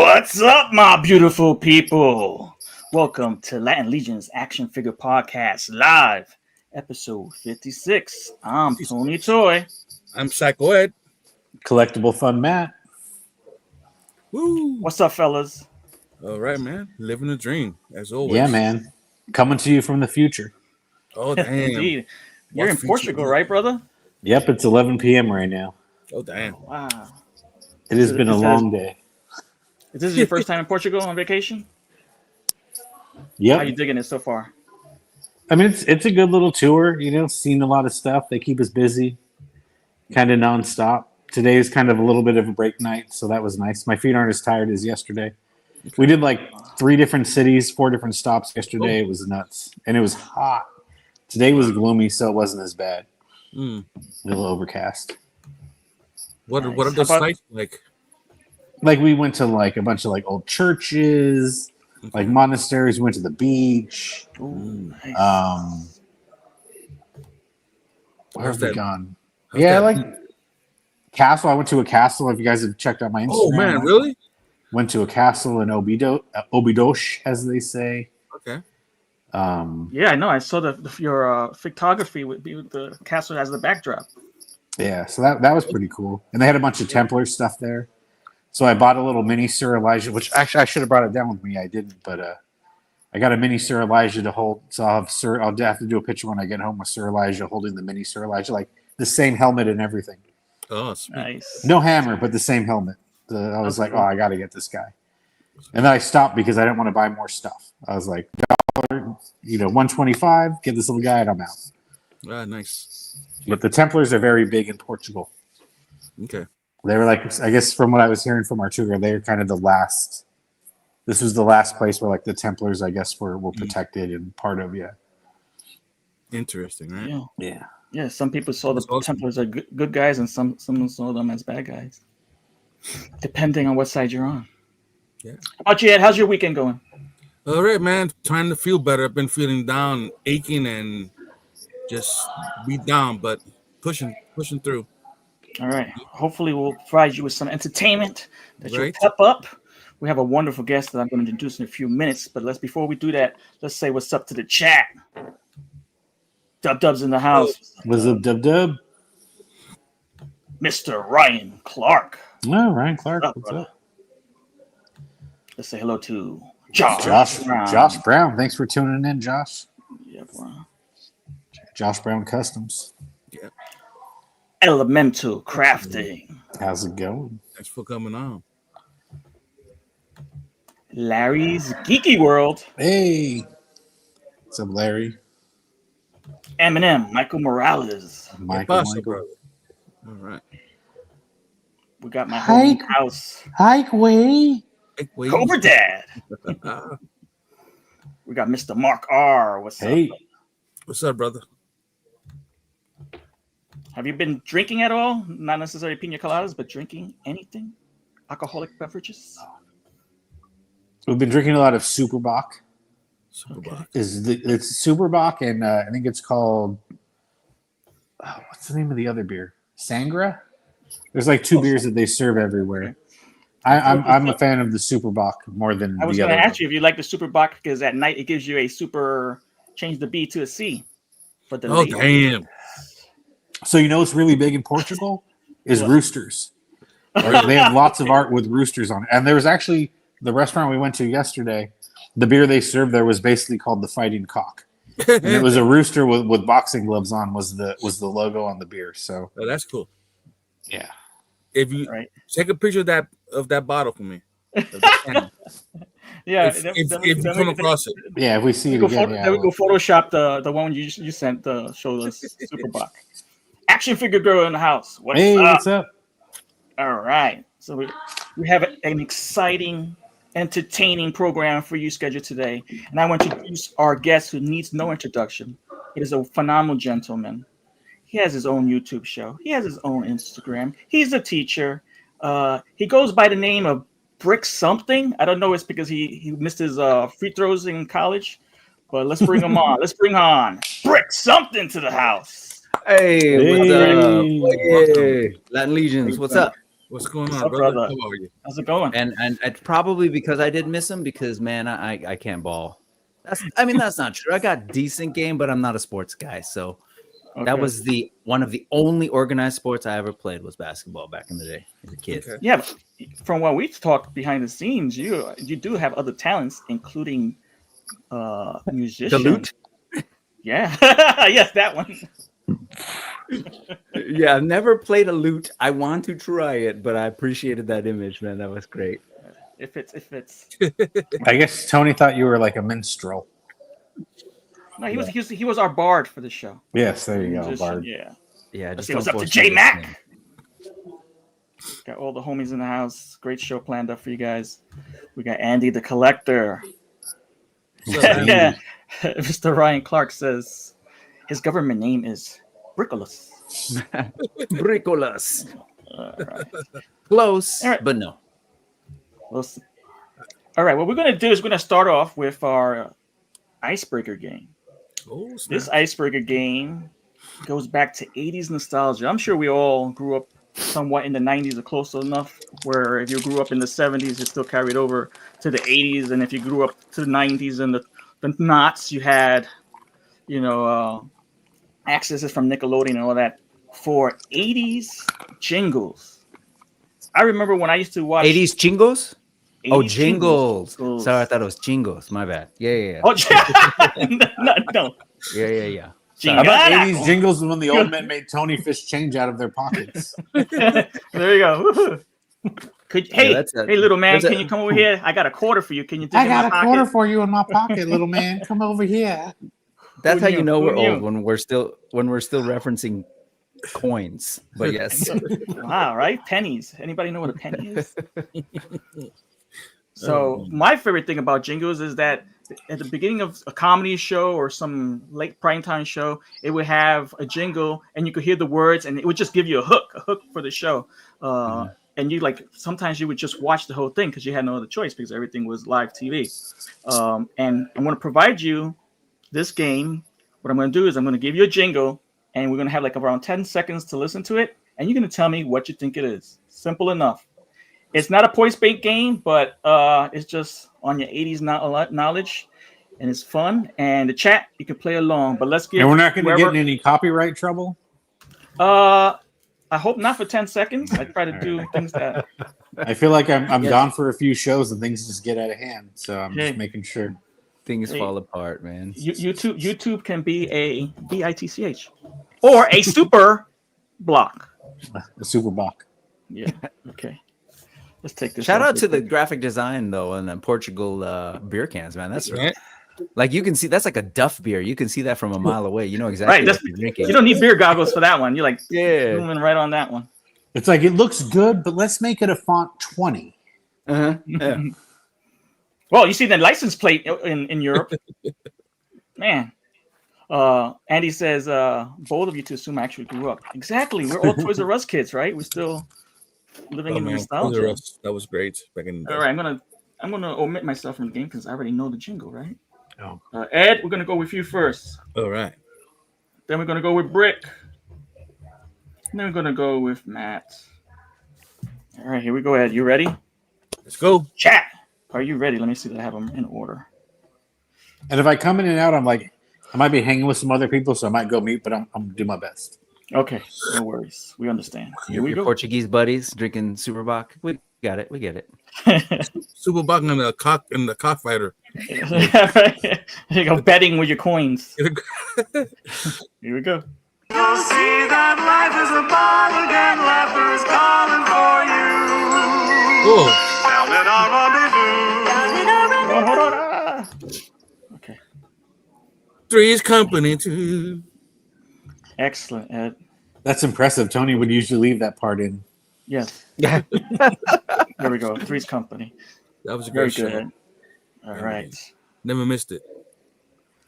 What's up, my beautiful people? Welcome to Latin Legion's Action Figure Podcast Live, episode 56. I'm Tony Toy. I'm Psycho Ed. Collectible Fun Matt. Woo! What's up, fellas? All right, man. Living the dream, as always. Yeah, man. Coming to you from the future. Oh, damn. Indeed. You're in future Portugal, is it? right, brother? Yep, it's 11 p.m. right now. Oh, damn. Wow. It has been a long day. Is this your first time in Portugal on vacation? How you Yep. digging it so far? I mean, it's a good little tour. You know, seen a lot of stuff. They keep us busy, kind of nonstop. Today is kind of a little bit of a break night, so that was nice. My feet aren't as tired as yesterday. We did like 3 different cities, 4 different stops yesterday. It was nuts, and it was hot. Today was gloomy, so it wasn't as bad. Mm. A little overcast. What Nice. are those How about- sites like? Like we went to like a bunch of like old churches, like monasteries. We went to the beach. Ooh, nice. Where have How's we that- gone? how's Yeah, that- like castle. I went to a castle. If you guys have checked out my Instagram, Oh, man, really? Went to a castle in Obidos, as they say. Okay. Yeah, I know. I saw your photography with the castle as the backdrop. Yeah, so that was pretty cool. And they had a bunch of Templar stuff there. So I bought a little mini Sir Elijah, which actually I should have brought it down with me. I didn't, but I got a mini Sir Elijah to hold. So I'll have to do a picture when I get home with Sir Elijah holding the mini Sir Elijah, like the same helmet and everything. Oh, sweet. Nice. No hammer, but the same helmet. I was like, oh, I got to get this guy. And then I stopped because I didn't want to buy more stuff. I was like, $125, get this little guy, and I'm out. Ah, nice. But the Templars are very big in Portugal. Okay. They were like, I guess from what I was hearing from Arturo, they were kind of the last. This was the last place where like the Templars, I guess, were protected and part of, yeah. Interesting, right? Yeah. Yeah. Yeah, some people saw the That's awesome. Templars are good guys, and some saw them as bad guys, depending on what side you're on. Yeah. How about you, Ed? How's your weekend going? All right, man. Trying to feel better. I've been feeling down, aching, and just beat down, but pushing through. All right. Hopefully, we'll provide you with some entertainment that you'll Right. pep up. We have a wonderful guest that I'm going to introduce in a few minutes, but before we do that, let's say what's up to the chat. Dub's in the house. Was it Dub? Mr. Ryan Clark. No, Ryan Clark. What's up, What's brother? up? Let's say hello to Josh. Josh Brown. Thanks for tuning in, Josh. Yeah, bro. Josh Brown Customs. Elemental Crafting. How's it going? Thanks for coming on. Larry's Geeky World. Hey. What's up, Larry? Eminem. Michael Morales. Michael. Pasa, brother. All right. We got my Hi. home house. Hike way. Hey, wait. Cobra Dad. We got Mr. Mark R. What's Hey. up? What's up, brother? Have you been drinking at all? Not necessarily pina coladas, but drinking anything? Alcoholic beverages? We've been drinking a lot of Superbach. Superbach. It's Superbach, and I think it's called. What's the name of the other beer? Sangra. There's like 2 beers that they serve everywhere. I'm a fan of the Superbach more than I was the going other. to ask you if you like the Super Bock because at night it gives you a super change the B to a C. But the Oh, ladies- damn. So you know what's really big in Portugal is roosters. They have lots of art with roosters on it. And there was actually the restaurant we went to yesterday. The beer they served there was basically called the Fighting Cock, and it was a rooster with boxing gloves on. Was the logo on the beer? So Oh, that's cool. yeah, If you Right. take a picture of that bottle for me. Yeah. If you come across it. yeah. If we see it again, yeah, Then we go Photoshop the one you sent to show us Super Bock. Action Figure Girl in the house. What's Hey, up? what's up? All right. So we have an exciting, entertaining program for you scheduled today. And I want to introduce our guest who needs no introduction. He is a phenomenal gentleman. He has his own YouTube show. He has his own Instagram. He's a teacher. He goes by the name of Brick Something. I don't know it's because he missed his free throws in college. But let's bring him on. Let's bring on Brick Something to the house. Hey, what's Hey. up? Hey, Latin Legions, what's up? What's going What's on, up, brother? brother? How are you? How's it going? And it's probably because I did miss him because man, I can't ball. That's not true. I got decent game, but I'm not a sports guy. So that Okay. was one of the only organized sports I ever played was basketball back in the day as a kid. Okay. Yeah, but from what we've talked behind the scenes, you do have other talents, including musician. The lute? Yeah, yes, that one. Yeah, I've never played a lute. I want to try it, but I appreciated that image, man. That was great. If it's I guess Tony thought you were like a minstrel. no, he was our bard for the show. Yes, there you go, Musician, Bard. Yeah, Yeah, let's just see what's don't up to force J me to Mac. sing. Got all the homies in the house. Great show planned up for you guys. We got Andy the Collector. So, Andy, Yeah, Mr. Ryan Clark says his government name is Brickolas. Bricolas. All right. Close, All right. but no. We'll see. All right, what we're going to do is we're going to start off with our icebreaker game. oh, snap. This icebreaker game goes back to 80s nostalgia. I'm sure we all grew up somewhat in the 90s or close enough where if you grew up in the 70s, it still carried over to the 80s. And if you grew up to the 90s and the knots, you had, accesses from Nickelodeon and all that for 80s jingles. I remember when I used to watch 80s jingles? Oh, 80s jingles. jingles. Sorry, I thought it was jingles. My bad. Yeah. Oh, no. Yeah. How about Chingada. 80s jingles when the old men made Tony Fish change out of their pockets? There you go. Hey, that's a- little man, there's a- can you come over here? I got a quarter for you. Can you? Dig in my pocket? for you in my pocket, little man. Come over here. That's how you know Who we're knew? old when we're still referencing coins. But yes. Wow, right? Pennies. Anybody know what a penny is? So my favorite thing about jingles is that at the beginning of a comedy show or some late primetime show, it would have a jingle and you could hear the words and it would just give you a hook for the show. And you sometimes you would just watch the whole thing because you had no other choice because everything was live TV. And I'm going to provide you this game. What I'm going to do is I'm going to give you a jingle and we're going to have around 10 seconds to listen to it. And you're going to tell me what you think it is. Simple enough. It's not a points-based game, but it's just on your 80s knowledge, and it's fun. And the chat, you can play along. But let's get. And we're not going to get in any copyright trouble? I hope not for 10 seconds. I try to do things that. I feel like I'm Yes. gone for a few shows and things just get out of hand. So I'm Hey. just making sure. Things Hey. fall apart, man. YouTube can be a BITCH or a super block. The Super Bach. Yeah. Okay. Let's take this. Shout off out to real the graphic design though and the Portugal beer cans, man. That's Right? like you can see that's like a Duff beer. You can see that from a mile away. You know exactly Right, what you're drinking. You don't need beer goggles for that one. You're Yeah. zooming right on that one. It's like, it looks good, but let's make it a font 20. Uh-huh. Yeah. Well, you see the license plate in Europe. Man. Andy says, both of you to assume I actually grew up. Exactly. We're all Toys R Us kids, right? We're still living Oh, in man, nostalgia. Toys R Us, that was great back in the day. All right, I'm gonna omit myself from the game because I already know the jingle, right? Oh. Ed, we're gonna go with you first. All right. Then we're gonna go with Brick. And then we're gonna go with Matt. All right, here we go, Ed. You ready? Let's go. Chat. Are you ready? Let me see that I have them in order. And if I come in and out, I'm like, I might be hanging with some other people, so I might go mute, but I'm going to do my best. Okay, no worries. We understand. Here we Your go. Portuguese buddies drinking Superbock. We get it. We get it. Super Buck and the cockfighter. There you go, betting with your coins. Here we go. You'll see that life is a ball again, laughter is calling for you. Oh, Down in our rendezvous. Hold on. Ah. Okay, Three's Company too. excellent, Ed. That's impressive. Tony would usually leave that part in. Yes. Yeah. There we go. Three's Company. That was a Very great good, show. Ed. All right. Never missed it.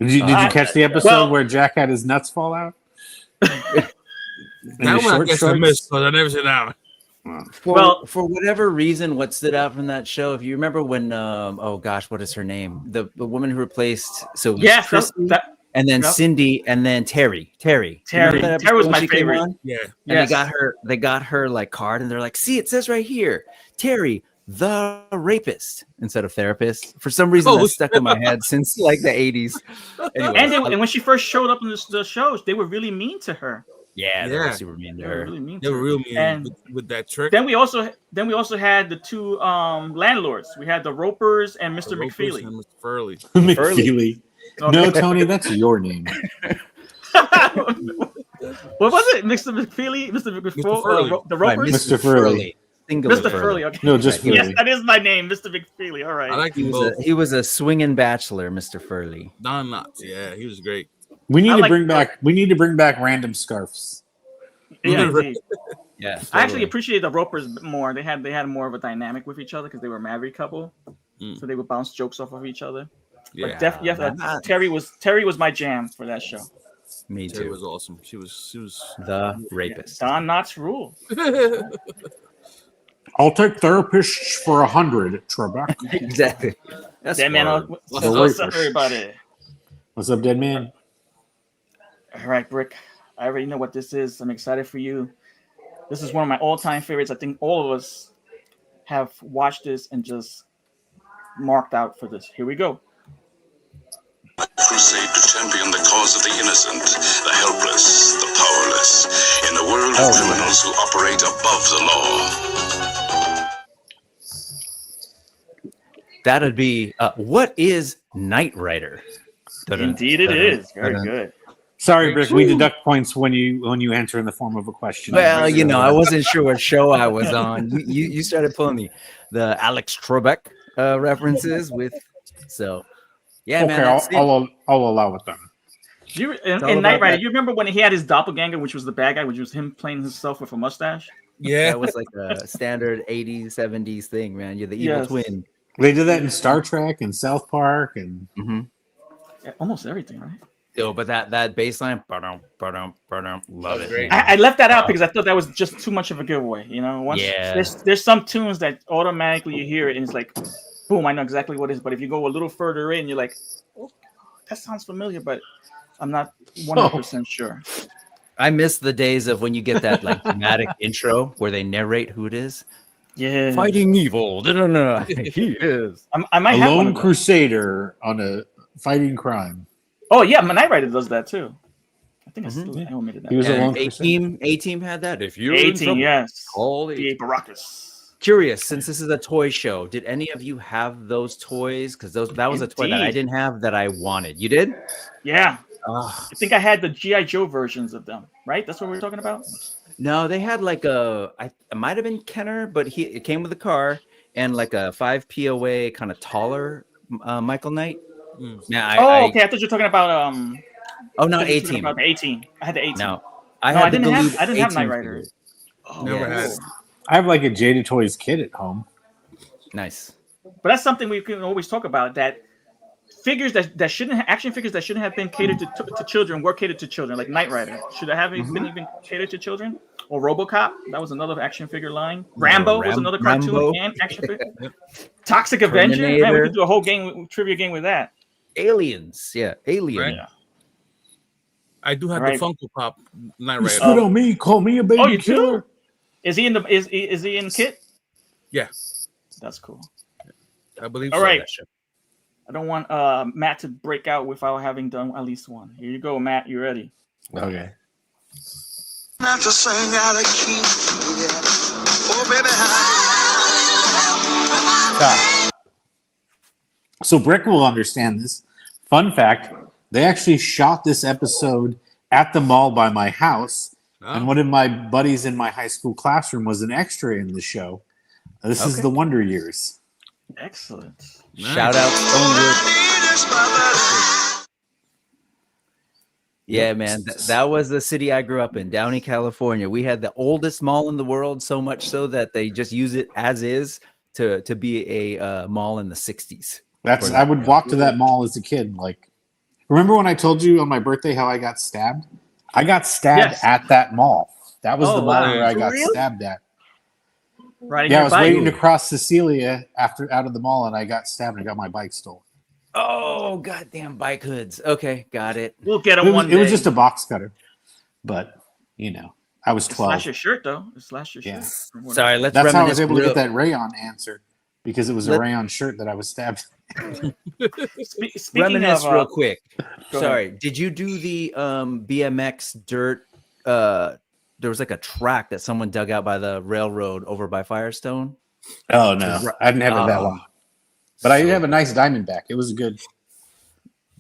Did you catch the episode well- where Jack had his nuts fall out? In That the one I short guess I shorts? missed because I never sit down. For whatever reason, what stood out from that show, if you remember when, oh gosh, what is her name? The woman who replaced Yes, Christy, that and then Yep. Cindy, and then Terry. Terry. You remember that Terry was episode my when she came favorite. on? Yeah. And Yes. they got her like card, and they're like, "See, it says right here, Terry, the rapist," instead of therapist. For some reason, Oh. that's stuck in my head since like the 80s. Anyway, And when she first showed up in the shows, they were really mean to her. yeah, they were Yeah. super mean to They were her. really mean They to were her. real mean And with that trick. then we also had the two landlords. We had the Ropers and Mr. The Ropers McFeely. and Mr. Furley. McFeely. No, Tony, that's your name. What was it? Mr. McFeely? Mr. Mr. Furley. The Right, Ropers? Mr. Furley. Singular Mr. Furley. Okay. No, just Right, Yes, Furley. that is my name, Mr. McFeely. All right. I like He them was, both. he was a swinging bachelor, Mr. Furley. Don Knotts. Yeah, he was great. We need I to like- bring back. We need to bring back random scarfs. Yeah, indeed. Yeah, I actually appreciate the Ropers more. They had more of a dynamic with each other because they were a married couple, Mm. so they would bounce jokes off of each other. Yeah, But Terry was my jam for that show. me Terry too. was awesome. She was. The rapist. Don Knotts rule. I'll take therapists for 100, Trebek. Exactly. That's Dead man. smart. What's up, Rapist. everybody? What's up, dead man? All right, Brick. I already know what this is. I'm excited for you. This is one of my all-time favorites. I think all of us have watched this and just marked out for this. Here we go. Crusade to champion the cause of the innocent, the helpless, the powerless, in a world of criminals who operate above the law. That'd be what is Knight Rider? Indeed, it is. Very dun. good. Sorry, Brick. We deduct points when you answer in the form of a question. Well, you know, I wasn't sure what show I was on. You started pulling the Alex Trebek references with, so yeah, Okay, man. That's it. I'll allow it then. In all Knight about Rider, that. you remember when he had his doppelganger, which was the bad guy, which was him playing himself with a mustache? Yeah. That was like a standard 80s, 70s thing, man. You're the evil Yes. twin. They did that in Star Trek and South Park, and Mm-hmm. Yeah, almost everything, right? Yo, but that bass line, love it. great. I left that out because I thought that was just too much of a giveaway. You know, once Yeah. there's some tunes that automatically you hear it and it's like, boom, I know exactly what it is. But if you go a little further in, you're like, oh, that sounds familiar, but I'm not 100% sure. I miss the days of when you get that like dramatic intro where they narrate who it is. Yeah, Fighting evil. He is. I might a have one lone of those. crusader on a fighting crime. Oh yeah, Knight Rider does that too. I think Mhm. I omitted that. He was a lone A crusader. team had that. If you're 18, yes. call B.A. Baracus. Curious, since this is a toy show, did any of you have those toys? Because that was a toy that I Indeed. didn't have that I wanted. You did? Yeah, Ah. I think I had the G.I. Joe versions of them. Right, that's what we were talking about. No, they had like it might have been Kenner, but it came with a car and like a 5 POA kind of taller Michael Knight. Mm. Yeah, Okay. I thought you were talking about Oh no, I thought you were talking 18. about the 18. I had the 18. No, No, I didn't have Knight 18 Rider. figures. Oh, Never cool. had. I have like a Jada Toys kit at home. Nice. But that's something we can always talk about. That figures that shouldn't action figures that shouldn't have been catered to children were catered to children, like Knight Rider. Should have been even catered to children? Or RoboCop? That was another action figure line. Rambo was another cartoon Rambo. and action figure. Toxic Avenger. Man, we Terminator. could do a whole trivia game with that. Aliens. Yeah, Alien. Right. Yeah. I do have Right. the Funko Pop Knight You Rider. spit on me, call me a baby Oh, you killer. do? Is he in the is he in Kit? Yeah, That's cool. I believe. All so. right. I don't want Matt to break out without having done at least one. Here you go, Matt. You ready? Okay. Not to sing out of key. Oh, baby, So Brick will understand this. Fun fact: they actually shot this episode at the mall by my house, and one of my buddies in my high school classroom was an extra in the show. This is Okay. the Wonder Years. Excellent. Nice. Shout out Stonewood. I Yeah, man, that was the city I grew up in, Downey, California. We had the oldest mall in the world, so much so that they just use it as is to be a mall in the 60s. That's I would walk to that mall as a kid. Like, remember when I told you on my birthday how I got stabbed? I got stabbed Yes. at that mall. That was Oh, the mall wow. where I For got real? stabbed at. Riding Yeah, I your was bike. waiting to cross Cecilia out of the mall, and I got stabbed and I got my bike stolen. Oh, goddamn bike hoods. Okay, got it. We'll get It them was, one it was day. just a box cutter, but I was It 12. slashed your shirt though. It slashed your Yeah. shirt. from what I- Sorry, let's That's how I was reminisce. able to real- get that rayon answer because it was a Let- rayon shirt that I was stabbed. Speaking Reminisce of, real quick. go Sorry, did you do the BMX dirt? There was like a track that someone dug out by the railroad over by Firestone. Oh no, I didn't have it that Oh, long, but I did so have a nice Diamondback. It was a good.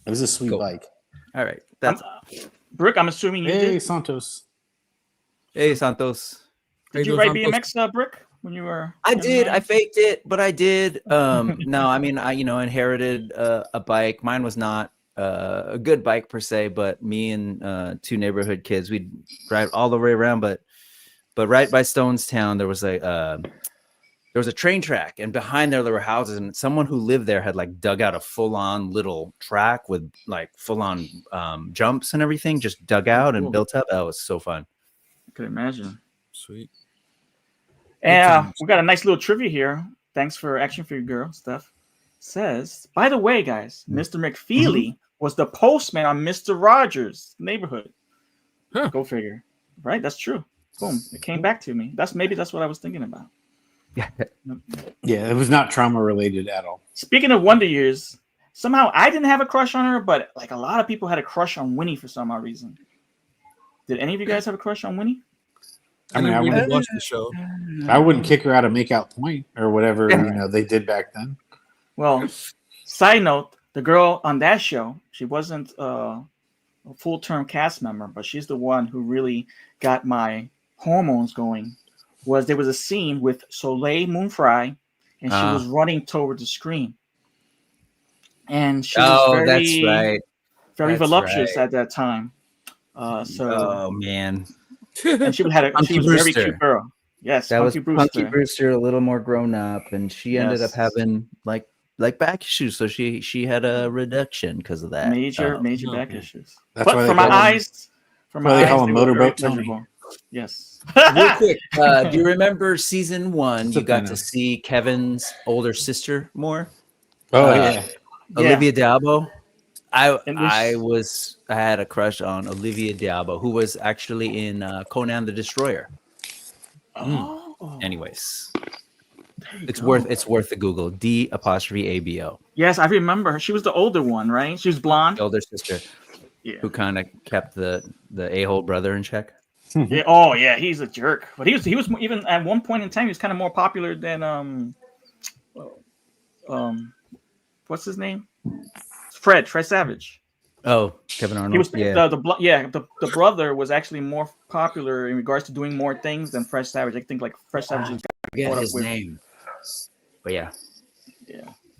It was a sweet Cool. bike. All right, that's Brooke, I'm assuming you Hey did. Santos. hey Santos. Did you ride BMX, Brooke, when you were? I young did. man? I faked it, but I did. No, I mean, I inherited a bike. Mine was not a good bike per se, but me and two neighborhood kids, we'd drive all the way around. But right by Stonestown, there was a train track, and behind there were houses, and someone who lived there had like dug out a full-on little track with like full-on jumps and everything, just dug out and Cool. built up. That was so fun. I could imagine. Sweet. And we got a nice little trivia here. Thanks for Action Figure Girl stuff. Says, by the way, guys, Mr. McFeely was the postman on Mr. Rogers' Neighborhood. Huh. Go figure. Right? That's true. Boom. It came back to me. That's what I was thinking about. Yeah, it was not trauma related at all. Speaking of Wonder Years, somehow I didn't have a crush on her, but like a lot of people had a crush on Winnie for some odd reason. Did any of you guys have a crush on Winnie? I mean, I never wouldn't, watched the show. I wouldn't kick her out of Makeout Point or whatever they did back then. Well, side note, the girl on that show, she wasn't a full-term cast member, but she's the one who really got my hormones going. There was a scene with Soleil Moon Frye, and she was running toward the screen. And she was that's right. very That's voluptuous right. at that time. Oh man. And she was Punky a very Brewster. cute girl. Yes, That was Punky Brewster. Punky Brewster, a little more grown up, and she ended up Yes. having like back issues, so she had a reduction because of that. Major okay. back issues. That's But why for they my call him- eyes, why they call him were very Motorboat Tony. pleasurable. Yes. Real quick, do you remember season 1? What's You up, got Dana? to see Kevin's older sister more, Oh Uh, yeah, Yeah. Olivia Diabo. And I had a crush on Olivia Diabo, who was actually in Conan the Destroyer. Oh. Anyways, There you it's go. worth the Google. D'_ABO. Yes, I remember her. She was the older one, right? She was blonde. Older sister, Yeah. who kind of kept the a-hole brother in check. Yeah. Oh, yeah. He's a jerk. But he was even at one point in time. He was kind of more popular than what's his name? Fred Savage. Oh, Kevin Arnold. He was yeah. the brother was actually more popular in regards to doing more things than Fresh Savage. I think like Fresh Savage is forget caught up his with- name. But yeah,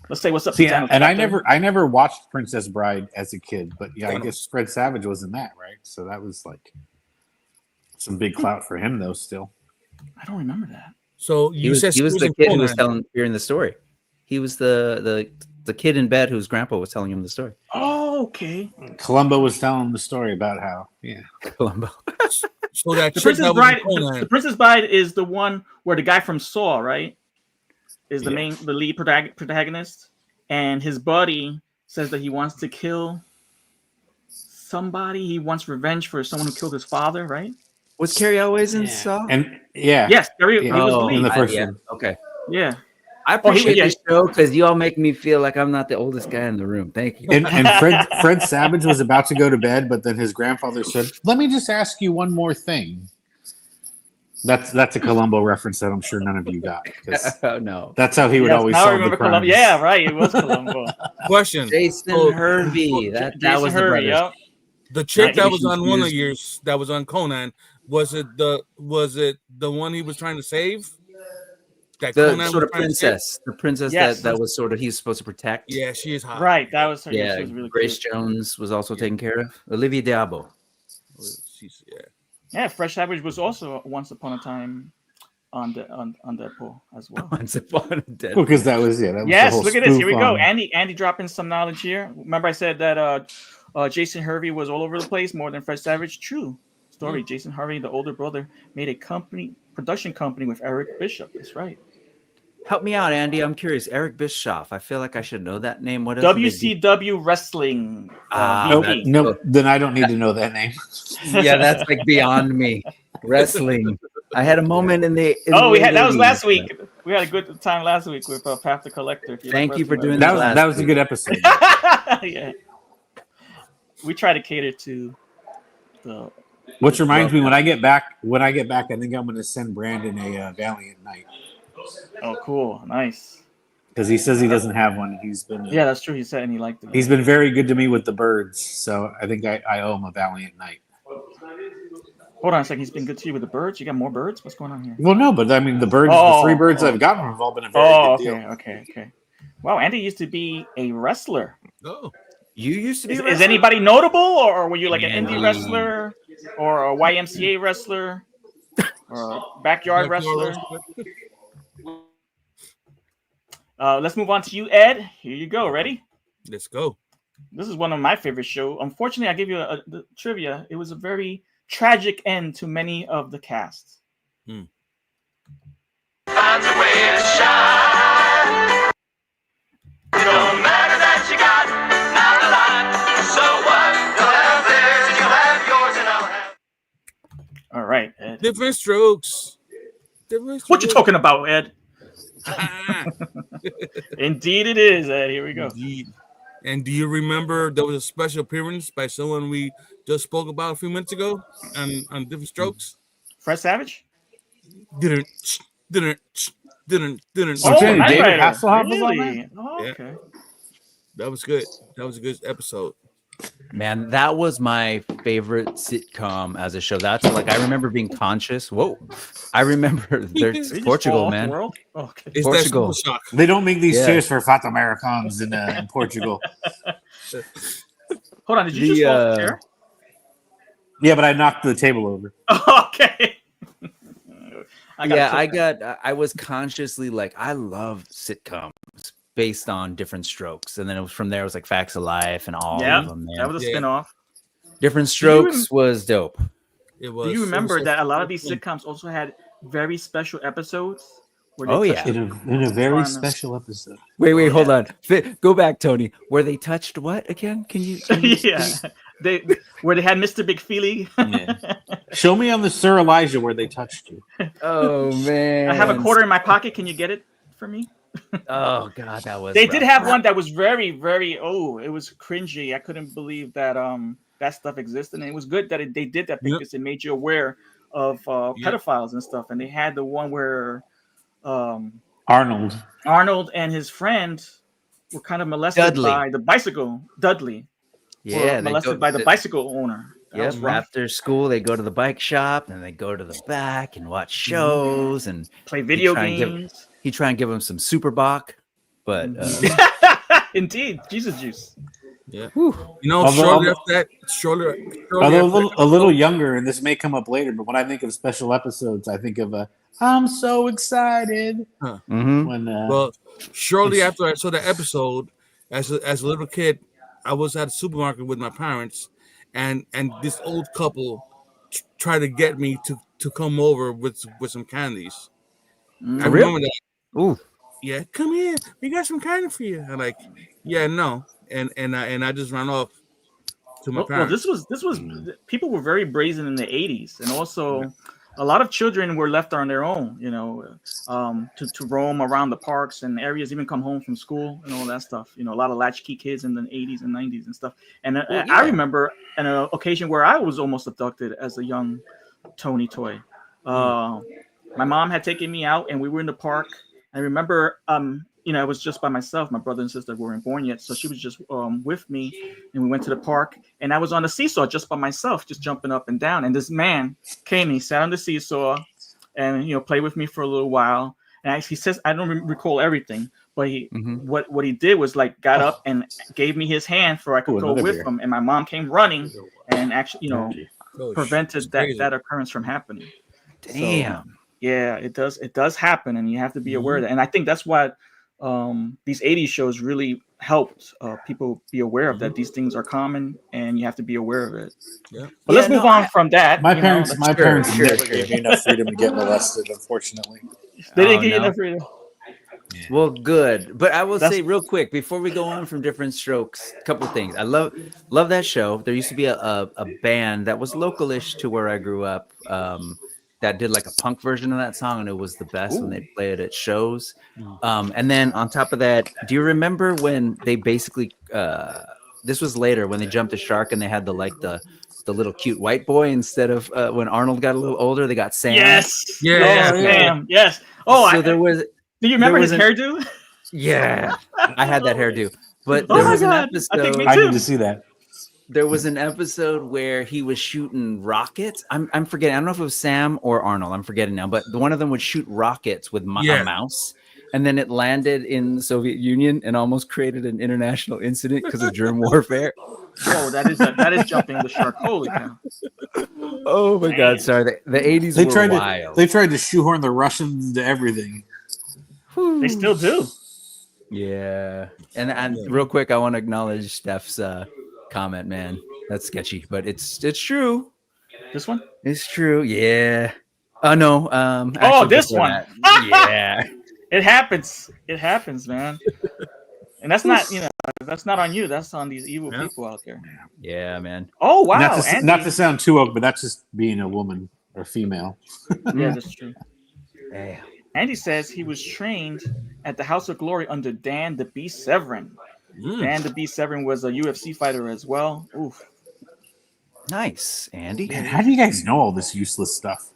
Let's say what's up. See, to Daniel and I Captain. never watched Princess Bride as a kid, but yeah, I guess Fred Savage was in that, right? So that was like some big clout for him, though. Still, I don't remember that. So he you was said the Susan kid who was Conan. hearing the story. He was the kid in bed whose grandpa was telling him the story. Oh, okay. Columbo was telling the story about how, yeah, Columbo. So that The chick Princess that was Bride. in Conan. The Princess Bride is the one where the guy from Saw, right, is the Yeah. lead protagonist, and his buddy says that he wants to kill somebody. He wants revenge for someone who killed his father, right? Was Carrie always in Yeah. Saw? and yeah, Yes, he was Yeah. the Oh, lead. in the first yeah. one. Okay. Yeah. I Oh, he- appreciate yeah. this show because you all make me feel like I'm not the oldest guy in the room. Thank you. And Fred Savage was about to go to bed, but then his grandfather said, "Let me just ask you one more thing." That's a Columbo reference that I'm sure none of you got, because Oh no. that's how he would Yes, always now I solve the remember crimes. Columbo. Yeah, right. It was Columbo. Question: Jason Oh, Hervey. That Jason was the Hervey, brother. yep. the chick Right, that he was was on one of confused. yours that was on Conan, was it the one he was trying to save? That The Conan sort was of trying to save? princess. The princess Yes. that was sort of he's supposed to protect. Yeah, she is hot. Right. That was her. Yeah, Yeah, she was really Grace cute. Jones was also taken care of. Olivia Diabo. She's, yeah. Yeah, Fresh Savage was also once upon a time on Deadpool as well. Once upon a dead. Well, because that was the Yes, whole look at this. Here we spoof go. on- Andy dropping some knowledge here. Remember I said that Jason Hervey was all over the place more than Fresh Savage? True story. Jason Hervey, the older brother, made a production company with Eric Bishop. That's right. Help me out, Andy. I'm curious. Eric Bischoff. I feel like I should know that name. What else did they do? WCW Wrestling. Nope, VP. nope. Then I don't need to know that name. Yeah, that's like beyond me. Wrestling. I had a moment in the. That was last week. We had a good time last week with Path the Collector. Thank you for doing That that. was a good episode. Yeah. We try to cater to the. Which reminds me, when I get back, I think I'm going to send Brandon a Valiant Knight Oh, cool. Nice. because he says he doesn't have one. Yeah, that's true. He said and he liked it. He's been very good to me with the birds, so I think I owe him a Valiant Knight. Hold on a second. He's been good to you with the birds. You got more birds? What's going on here? Well, no, but I mean the birds, the 3 birds I've gotten have all been a very good deal. Okay. Wow, Andy used to be a wrestler. Oh, You used to be. Is anybody notable, or were you like an indie wrestler, or a YMCA wrestler, or a backyard wrestler? Let's move on to you, Ed. Here you go. Ready? let's go. This is one of my favorite shows. Unfortunately, I give you the trivia. It was a very tragic end to many of the cast. Finds a way to shine. It don't matter that you got not a lot. So what? You'll have theirs and you'll have yours and I'll have. All right, Ed. Different strokes. Different What you strokes. talking about, Ed? Indeed, it is, Ed. Here we go. Indeed. And do you remember there was a special appearance by someone we just spoke about a few minutes ago on Different Strokes? Fred Savage? Didn't. Oh, Knight David Rider. Hasselhoff was on Really? Oh, Yeah. okay. That was good. That was a good episode. Man, that was my favorite sitcom as a show. That's like I remember being conscious. Whoa, I remember there's Did he just fall Portugal, off the man. world? Oh, okay. It's Portugal. that Super Shock. They don't make these Yeah. chairs for fat Americans in Portugal. Hold on. Did you The, just fall off the chair? Yeah, but I knocked the table over. Okay. I was consciously like, I love sitcoms based on Different Strokes, and then it was from there. It was like Facts of Life and all Yeah, of them. Man. that was a Yeah. spin-off. Different Strokes was dope. It was. Do you it was remember so that a lot of these fun. sitcoms also had very special episodes? Where they Oh, touched yeah. In a very Fun. special episode. Wait, hold on. Go back, Tony. Where they touched what again? Can you? yeah, where they had Mr. Big Feely. Yeah. Show me on the Sir Elijah where they touched you. Oh man, I have a quarter in my pocket. Can you get it for me? Oh god, that was. They did rough. have one that was very, very. Oh, it was cringy. I couldn't believe that that stuff existed, and it was good that they did that because it made you aware of pedophiles and stuff. And they had the one where Arnold. Arnold and his friend were kind of molested Dudley. by the bicycle. Dudley. Yeah, were they molested go- by the bicycle owner. That Yep. was rough. After school, they go to the bike shop and they go to the back and watch shows and Play video try and give- games. he try and give them some Super Bach, but Indeed, Jesus juice. Yeah. whew, You know, Although- shortly after that, shortly Although after a little younger, and this may come up later, but when I think of special episodes, I think of I'm so excited mhm. when well, shortly after I saw the episode, as a little kid, I was at a supermarket with my parents, and this old couple tried to get me to come over with some candies. I For real? remember that. Ooh, Yeah, come here. We got some candy for you. I'm like, yeah, no, and I just ran off to my Well, parents. this was people were very brazen in the 80s, and also a lot of children were left on their own, you know, to roam around the parks and areas, even come home from school and all that stuff. You know, a lot of latchkey kids in the 80s and 90s and stuff. And I remember an occasion where I was almost abducted as a young Tony toy. My mom had taken me out, and we were in the park. I remember, you know, I was just by myself. My brother and sister weren't born yet, so she was just with me, and we went to the park. And I was on the seesaw just by myself, just jumping up and down. And this man came, he sat on the seesaw, and you know, played with me for a little while. And he says, I don't recall everything, but what he did was like got up and gave me his hand for I could go another with beer. him. And my mom came running and actually, you know, Oh, prevented it's crazy. that occurrence from happening. damn. Yeah, it does happen, and you have to be aware of that. And I think that's why these 80s shows really helped people be aware of that. These things are common, and you have to be aware of it. Yeah. But let's move on from that. my you know. parents sure. never gave me enough freedom to get molested, unfortunately. They didn't Oh, give you no. enough freedom. Well, good. But I will That's- say real quick before we go on from Different Strokes, a couple of things. I love that show. There used to be a band that was localish to where I grew up. That did like a punk version of that song, and it was the best when they play it at shows. And then on top of that, do you remember when they basically this was later when they jumped the shark and they had the little cute white boy instead of when Arnold got a little older, they got Sam. Yes. Yeah, Oh, yeah. Sam. Yes. Oh, So there was do you remember his there was hairdo? yeah, I had that hairdo. But Oh there my was an God. I think episode. me I too. need to see that. There was an episode where he was shooting rockets. I'm forgetting. I don't know if it was Sam or Arnold. I'm forgetting now. But one of them would shoot rockets with Yeah. a mouse, and then it landed in the Soviet Union and almost created an international incident because of germ warfare. Oh, that is jumping the shark. Holy cow. Oh my God! Sorry, the 80s They were tried wild. to shoehorn the Russians into everything. They still do. Yeah, and real quick, I want to acknowledge Steph's comment. Man, that's sketchy, but it's true. This one? It's true. Yeah. Oh no. Oh, Actually, this before one. that. Yeah. It happens. It happens, man. And that's not, that's not on you. That's on these evil people out there. Yeah, man. Oh wow. Not to sound too oak, but that's just being a woman or female. Yeah, that's true. Damn. Andy says he was trained at the House of Glory under Dan the Beast Severin. Dan the Beast Severin was a UFC fighter as well. Oof. Nice, Andy. Man, how do you guys know all this useless stuff?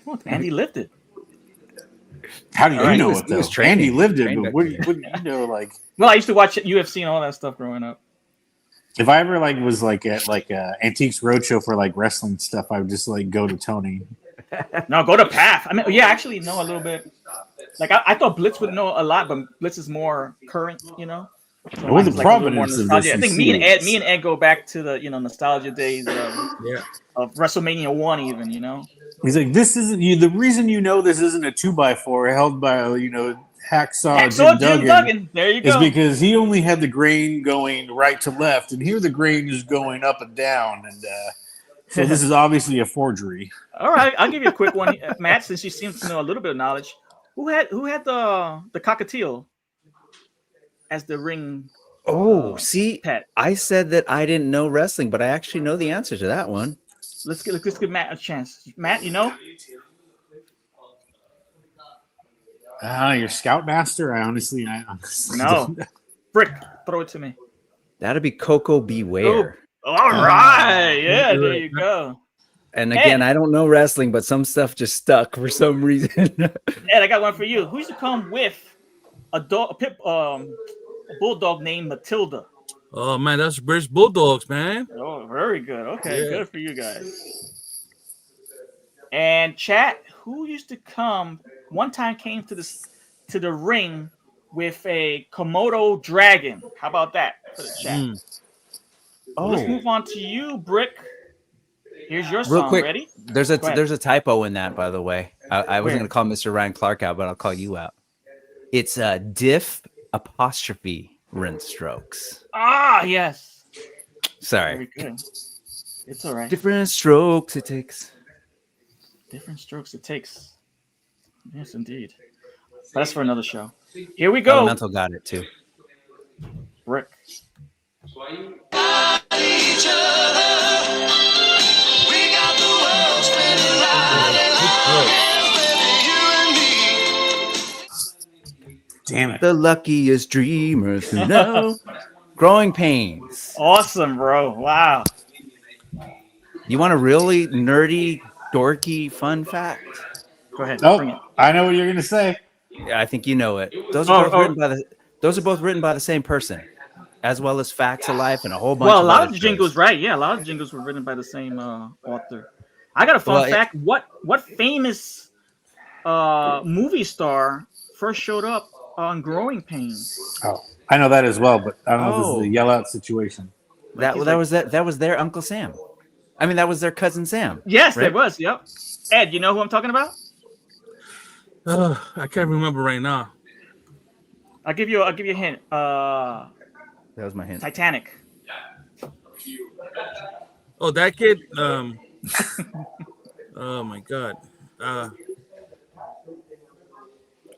Well, Andy lived it. How do you All right, know he was- it he though? was training. Andy lived it, Trained but back what then. do you know? Like, Well, I used to watch UFC and all that stuff growing up. if I ever was at Antiques Roadshow for wrestling stuff, I would just go to Tony. No, go to Path. I mean, yeah, I actually know a little bit. I thought Blitz would know a lot, but Blitz is more current, So Well, the mine's a little more provenance of nostalgia. this I think you me and see Ed go back to the nostalgia days Yeah. of WrestleMania 1 even, He's like, this isn't you. The reason this isn't a 2x4 held by Hacksaw Jim Duggan There you is go. because he only had the grain going right to left, and here the grain is going up and down, and so this is obviously a forgery. All right, I'll give you a quick one, Matt, since you seem to know a little bit of knowledge. Who had the cockatiel as the ring Oh, see, pet? I said that I didn't know wrestling, but I actually know the answer to that one. Let's give Matt a chance. Matt, you know? Your Scoutmaster? I honestly No. Brick, throw it to me. That'd be Coco Beware. All right, yeah, there you go. And again, I don't know wrestling, but some stuff just stuck for some reason. Ed, I got one for you. Who used to come with a bulldog named Matilda? Oh man, that's British Bulldogs, man. Oh, very good. Okay, Yeah. good for you guys. And chat, who used to come one time came to the ring with a Komodo dragon? How about that for the chat? Let's move on to you, Brick. Here's your Real song. quick, Ready? there's Go ahead. a typo in that, by the way. I wasn't Where? going to call Mr. Ryan Clark out, but I'll call you out. It's diff apostrophe rinse strokes. Ah, yes. Sorry. Very good. It's all right. Different strokes it takes. Different strokes it takes. Yes, indeed. But that's for another show. Here we go. Elemental got it too. Brick. Damn it. The luckiest dreamers who know. Growing pains. Awesome, bro. Wow. You want a really nerdy, dorky, fun fact? Go ahead. Bring it. Oh, I know what you're gonna say. Yeah, I think you know it. Those are Oh, both written by the same person, as well as Facts of Life and a whole bunch. Well, a of lot other of the shows. jingles, right? Yeah, a lot of the jingles were written by the same author. I got a fun Well, fact. What famous movie star first showed up on Growing Pains? Oh, I know that as well, but I don't know if this Oh. is a yell out situation. That was their Uncle Sam. I mean, that was their cousin Sam. Yes, Right? it was. Yep. Ed, you know who I'm talking about? I can't remember right now. I'll give you a hint. That was my hint. Titanic. Oh, that kid. Oh my God.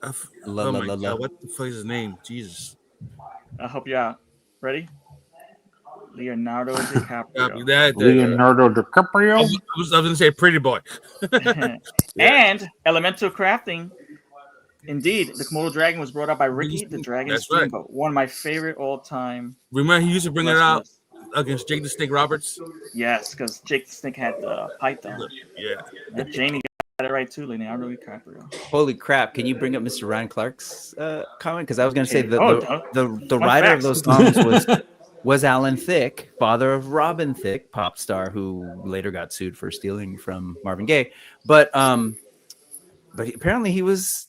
La, oh la, my la, la. god, what the fuck is his name? Jesus. I'll help you out. Ready? Leonardo Copy DiCaprio. that. Leonardo I DiCaprio. was gonna say Pretty Boy. And Elemental Crafting. Indeed, the Komodo dragon was brought out by Ricky the Dragon That's right. Steamboat, one of my favorite all-time Remember he used to bring it out wrestlers. against Jake the Snake Roberts? Yes, because Jake the Snake had the python. Yeah. And Jamie got it right too, Leonardo DiCaprio. Holy crap! Can you bring up Mr. Ryan Clark's comment? Because I was going to say Oh, the fun writer facts. of those songs was Alan Thicke, father of Robin Thicke, pop star who later got sued for stealing from Marvin Gaye. But apparently he was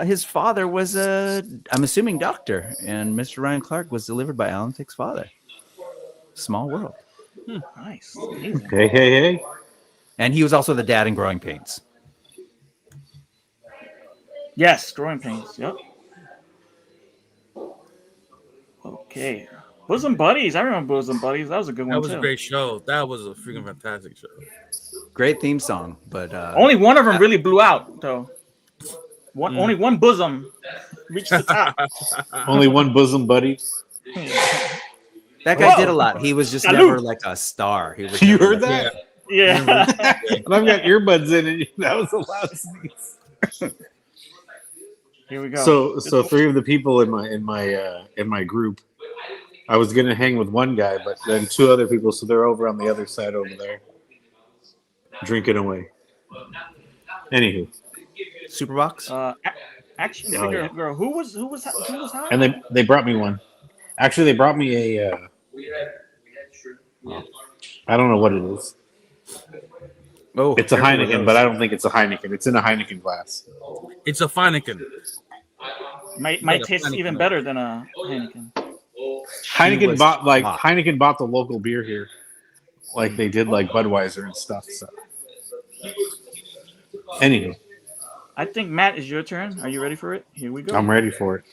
his father was I'm assuming doctor, and Mr. Ryan Clark was delivered by Alan Thicke's father. Small world. Nice. Amazing. Hey. And he was also the dad in Growing Pains. Yes, Growing Pains. Yep. Okay. Bosom Buddies. I remember Bosom Buddies. That was a good one That was too. a great show. That was a freaking fantastic show. Great theme song, but Only one of them really blew out though. Only one bosom reached the top. Only one bosom buddy. that guy Whoa. did a lot. He was just Salute. never like a star. He was You never heard like- that? Yeah. And I've got earbuds in it. That was the loud sneeze. Here we go. So three of the people in my group, I was gonna hang with one guy, but then two other people, so they're over on the other side over there, drinking away. Anywho, Superbox. Action Oh, figure yeah. girl. Who was hot? and they brought me one. Actually, they brought me a. I don't know what it is. Oh, It's a everyone Heineken, knows. but I don't think it's a Heineken. It's in a Heineken glass. It's a Feineken. Might taste even better than a Heineken. Heineken was bought hot. Heineken bought the local beer here, like they did like Budweiser and stuff. So, anywho, I think Matt is your turn. Are you ready for it? Here we go. I'm ready for it.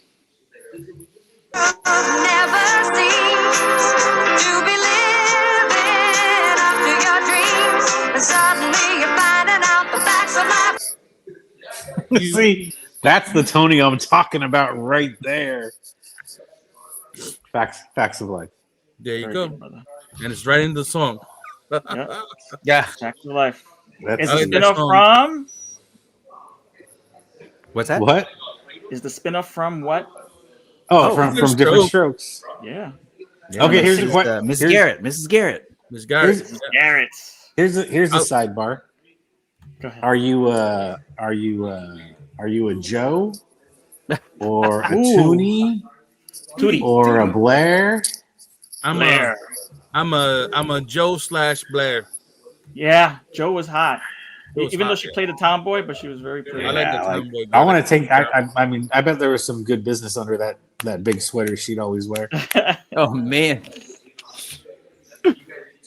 Never seems to be living up to your dreams, and suddenly you're finding out the facts of life. See, that's the Tony I'm talking about right there. Facts of life. There you Very go. good, brother. And it's right in the song. Yeah. Yeah. Back to life. That's Is Oh, the yeah, spin-off that's from? What's that? what? Is the spin-off from what? Oh, from Different Strokes. Yeah. Yeah, Okay, here's Mrs. the que- Mrs. here's- Garrett. Mrs. Garrett. Miss Garrett. Garrett. Here's a Oh. sidebar. Go ahead. Are you a Joe or a Ooh. Toonie Tootie. or a Blair? Blair. I'm a Joe / Blair. Yeah, Joe was hot. Joe was Even though hot, she yeah. played a tomboy, but she was very pretty. I like Yeah, the like, tomboy. I want to take. I mean, I bet there was some good business under that big sweater she'd always wear. Oh man.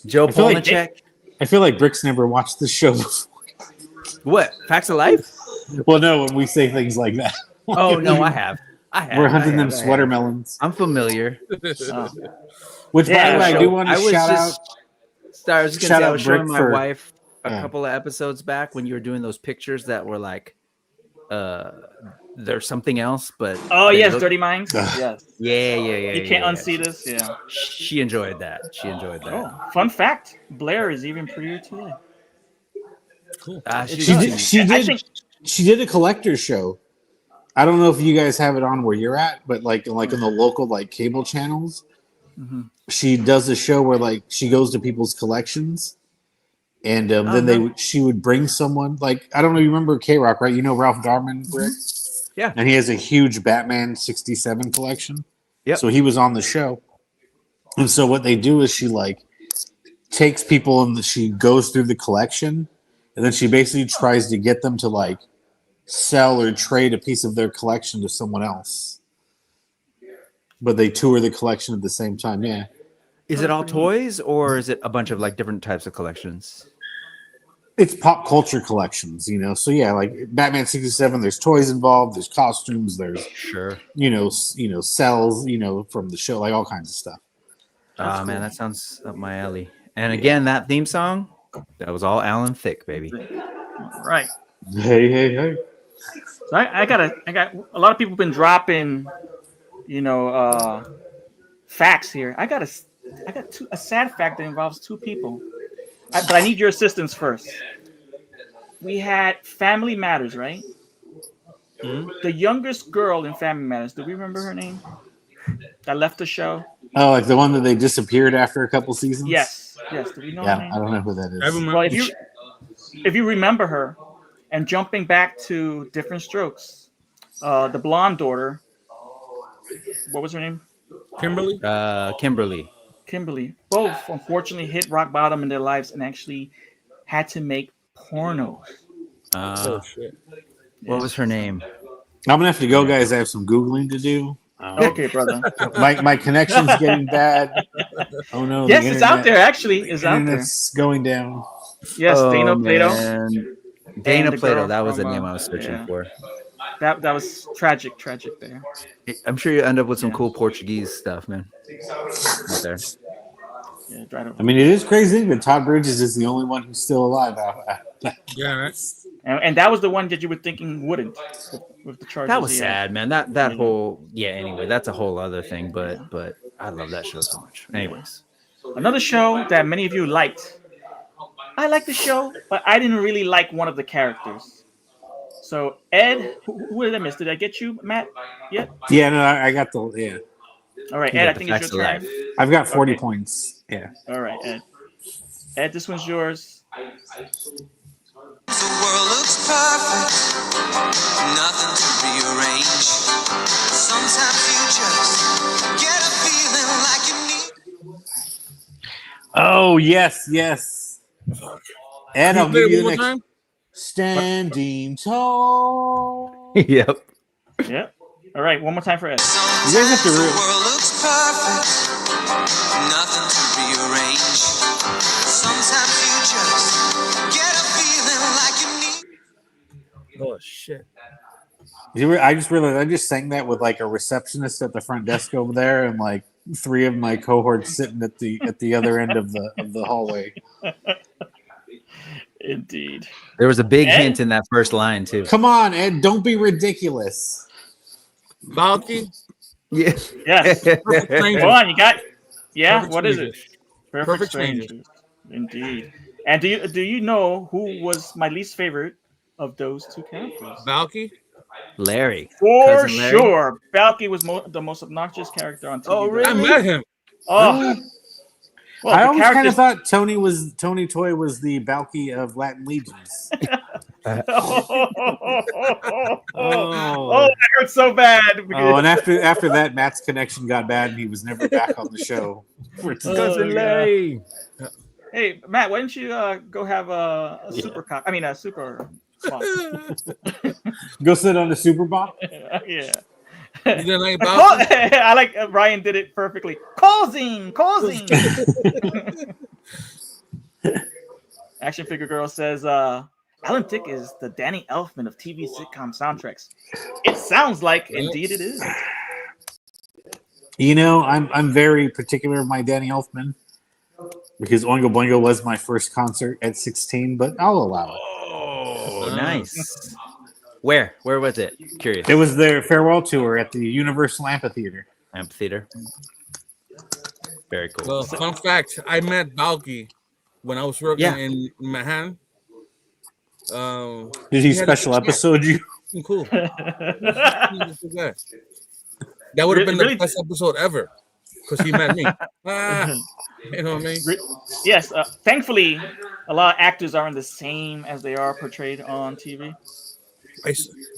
Joe I feel like- Polnicek. I feel like Brick's never watched the show before. What? Facts of Life? Well, no, when we say things like that, Oh no, I have. we're hunting them I have. sweatermelons. I'm familiar. Oh. Which, Yeah, by the way, I so do want to I was shout out. just I was just shout gonna say I out was showing Brick my for- wife a Yeah. couple of episodes back when you were doing those pictures that were like there's something else, but Oh they yes, look- Dirty Minds. Ugh. Yes. Yeah. You can't yeah. unsee this. Yeah. She enjoyed that. She enjoyed that. Oh, fun fact: Blair is even prettier today. Cool. She She does. did. She I did. think- She did a collector's show. I don't know if you guys have it on where you're at, but like in the local like cable channels, Mhm. she does a show where like she goes to people's collections, and then she would bring someone like I don't know. You remember K Rock, right? You know Ralph Darman, Brick? Yeah. And he has a huge Batman '67 collection. Yep. So he was on the show, and so what they do is she like takes people and she goes through the collection, and then she basically tries to get them to like sell or trade a piece of their collection to someone else. But they tour the collection at the same time. Yeah. Is it all toys or is it a bunch of like different types of collections? It's pop culture collections, you know. So yeah, like Batman '67, there's toys involved, there's costumes, there's Sure. cells, from the show, like all kinds of stuff. Oh man, that sounds up my alley. And again, that theme song, that was all Alan Thicke, baby. Right. Hey. So I got a lot of people been dropping, facts here. I got a sad fact that involves two people, but I need your assistance first. We had Family Matters, right? The youngest girl in Family Matters. Do we remember her name? That left the show. Oh, like the one that they disappeared after a couple seasons? Yes. Do we know her Yeah, name? I don't know who that I is. remember. Well, if you remember her, and jumping back to Different Strokes, the blonde daughter. What was her name? Kimberly. Kimberly. Kimberly. Both unfortunately hit rock bottom in their lives and actually had to make pornos. Oh shit. What was her name? I'm gonna have to go, guys. I have some Googling to do. Okay, brother. My connection's getting bad. Oh no! Yes, the it's out internet- there. Actually, it's the out there. internet's going down. Yes, Dana Plato. Man. Dana the Plato. girl That was the from, name I was searching yeah. for. That was tragic there. I'm sure you end up with some cool Portuguese stuff, man. Out there. Yeah, right over. I mean, it is crazy, but Todd Bridges is the only one who's still alive. Yeah. Right. And that was the one that you were thinking wouldn't with the charges. That was he had. sad, man. That whole anyway, that's a whole other thing, but I love that show so much. Anyways. Another show that many of you liked. I liked the show, but I didn't really like one of the characters. So Ed, who did I miss? Did I get you, Matt? Yet? Yeah, no, I got the yeah. All right, You Ed, got I the think it's facts your of turn. life. I've got 40 Okay. points. Yeah. All right, Ed. Ed, this one's yours. The world looks perfect, nothing to rearrange. Sometimes you just get a feeling like you need. Oh yes. Ed, I'll Can you play give you it the one next. more time? Standing tall. Yep. Yeah. All right, one more time for Ed. You guys have to The re- world looks perfect, nothing to rearrange. Sometimes you just get a feeling like you need. Oh shit. I just realized I just sang that with like a receptionist at the front desk over there, and like 3 of my cohorts sitting at the other end of the hallway. Indeed. There was a big Ed? hint in that first line too. Come on, Ed, don't be ridiculous. Valky. Yeah. Yes. Perfect Go Stranger. on, you got. Yeah. Perfect What is Strangers. it? Perfect Strangers. Indeed. And do you know who was my least favorite of those two characters? Valky. Larry. For Cousin Larry? sure, Balky was the most obnoxious character on TV. Oh, really? I met him. Oh, well, I the always kind of characters- thought Tony Toy was the Balky of Latin Legions. Oh, that hurt so bad. Oh, and after that, Matt's connection got bad, and he was never back on the show. Cousin Larry. Hey, Matt, why didn't you go have a super cock? I mean, a super. Bop. Go sit on the Super Bop. Yeah. You didn't like Call- Valky? I like Ryan did it perfectly. Causing. Action Figure Girl says, Alan Thicke is the Danny Elfman of TV sitcom soundtracks. It sounds like indeed it is. You know, I'm very particular of my Danny Elfman because Oingo Boingo was my first concert at 16, but I'll allow it. Oh, nice. Where was it? Curious. It was their farewell tour at the Universal Amphitheater. Amphitheater. Very cool. Well, fun fact: I met Valky when I was working in Manhattan. Did he He had a special good episode you? Cool. That would have been Really? the best episode ever because he met me. You know what I mean? Yes, thankfully, a lot of actors aren't the same as they are portrayed on TV.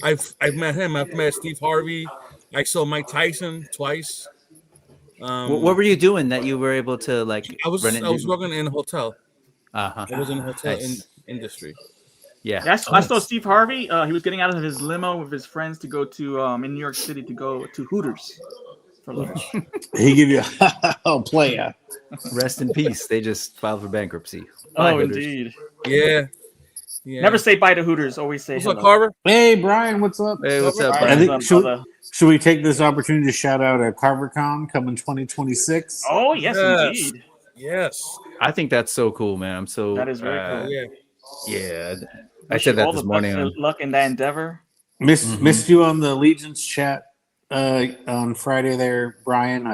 I've met him. I've met Steve Harvey. I saw Mike Tyson twice. What were you doing that you were able to like? I was working in a hotel. Uh-huh. I was in a hotel Nice. industry. Yeah. Yes, I saw Steve Harvey. He was getting out of his limo with his friends to go to in New York City to go to Hooters for lunch. He give you oh playa. Rest in peace. They just filed for bankruptcy. Bye, Oh, Hooters. indeed. Yeah. Never say bye to Hooters. Always say What's up, hello. Carver? Hey Brian, what's up? Hey, what's up, All I right, Brian? think what's up, brother? should we take this opportunity to shout out at CarverCon coming 2026? Oh yes, Yes. indeed. Yes. I think that's so cool, man. I'm so That is very cool. Yeah. Yeah. I Wish said you that all this the morning. best of luck in that endeavor. Missed you on the Allegiance chat on Friday there, Brian.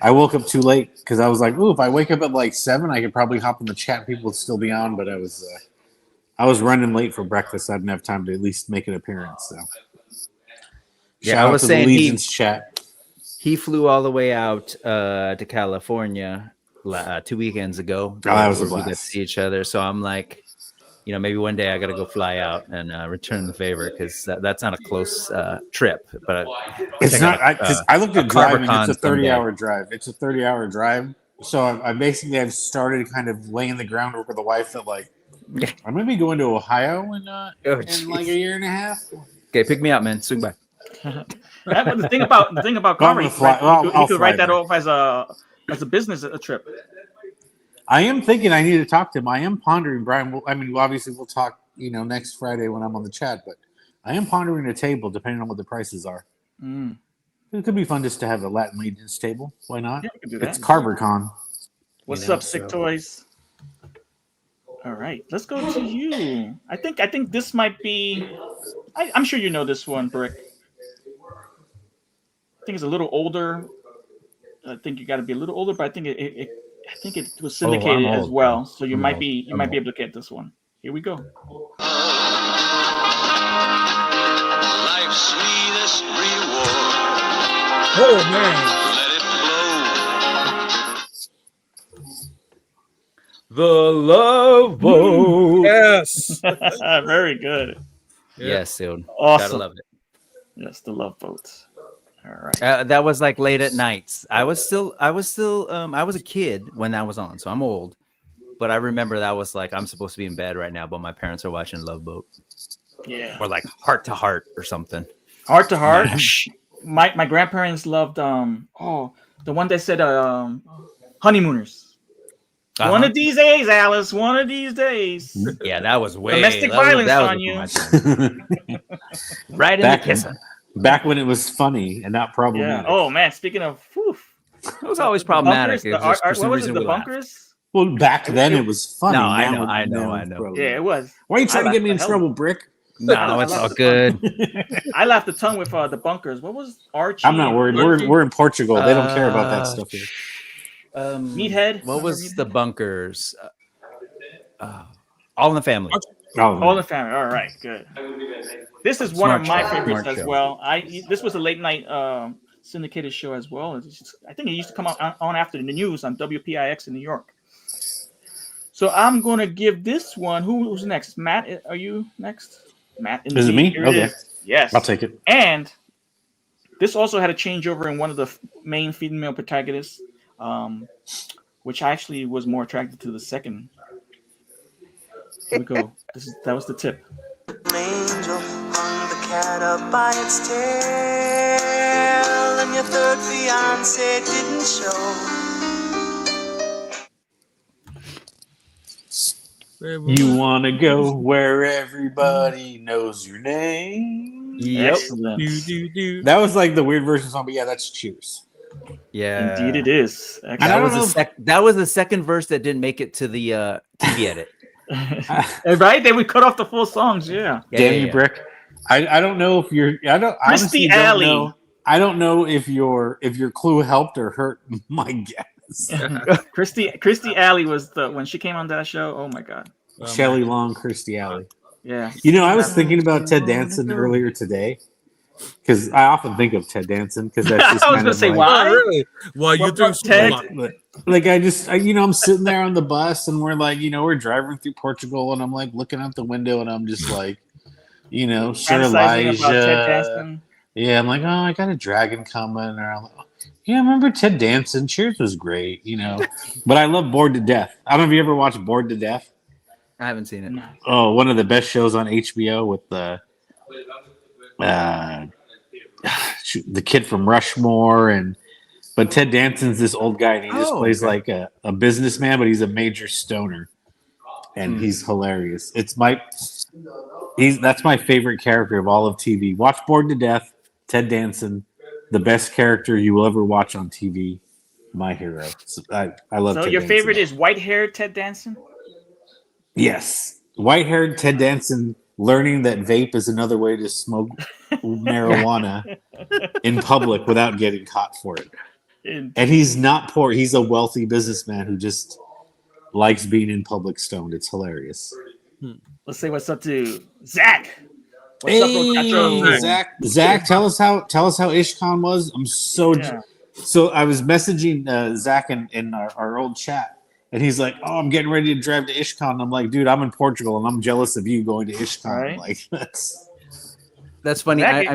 I woke up too late because I was like, "Ooh, if I wake up at like 7, I could probably hop in the chat. People would still be on." But I was running late for breakfast. I didn't have time to at least make an appearance. So, Yeah, shout I out was to saying the Allegiance chat. he flew all the way out to California 2 weekends ago. That was a where we got to blast. see each other. So I'm like, maybe one day I got to go fly out and return the favor because that's not a close trip. But It's not because I looked at driving. CarberCon It's a someday. 30-hour drive. It's a 30-hour drive. So I've started kind of laying the groundwork with the wife that like I'm gonna be going to Ohio in like a year and a half. Okay, pick me up, man. Swing by. The thing about Well, Carver, I'm gonna fly- I'll you could fly write that there. off as a business trip. I am thinking I need to talk to him. I am pondering, Brian. Obviously we'll talk, next Friday when I'm on the chat. But I am pondering a table, depending on what the prices are. Mm. It could be fun just to have a Latin Legions table. Why not? Yeah, we could do It's that. CarberCon. What's know, up, Sick so- Toys? All right, let's go to you. I think this might be. I'm sure you know this one, Brick. I think it's a little older. I think you got to be a little older, but I think it was syndicated as old, well, bro. so you I'm might old. be I'm able to get this one. Here we go. Life's sweetest reward. Oh man. Let it flow. The love boat. Yes. Very good. Yes, dude. Gotta Awesome. love it. Yes, the love boats. All right. That was like late at nights. I was a kid when that was on, so I'm old. But I remember that was like I'm supposed to be in bed right now, but my parents are watching Love Boat Yeah. or like Heart to Heart or something. Heart to Heart. My grandparents loved the one that said honeymooners. One of these days, Alice. One of these days. Yeah, that was way Domestic that was- violence that was on before you. my time. Right in the kisser. Back when it was funny and not Yeah. problematic. Oh man. Speaking of, whew, It was always problematic. bunkers, It was just for some what was it? reason The we laughed. bunkers. Well, back then it was funny. No, I Now know, it- I know, now I it's know. problematic. Yeah, it was. Why are you trying to I get me in laughed the trouble, Brick? No, it's all good. I laughed a ton with the bunkers. What was Archie? I'm not worried. We're in Portugal. They don't care about that stuff here. Meathead. What was the bunkers? All in the Family. All in the Family. All right, good. This is one of Smart my show, favorites smart as show. well. This was a late night syndicated show as well. I think it used to come on after the news on WPIX in New York. So I'm going to give this one. Who's next? Matt, are you next? Matt, Is it me? Here Okay. is. Yes. I'll take it. And this also had a changeover in one of the main female protagonists, which actually was more attracted to the second. Here we go. That was the tip. Angel hung the cat up by its tail, and your third fiance didn't show. You want to go where everybody knows your name? Yep. Excellent. That was like the weird version song, but yeah, that's Cheers. Yeah. Indeed, it is. I That don't was, know that was the second verse that didn't make it to the TV edit. Right? They would cut off the full songs. Yeah. Yeah, Damn yeah, you, yeah. Brick. I don't know if you're. I don't. honestly Christy don't Alley. know. I don't know if your clue helped or hurt my guess. Christy Alley was when she came on that show. Oh my god. Shelley Long, Christy Alley. Yeah. I was thinking about Ted Danson earlier today because I often think of Ted Danson because that's just I was kind gonna of say like, why. Oh, really? Well, you What doing about Ted? Like I'm sitting there on the bus and we're like, we're driving through Portugal and I'm like looking out the window and I'm just like, Sir Fantasizing about Ted Elijah. Danson. Yeah, I'm like, oh, I got a dragon coming. Or I'm like, yeah, I remember Ted Danson. Cheers was great, But I love Bored to Death. I don't know if you ever watched Bored to Death. I haven't seen it. Oh, one of the best shows on HBO with the kid from Rushmore but Ted Danson's this old guy and he just plays like a businessman, but he's a major stoner, and he's hilarious. That's my favorite character of all of TV. Watch Bored to Death. Ted Danson, the best character you will ever watch on TV. My hero. So I love. So Ted your Danson. favorite is white-haired Ted Danson? Yes, white-haired Ted Danson learning that vape is another way to smoke marijuana in public without getting caught for it. And he's not poor. He's a wealthy businessman who just likes being in public stoned. It's hilarious. Let's say what's up to Zach. What's up, Brocacho? Zach, tell us how IshCon was. I'm so so I was messaging Zach in our old chat, and he's like, "Oh, I'm getting ready to drive to IshCon." I'm like, "Dude, I'm in Portugal, and I'm jealous of you going to IshCon." Right. Like That's funny. Zach-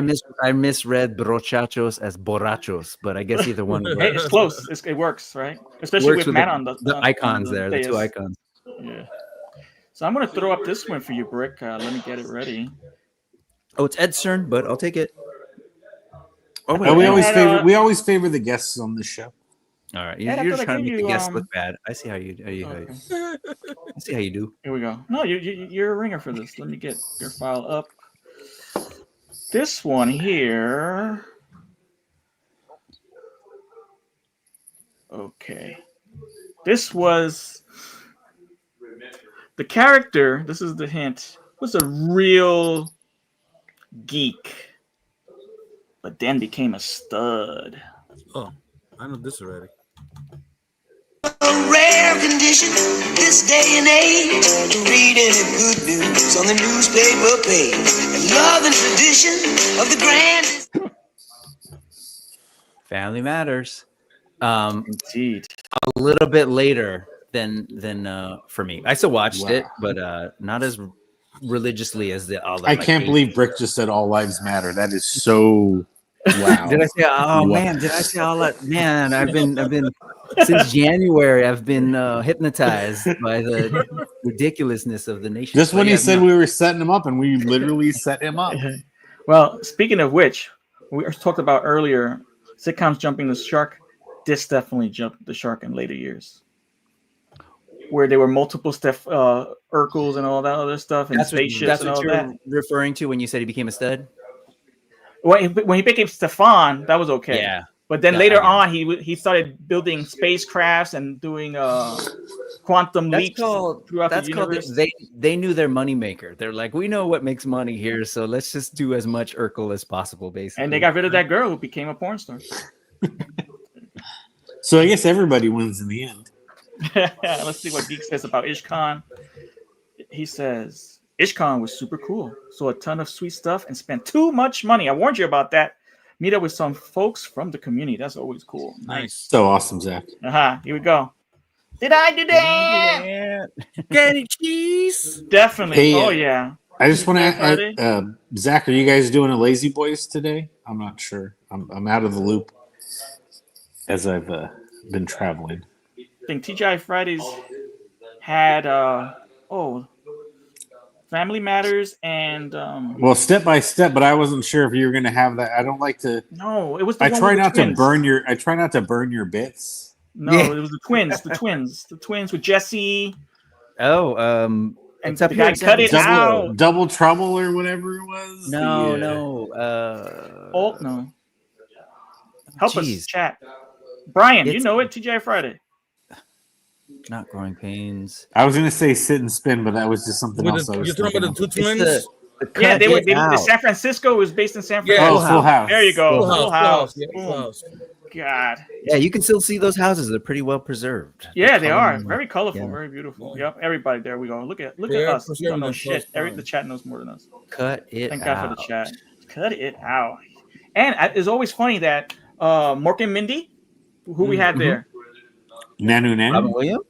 I misread brochachos as borrachos, but I guess either one. Hey, it's close. It works, right? Especially Works with with Matt on the icons there, the dais. two icons. Yeah. So I'm gonna throw up this one for you, Brick. Let me get it ready. Oh, it's Ed's turn, but I'll take it. Oh, and we had, always favor the guests on this show. All right, Ed, I you're thought I trying to gave make the you, guests look bad. I see how you Okay. I see how you do. Here we go. No, you're a ringer for this. Let me get your file up. This one here. Okay. This was the character. This is the hint. Was a real geek, but then became a stud. Oh, I know this already. A rare condition this day and age to read any good news on the newspaper page. And love and tradition of the grandest. Family Matters. Indeed. A little bit later than for me. I still watched it, but not as religiously as the all. I can't believe Brick just said all lives matter. That is so wow. Did I say? Oh man, did I say all that? Man, I've been since January. I've been hypnotized by the ridiculousness of the nation. Just when But he yeah, said no. we were setting him up, and we literally set him up. Well, speaking of which, we talked about earlier sitcoms jumping the shark. This definitely jumped the shark in later years, where there were multiple Urkels and all that other stuff, and spaceships That's and what all you're that. referring to when you said he became a stud. When he became Stefan, that was okay. Yeah. But then Yeah, later I on, he started building spacecrafts and doing quantum That's leaps called. throughout That's the called. universe. They knew their moneymaker. They're like, we know what makes money here, so let's just do as much Urkel as possible, basically. And they got rid of that girl who became a porn star. So I guess everybody wins in the end. Let's see what Geek says about IshCon. He says, IshCon was super cool. Saw a ton of sweet stuff and spent too much money. I warned you about that. Meet up with some folks from the community. That's always cool. Nice. So awesome, Zach. Here we go. Did I do that? Get it, cheese. Definitely. Hey, Oh, yeah. I just want Friday? to, Zach, are you guys doing a Lazy Boys today? I'm not sure. I'm out of the loop as I've been traveling. I think TGI Fridays had, Family Matters and, Well, step by step, but I wasn't sure if you were going to have that. I don't like to. no, it was the I one try with the not to twins. burn your. I try not to burn your bits. No, Yeah. it was the twins. The twins with Jesse. Oh, And it's up the here. guy It's cut it Double- out. Double Trouble or whatever it was. No, The, no. Oh, no. Help us, Jeez. chat. Brian, you It's- know it, TGI Friday. Not growing pains. I was going to say Sit and Spin, but that was just something You're else. I was talking thinking about the of. two twins? The Yeah, cut they were it out. San Francisco was based in San Yeah. Francisco. Full House. There you go. Full House. Yeah, Boom. Full House. God. Yeah, you can still see those houses. They're pretty well preserved. Yeah, The they color are and- very colorful, yeah. very beautiful. Yep, everybody. There we go. Look at Yeah, us. We don't know preserving shit. themselves The chat knows more than us. Cut it Thank out. God for the chat. Cut it out. And it's always funny that Mork and Mindy, who we had there, Nanu Robin Nanu. Williams?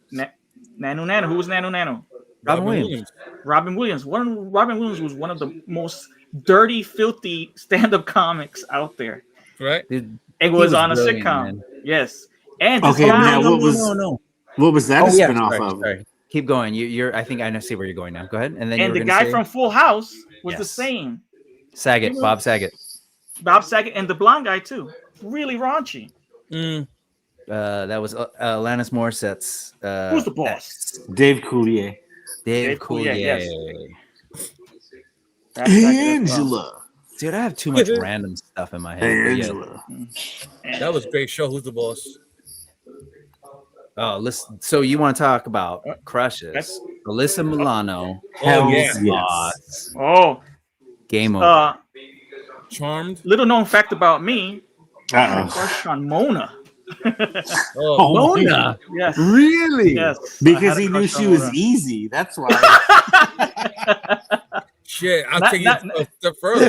Nanu. Who was Nanu? Robin Williams. Robin Williams. Robin Williams was one of the most dirty, filthy stand-up comics out there. Right? Dude, It he was on a brilliant, sitcom. man. Yes. And this Okay, guy, now what was no. what was that a yeah, spinoff sorry, of? sorry. Keep going. You're. I think I know. See where you're going now. Go ahead. And then you and were the gonna guy say from Full House was the Yes. same. Saget, Bob Saget. Bob Saget and the blonde guy too. Really raunchy. Mm. That was Alanis Morissette's. Who's the boss? ex. Dave Coulier. Dave Dave Coulier, Coulier. yes. That's Saget as well. Angela. Dude, I have too much random stuff in my head. but yeah. Angela. That was a great show. Who's the boss? Oh, listen. So you want to talk about crushes? Alyssa Milano. Hells yeah. yes. Oh, Game over. Charmed. little known fact about me, I had a Uh-oh. crush on Mona. Oh, Oh, my Mona? God. Yes. Really? Yes. I Because had a he knew crush she on was Mona. easy. That's why. shit! I'll Not- take not- it a step further.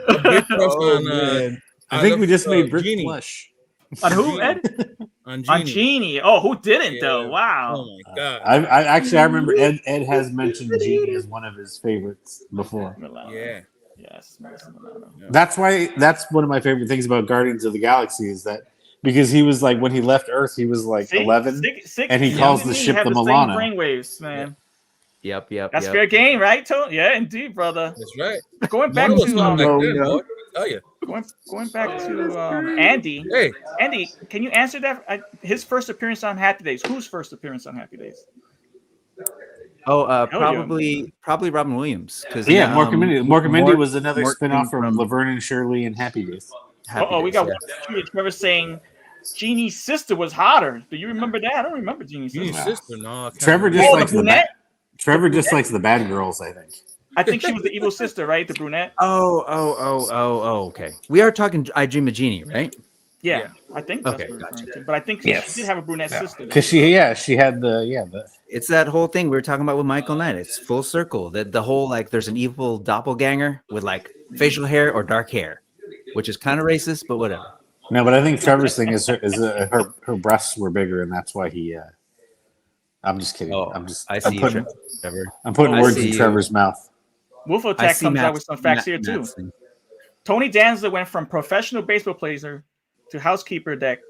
A big crush Oh, on. man. I think we love, just made Brick Genie. flush. On who, Ed? On On Genie. Genie. Oh, who didn't though? Yeah. Wow. Oh my god. I actually I remember Ed has mentioned Genie as one of his favorites before. Milano. Yeah. Yes. Melissa Milano. That's one of my favorite things about Guardians of the Galaxy is that because he was like when he left Earth he was like See? 11 Sick, and he you calls and the me ship have the same Milano. brainwaves, man. Yep. That's fair game, right, Tony? Yeah, indeed, brother. That's right. Going back Mona was to hot back then, no. boy. Oh yeah. going back to Andy. Hey, Andy, can you answer that? His first appearance on Happy Days. Whose first appearance on Happy Days? Oh, yeah. probably Robin Williams. Because Yeah, Mork and Mindy. Mork and Mindy was another Mort spinoff came from from Laverne and Shirley and Happy Days. We got one. Trevor saying Genie's sister was hotter. Do you remember that? I don't remember Genie's Genie's sister. sister. No, I can't Trevor remember. just Oh, the likes the brunette? Trevor just likes the bad girls, I think. I think she was the evil sister, right? The brunette. Oh. Okay. We are talking I Dream of Genie, right? Yeah, I think that's Okay, what we're gotcha. referring to. But I think Yes. she did have a brunette sister. Because she had the It's that whole thing we were talking about with Michael Knight. It's full circle. That the whole like there's an evil doppelganger with like facial hair or dark hair, which is kind of racist, but whatever. no, but I think Trevor's thing is her breasts were bigger and that's why he. I'm just kidding. Oh, I'm just. I I'm see you, putting, Trevor. I'm putting I words see in you. Trevor's mouth. Wolf I Attack see comes out Matt's- with some facts here too. Matt's thing. Tony Danza went from professional baseball player to housekeeper that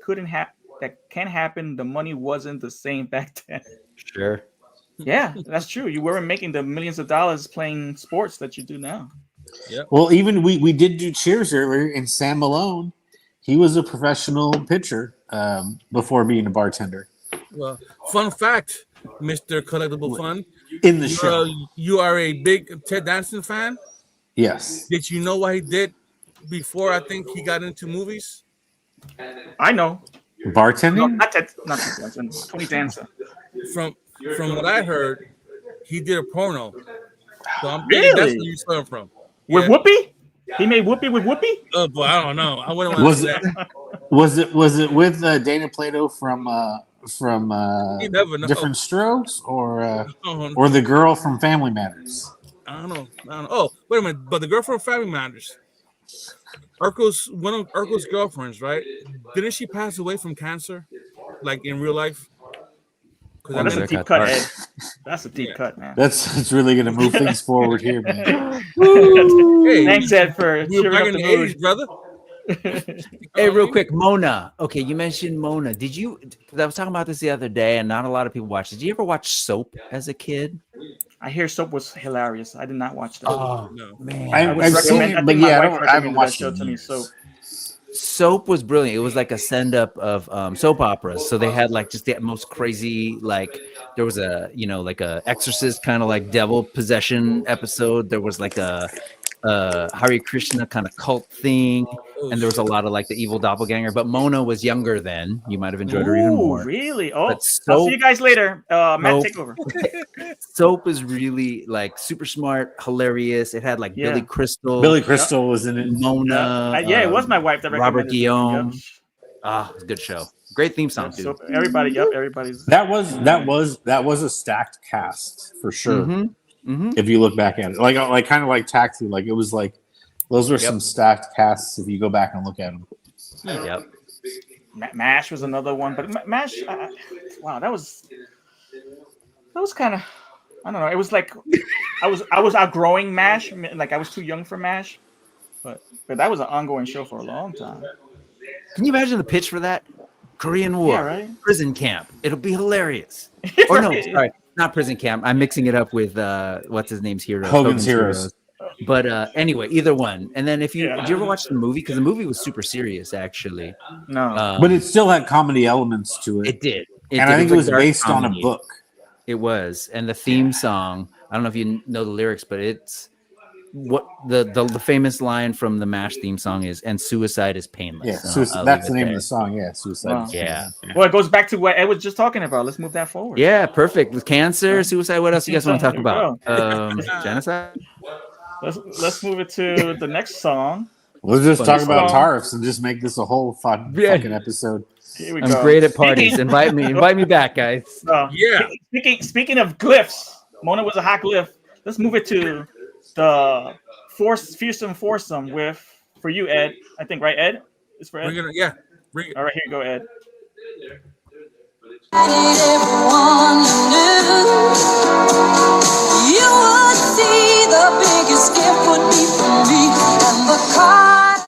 can happen. The money wasn't the same back then. Sure. Yeah, that's true. You weren't making the millions of dollars playing sports that you do now. Well, even we did do Cheers earlier, and Sam Malone, he was a professional pitcher before being a bartender Well, fun fact, Mr. Collectible Fun. in the show. You are a big Ted Danson fan. Yes. Did you know what he did before? I think he got into movies. I know. No, Bartending? not that. Tony Danza. From what I heard, he did a porno. So I'm thinking that's Really? where you saw him from. With Yeah. Whoopi? He made Whoopi with Whoopi? Oh boy, I don't know. I wouldn't want Was to say it that. was it with Dana Plato from You never know. Different Strokes Oh, or the girl from Family Matters? I don't know. Oh, wait a minute. But the girl from Family Matters, one of Urkel's girlfriends, right? Didn't she pass away from cancer, like in real life? Oh, that's a deep cut, Ed. That's a deep cut, man. That's really gonna move things forward here, man. Hey, Thanks, Ed, for we were cheering back up in the the mood. 80s, brother. Hey, real quick, Mona. Okay, you mentioned Mona. Did you? 'Cause I was talking about this the other day, and not a lot of people watched. Did you ever watch Soap as a kid? I hear Soap was hilarious. I did not watch that. Oh No. man, I've seen it, but yeah, I haven't watched it. to me. So Soap was brilliant. It was like a send up of soap operas. So they had like just the most crazy, like there was a like a exorcist kind of like devil possession episode. There was like a Hare Krishna kind of cult thing, and there was a lot of like the evil doppelganger. But Mona was younger then. You might have enjoyed her even Ooh, more. really? Oh, But I'll Soap- see you guys later. Matt, Nope. take over. Soap is really like super smart, hilarious. It had like Yeah. Billy Crystal, Billy Crystal was in it. Mona. Yeah, it was my wife that Robert recommended it. Guillaume. Yep. Ah, it's a good show. Great theme song, dude. So everybody, everybody's. That was a stacked cast for sure. Mm-hmm. If you look back at it, like kind of like Taxi, like it was like those were some stacked casts. If you go back and look at them, Yep. MASH was another one, but MASH, wow, that was kind of, I don't know. It was like I was outgrowing MASH, like I was too young for MASH, but that was an ongoing show for a long time. Can you imagine the pitch for that? Korean War, Yeah, right. prison camp. It'll be hilarious. Or no, sorry, not prison camp. I'm mixing it up with what's his name's Heroes. Hogan's Heroes. But anyway, either one. And then if you Yeah. did you ever watch the movie? Because the movie was super serious, actually. No, but it still had comedy elements to it, It did. and I think it like was dark based on a comedy. book. It was, and the theme song. I don't know if you know the lyrics, but it's what the famous line from the MASH theme song is, and suicide is painless. Yeah, So suicide, I'll that's the leave it name of there. the song. Yeah, suicide. Wow. Yeah. Well, it goes back to what Ed was just talking about. Let's move that forward. Yeah, perfect. With cancer, suicide, what else you guys want to talk Here we about? Genocide? Let's move it to the next song. We'll just Funny talk about song. tariffs and just make this a whole fun Yeah. fucking episode. Here we I'm go. great at parties. Speaking- Invite me back, guys. Yeah. Speaking of glyphs, Mona was a hot glyph. Let's move it to the fearsome foursome with for you, Ed. I think, right, Ed? It's for Ed. Bring it. Yeah. Bring it. All right, here you go, Ed. Everyone knew you would see the biggest gift would be from me and the card.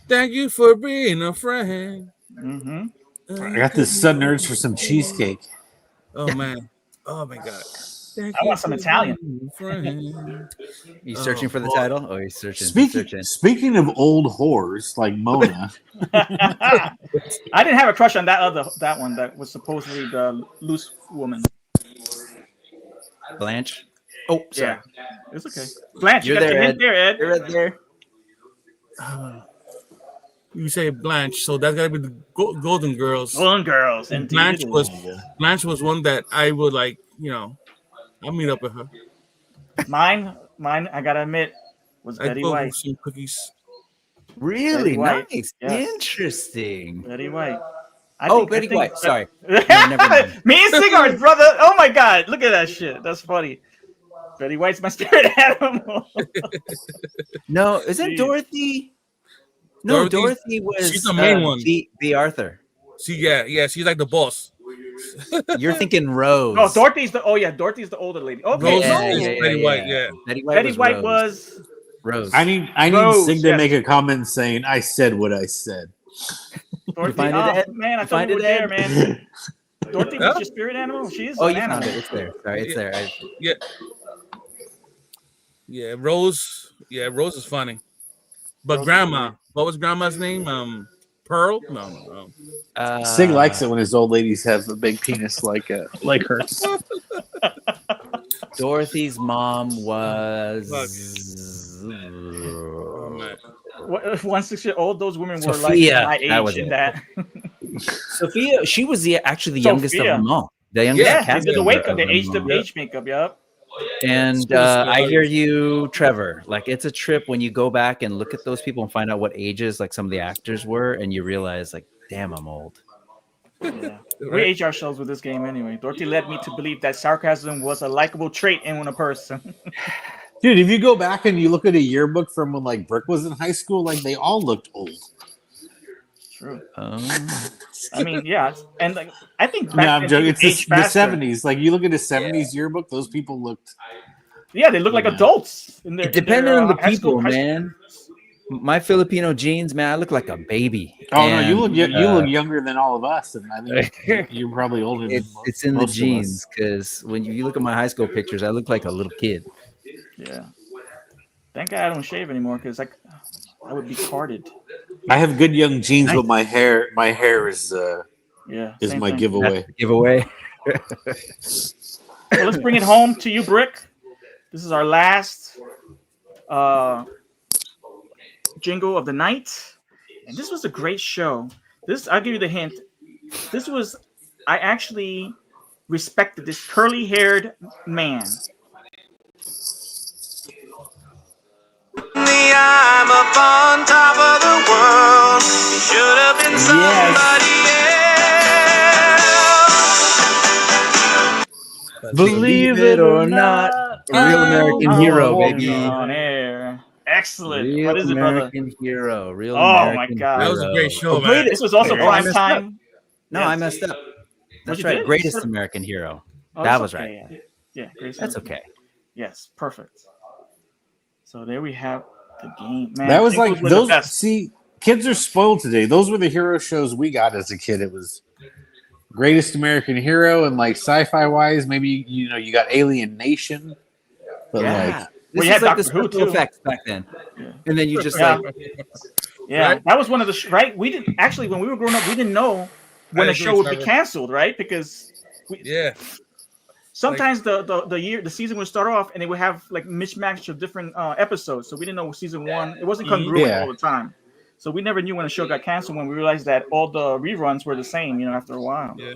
Thank you for being a friend. Mm-hmm. I got this sudden urge for some cheesecake. Oh man. Oh my god. Thank I you want some for Italian. being a friend. You searching for the boy. title? Oh, you're searching. Speaking of old whores like Mona, I didn't have a crush on that one that was supposedly the loose woman. Blanche. Oh, sorry. Yeah, it's okay. Blanche, you You're got there, your Ed. hint there, Ed. You're right there. You say Blanche, so that's gotta be the Golden Girls. Golden Girls. And Indeed. Blanche was one that I would like. I'll meet up with her. Mine. I gotta admit, was I'd Betty go White. with some cookies. Really Betty White. nice. Yes. Interesting. Betty White. Betty White. Sorry. No, never mind. Me and Cigars, brother. Oh my God, look at that shit. That's funny. Betty White's my spirit animal. No, isn't Jeez. Dorothy? No, Dorothy- Dorothy was she's the main one. The Arthur. Yeah, she's like the boss. You're thinking Rose. No, Dorothy's the older lady. Okay, Rose Yeah, is yeah, Betty yeah, White. yeah. Yeah. Betty White was Rose. I need Rose, Sig to yes. make a comment saying I said what I said. Dorothy. find it, Oh, Ed? man, I You thought find you were it, Ed? there, man. Dorothy was your spirit animal. She is. Oh, an you animal. found it. It's there. Sorry, it's there. Yeah, Rose. Yeah, Rose is funny. But Rose Grandma, what was Grandma's name? Pearl? No. Sig likes it when his old ladies have a big penis like her. Dorothy's mom was. Oh, man. 1-6-year-old. Those women were Sophia, like my that was age in it. that. Sophia, she was actually the youngest of Sophia. them all. The youngest Yeah, cast they did the member wake up, of the them age, all. the age makeup. Yep. And I hear you, Trevor. Like, it's a trip when you go back and look at those people and find out what ages like some of the actors were, and you realize, like, damn, I'm old. Yeah. We age ourselves with this game anyway. Dorothy led me to believe that sarcasm was a likable trait in a person. Dude, if you go back and you look at a yearbook from when like Brooke was in high school, like they all looked old. True. Oh. I mean, yeah, and like I think No, back I'm then joking. people It's aged the faster. 70s. Like you look at a 70s yearbook, those people looked. Yeah, they look like Yeah. adults. In their, Depending in their, on the high school- people, man. My Filipino genes, man, I look like a baby. Oh no, you And, look younger than all of us, and I think you're probably older than it's in the most of us. genes because when you look at my high school pictures, I look like a little kid. Yeah. Thank God I don't shave anymore because I would be carded. I have good young genes, but my hair is Yeah. is same my thing. giveaway. That's the giveaway. So let's bring it home to you, Brick. This is our last jingle of the night, and this was a great show. I'll give you the hint. I actually respected this curly-haired man. I'm up on top of the world. You should have been somebody else. Believe it or not, a real American hero, baby. On air. Excellent. Real What is it, brother? American hero. Real Oh, my American God. That was a hero. great show, Oh, man. greatest- This was also Oh, I prime messed up. time. No, Yeah. I messed up. That's you right. did? Greatest American hero. Oh, That it's was okay, right. Yeah, great. That's okay. Yes, perfect. So there we have the game. Man, That was jingles like were the those. best. See, kids are spoiled today. Those were the hero shows we got as a kid. It was Greatest American Hero, and like sci-fi wise, maybe you got Alien Nation, but Yeah. Well, This you is had like the Doctor Who, special too. effects back then. Yeah. And then you just Yeah. like, Yeah, Right? that was one of the right. We didn't actually when we were growing up, we didn't know when I a show agree, would be Trevor. canceled, right? Because Yeah. sometimes the season would start off and they would have like mismatch of different episodes. So we didn't know season one. It wasn't congruent Yeah. all the time. So we never knew when a show got canceled when we realized that all the reruns were the same, after a while. Yeah.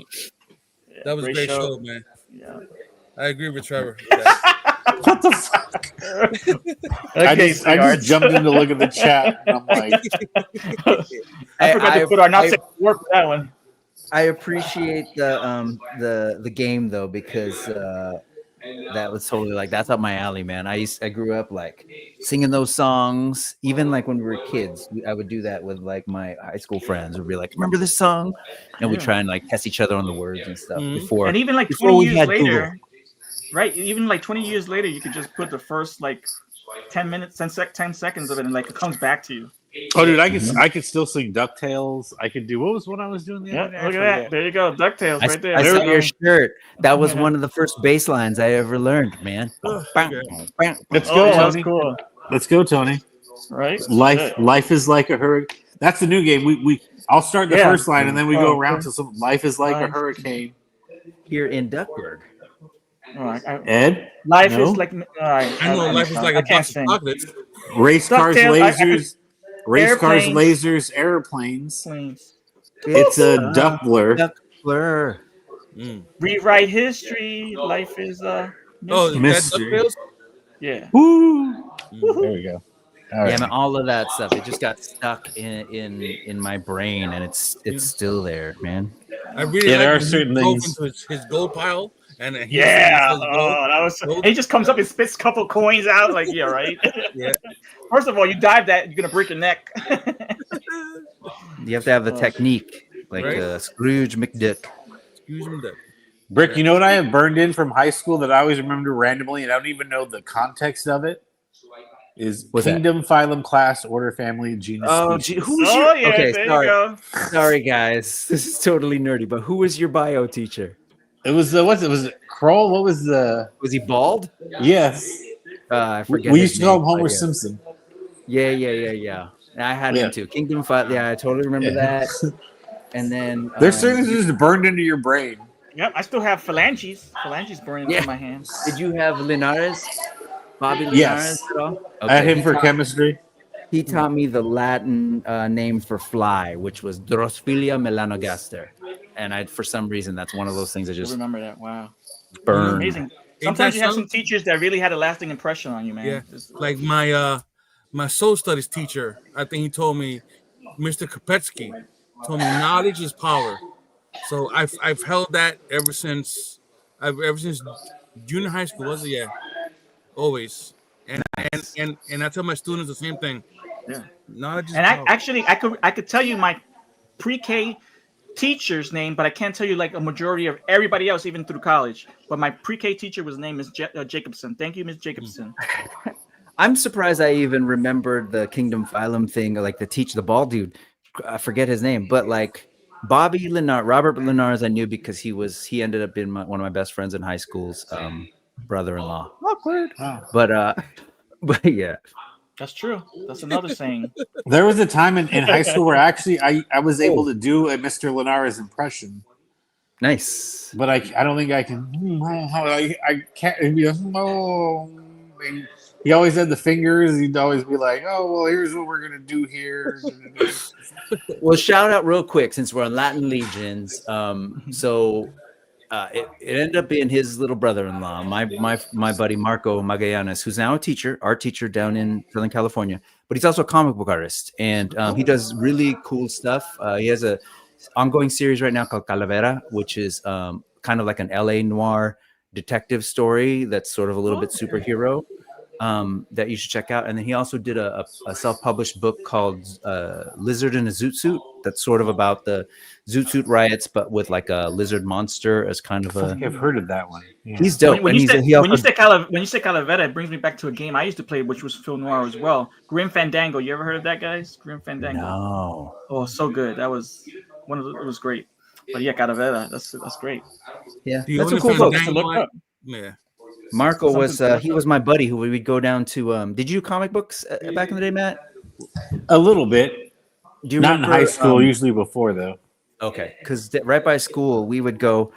That was a great show, man. Yeah. I agree with Trevor. What the fuck? I just jumped in to look at the chat and I'm like, I forgot to put our not safe for work for that one. I appreciate the game though, because that was totally like that's up my alley, man. I grew up like singing those songs, even like when we were kids. I would do that with like my high school friends. We'd be like, "Remember this song?" And we try and like test each other on the words and stuff before. And even like before 20 we years had later, Google. right? Even like 20 years later, you could just put the first like 10 minutes, 10 seconds of it, and like it comes back to you. oh, dude, I could still sing DuckTales. I could do what was what I was doing the Yeah, other day? look at that. There you go, DuckTales right there. I saw your There shirt. That was one of the first bass lines I ever learned, man. Let's oh, go, that's Tony. cool, Let's go, Tony. right? Life is like a hurricane. That's the new game. I'll start the Yeah. first line and then we Oh, go around okay. to some. Life is like a Life. hurricane. Here in Duckburg. All right. Ed, Life No? is like. All right. I know life is like I a can't box of sing. chocolates. race cars, DuckTales, I could- lasers, race cars, Airplanes. lasers, airplanes. Planes. It's a Duckblur. Duckblur. Rewrite history. Life is Oh, is Mystery. that DuckTales? yeah. Woo! There we go. All Yeah, right. man, all of that stuff. It just got stuck in my brain, and it's still there, man. I really Yeah, there like are when he certain dove things. into his gold pile, and he Yeah. says gold. Oh, that was. Gold. He just comes up and spits a couple coins out. Like, yeah, right. Yeah. First of all, you dive that, you're gonna break your neck. You have to have the technique, like Right. Scrooge McDuck. Excuse me, Duck. Brick, you know what I have burned in from high school that I always remember randomly, and I don't even know the context of it? Is What's that? Kingdom, Phylum, Class, Order, Family, Genus, Species. who's Oh yeah, okay, there sorry. you go. Sorry, guys. This is totally nerdy, but who was your bio teacher? It was was it Kroll? What was the Was he bald? yes? I forget. We his used to call him name, Homer but yeah. Simpson. Yeah. I had Yeah. him too. Kingdom Fight. Yeah, I totally remember Yeah. that. And then There's certain things just burned into your brain. Yep, I still have phalanges burning Yeah. in my hands. Did you have Linares? Bobby Linares Yes. at all? I had him he for taught- chemistry. He taught me the Latin name for fly, which was Drosophila melanogaster. And for some reason, that's one of those things that I just remember that. Wow, burned. amazing. Sometimes you have some- some teachers that really had a lasting impression on you, man. Yeah, Just- like my soul studies teacher. I think he told me, Mr. Kopetsky told me, knowledge is power. So I've held that ever since junior high school. Was it? Yeah, always. And I tell my students the same thing. Yeah. Knowledge is And I power. actually I could tell you my pre-K teacher's name, but I can't tell you like a majority of everybody else, even through college. But my pre-K teacher was named Miss Jacobson. Thank you, Miss Jacobson. I'm surprised I even remembered the Kingdom Phylum thing, like the bald dude. I forget his name, but like Bobby Linares, Robert Linares, I knew because he ended up being one of my best friends in high school's brother-in-law. Awkward. But yeah, That's true. That's another saying. There was a time in high school where actually I was able to do a Mr. Linares impression, nice. but I don't think I can. I can't. No. He always had the fingers. He'd always be like, "Oh, well, here's what we're gonna do here." Well, shout out real quick since we're on Latin Legions. So it ended up being his little brother-in-law, my buddy Marco Magallanes, who's now our teacher down in Southern California, but he's also a comic book artist, and he does really cool stuff. He has a ongoing series right now called Calavera, which is kind of like an LA noir detective story that's sort of a little bit superhero. That you should check out. And then he also did a self-published book called Lizard in a Zoot Suit. That's sort of about the Zoot Suit riots, but with like a lizard monster as kind of I a. think I've heard of that one. Yeah. He's dope. When and you he's, say he also, when you say Calavera, it brings me back to a game I used to play, which was film noir as well. Grim Fandango. You ever heard of that, guys? Grim Fandango. no. Oh, so good. That was it was great. But yeah, Calavera. That's great. Yeah, The that's a only cool book. Fandango To look one- up. Yeah. Marco was Something to he look was my buddy who we'd go down to. Did you do comic books back in the day, Matt? A little bit, Do you not in remember, high school. Usually before though. Okay, because right by school we would go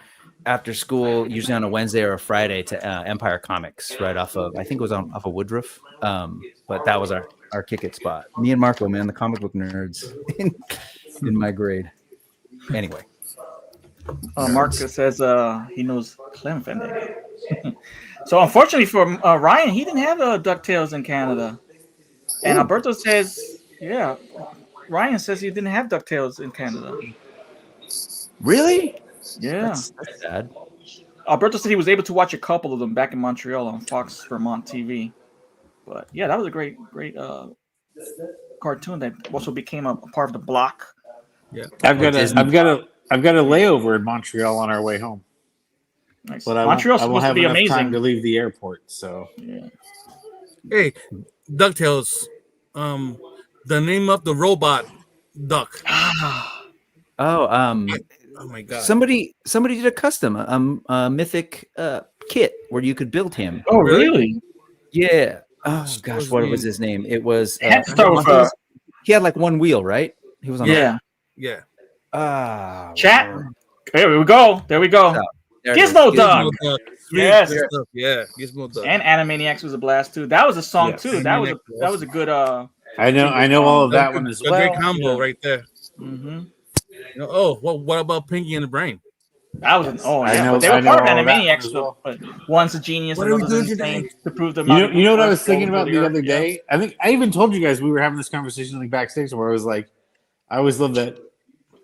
after school, usually on a Wednesday or a Friday, to Empire Comics, right off of, I think it was off of Woodruff. But that was our kick it spot. Me and Marco, man, the comic book nerds in my grade. Anyway, Marcus says he knows Clem Fendig. So unfortunately for Ryan, he didn't have DuckTales in Canada. And Alberto says, yeah, Ryan says he didn't have DuckTales in Canada. really? Yeah. That's sad. Alberto said he was able to watch a couple of them back in Montreal on Fox Vermont TV. But yeah, that was a great cartoon that also became a part of the block. I've got Disney. a layover in Montreal on our way home, Nice. but Montreal's I won't supposed to have be enough time amazing. to leave the airport. So Yeah. Hey, DuckTales. The name of the robot duck. Oh, Oh my god. somebody did a custom mythic kit where you could build him. Oh, Really? really? Yeah. Oh gosh, was what his was his name? It was Had to start with, he had like one wheel, right? He was on Yeah. Yeah. Chat. There we go. There we go. There it is. Gizmo Duck. Duck. Sweet Yes. good stuff. Yeah. Gizmo Duck. And Animaniacs was a blast too. That was a song Yes. too. That was a good I know all of that one as a well. great combo yeah. right there. Mhm. You know, oh, what about Pinky and the Brain? That was an I yeah. know- But they I were know part of all of that one Animaniacs, as well. but one's a genius, What are we another's doing insane today? to prove them. You know what I was thinking about the other day? I think I even told you guys we were having this conversation like backstage where I was like, I always love that.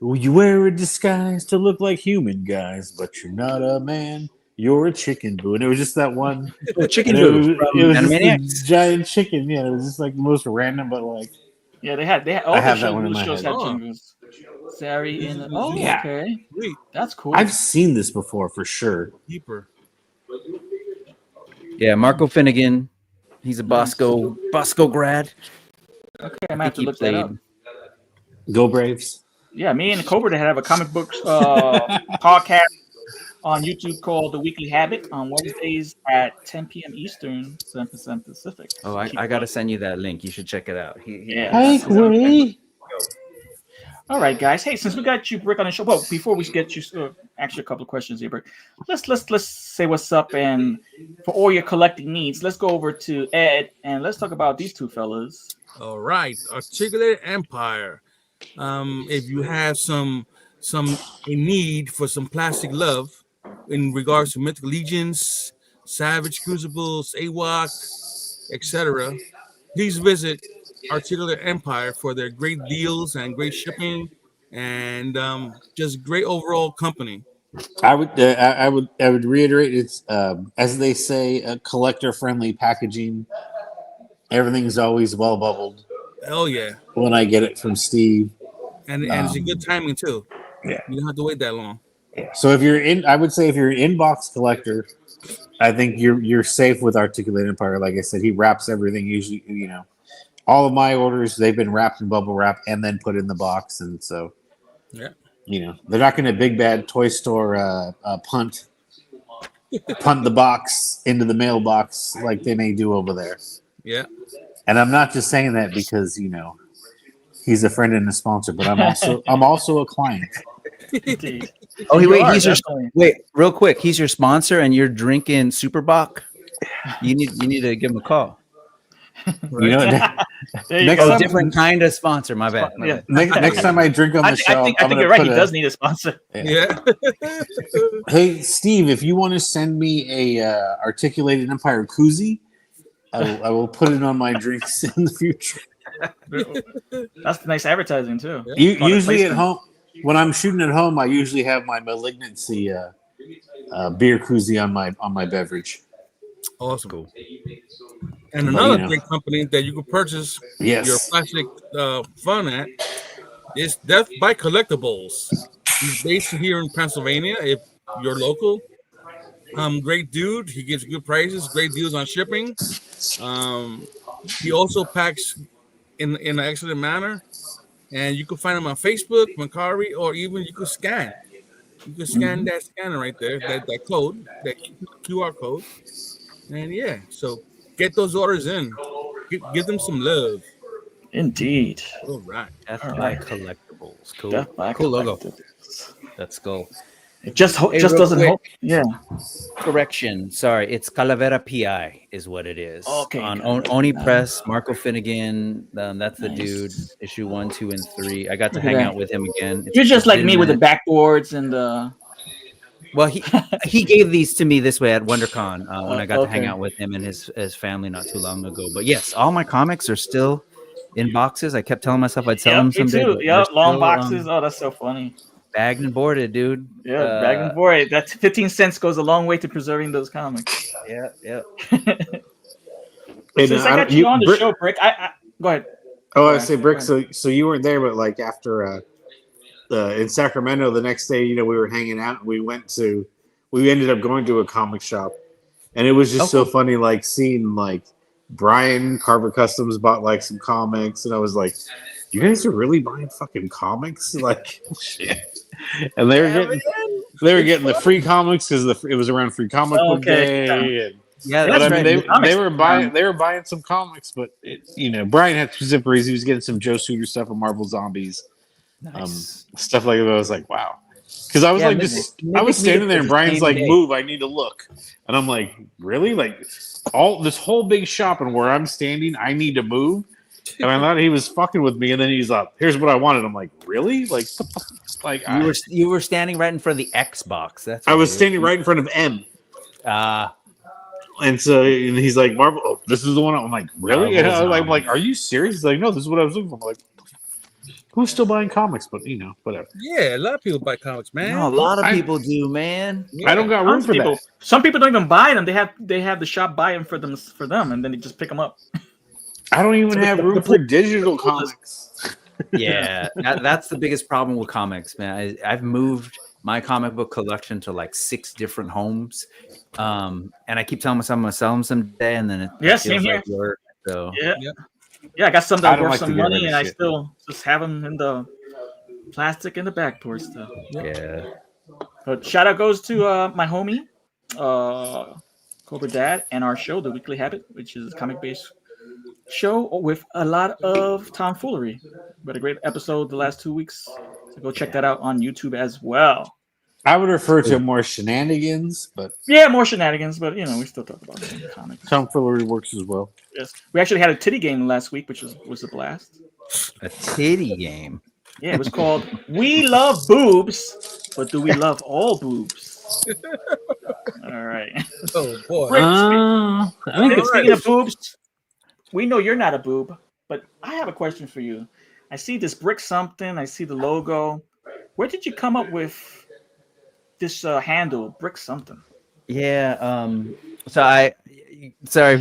You wear a disguise to look like human guys, but you're not a man. You're a chicken, boo. And it was just that one. Chicken and it Boo was, from it was just Animaniacs. this giant chicken. Yeah, it was just like the most random, but like Yeah, they had all I the have that shows, one in those my shows head. had Oh. jingles. Sari in the Yeah. okay. Sweet. That's cool. I've seen this before for sure. Keeper. Yeah, Marco Finnegan. He's a Bosco grad. okay, I I'm gonna have think to he look that up. played. Go Braves. Yeah, me and Cobra they have a comic book podcast on YouTube called The Weekly Habit on Wednesdays at 10 p.m. Eastern, 7 Pacific. Oh, I gotta send you that link. You should check it out. Yeah. Hi, Corey. All right, guys. Hey, since we got you, Brick, on the show, well, before we get you, actually, a couple of questions here, Brick. Let's say what's up, and for all your collecting needs, let's go over to Ed and let's talk about these two fellas. All right, Articulated Empire. If you have some a need for some plastic love in regards to Mythic Legions, Savage Crucibles, AWOC, etc., please visit Articulated Empire for their great deals and great shipping and just great overall company. I would reiterate it's as they say, a collector friendly packaging. Everything's always well bubbled Hell yeah, when I get it from Steve. and it's a good timing too. Yeah. You don't have to wait that long. So if you're in, I would say if you're an inbox collector, I think you're safe with Articulated Empire. Like I said, he wraps everything. Usually, all of my orders they've been wrapped in bubble wrap and then put in the box, and so Yeah. they're not going to big bad toy store punt the box into the mailbox like they may do over there. Yeah. And I'm not just saying that because he's a friend and a sponsor, but I'm also a client. Indeed. Oh, You wait, are, he's your definitely. real quick. He's your sponsor, and you're drinking Super Bach. You need to give him a call. You know, There you Next go. time- Different kind of sponsor. My bad. My Yeah. bad. next time I drink on the show, I think I'm gonna you're right. He put does need a sponsor. Yeah. Hey, Steve, if you want to send me a Articulated Empire koozie, I will put it on my drinks in the future. That's nice advertising too. Usually placement. at home, when I'm shooting at home, I usually have my Malignancy beer koozie on my beverage. Awesome. Cool. And But, another great company that you can purchase your Yes. plastic fun at is Death by Collectibles. He's based here in Pennsylvania. If you're local, great dude. He gives good prices, great deals on shipping. He also packs in an excellent manner, and you can find him on Facebook, Mercari, or even you could scan. You can scan that scanner right there, that code, that QR code, and yeah. So get those orders in. Give them some love. Indeed. All right. Death All by right. Collectibles. Cool. Death by Cool logo. Collectibles. Let's go. It just Hey, just real doesn't quick. hold. Yeah. Correction. Sorry, it's Calavera PI is what it is. Okay, On Calavera Oni PI. Press, Marco Finnegan. That's the Nice. dude. Issue 1, 2, and 3. I got to Look at hang that. out with him again. You're just It's like been me with the minute. backboards and the. Well, he gave these to me this way at WonderCon when I got to hang okay. out with him and his family not too long ago. But yes, all my comics are still in boxes. I kept telling myself I'd sell them Me someday. too. But Yep, they're long still, boxes. Oh, that's so funny. bagged and boarded, dude. Yeah, bag and board. That 15 cents goes a long way to preserving those comics. Yeah. And, Since I got you on the show, Brick, I go ahead. Oh, I Go say, ahead. Brick. So you weren't there, but like after in Sacramento, the next day, we were hanging out. And we ended up going to a comic shop, and it was just so funny, like seeing like Brian Carver Customs bought like some comics, and I was like, "You guys are really buying fucking comics?" Like, shit. And they were getting the free comics because it was around Free Comic Book Day. And, Yeah, but that's I mean, right. they were buying some comics, but Brian had specific reasons. He was getting some Joe Suter stuff and Marvel Zombies, Nice. stuff like that. I was like, wow, because I was Yeah, like, I was standing there, and Brian's like, day. "Move, I need to look," and I'm like, "Really? Like this whole big shop and where I'm standing, I need to move?" And I thought he was fucking with me, and then he's like, "Here's what I wanted." I'm like, "Really? Like, You were standing right in front of the Xbox. That's I what was you were- standing right in front of M." And so and he's like, Marvel, oh, this is the one. I'm like, really? And I'm like, are you serious? He's like, no, this is what I was looking for. I'm like, who's still buying comics? But whatever. Yeah, a lot of people buy comics, man. No, a lot of people do, man. I don't got room Tons for of people. that. Some people don't even buy them. They have the shop buy them for them, and then they just pick them up. I don't even have room for digital comics. Yeah, that's the biggest problem with comics, man. I've moved my comic book collection to like 6 different homes, and I keep telling myself I'm gonna sell them someday, and then it Yeah, feels same here. like work. So Yeah, I got some I that don't worth like to some get rid money, of and I shit. still just have them in the plastic in the backboard stuff. yeah. But shout out goes to my homie, Cobra Dad, and our show, The Weekly Habit, which is a comic based show with a lot of tomfoolery. But a great episode the last 2 weeks. So go check that out on YouTube as well. I would refer to more shenanigans, but Yeah, more shenanigans, but we still talk about some comics. tomfoolery works as well. Yes. We actually had a titty game last week, which was a blast. A titty game. Yeah, it was called We Love Boobs, but do we love all boobs? All right. Oh boy. I think Speaking of boobs, we know you're not a boob, but I have a question for you. I see this brick something. I see the logo. Where did you come up with this handle, brick something? Yeah. Sorry,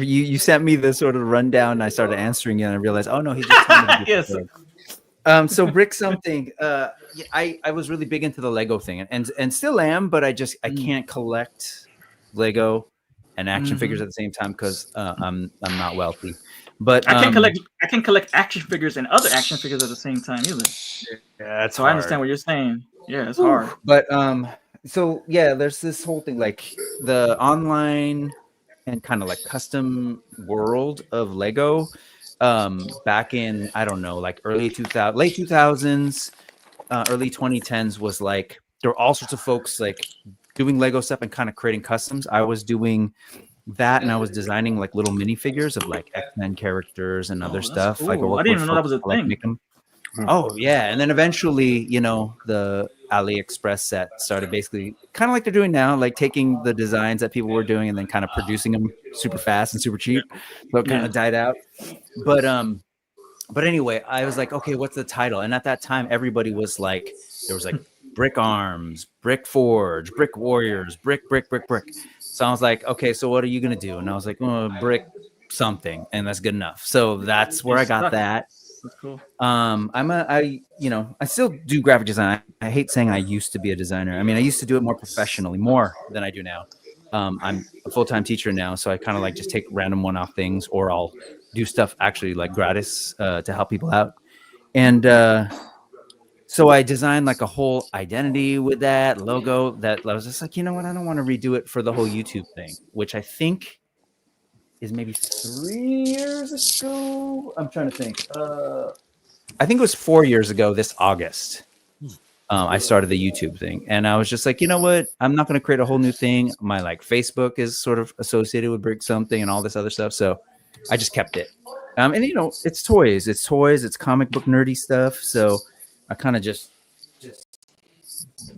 you sent me the sort of rundown, and I started answering it, and I realized, oh no, he just told me to do Yes. it. So brick something. I was really big into the Lego thing, and still am, but I can't collect Lego and action figures at the same time because I'm not wealthy. But I can collect action figures and other action figures at the same time either. Yeah, that's So I understand what you're saying. Yeah, it's hard. But so yeah, there's this whole thing like the online and kind of like custom world of Lego. Back in I don't know, like late 2000s, early 2010s was like there were all sorts of folks like doing Lego stuff and kind of creating customs. I was doing that, and I was designing like little minifigures of like X-Men characters and other that's stuff. Like cool. I didn't even know that was a thing. Oh yeah, and then eventually, the AliExpress set started basically kind of like they're doing now, like taking the designs that people were doing and then kind of producing them super fast and super cheap. So it kind of died out. But anyway, I was like, okay, what's the title? And at that time, everybody was like, there was like Brick Arms, Brick Forge, Brick Warriors, Brick. So I was like, okay, so what are you gonna do? And I was like, Brick something, and that's good enough. So that's where I got that. That's cool. I still do graphic design. I hate saying I used to be a designer. I mean, I used to do it more professionally, more than I do now. I'm a full-time teacher now, so I kind of like just take random one-off things, or I'll do stuff actually like gratis to help people out. And so I designed like a whole identity with that logo that I was just like, you know what? I don't want to redo it for the whole YouTube thing, which I think is maybe 3 years ago. I'm trying to think. I think it was 4 years ago this August. I started the YouTube thing, and I was just like, you know what? I'm not going to create a whole new thing. My like Facebook is sort of associated with Brick Something and all this other stuff, so I just kept it. And you know, it's toys, it's comic book nerdy stuff. So I kind of just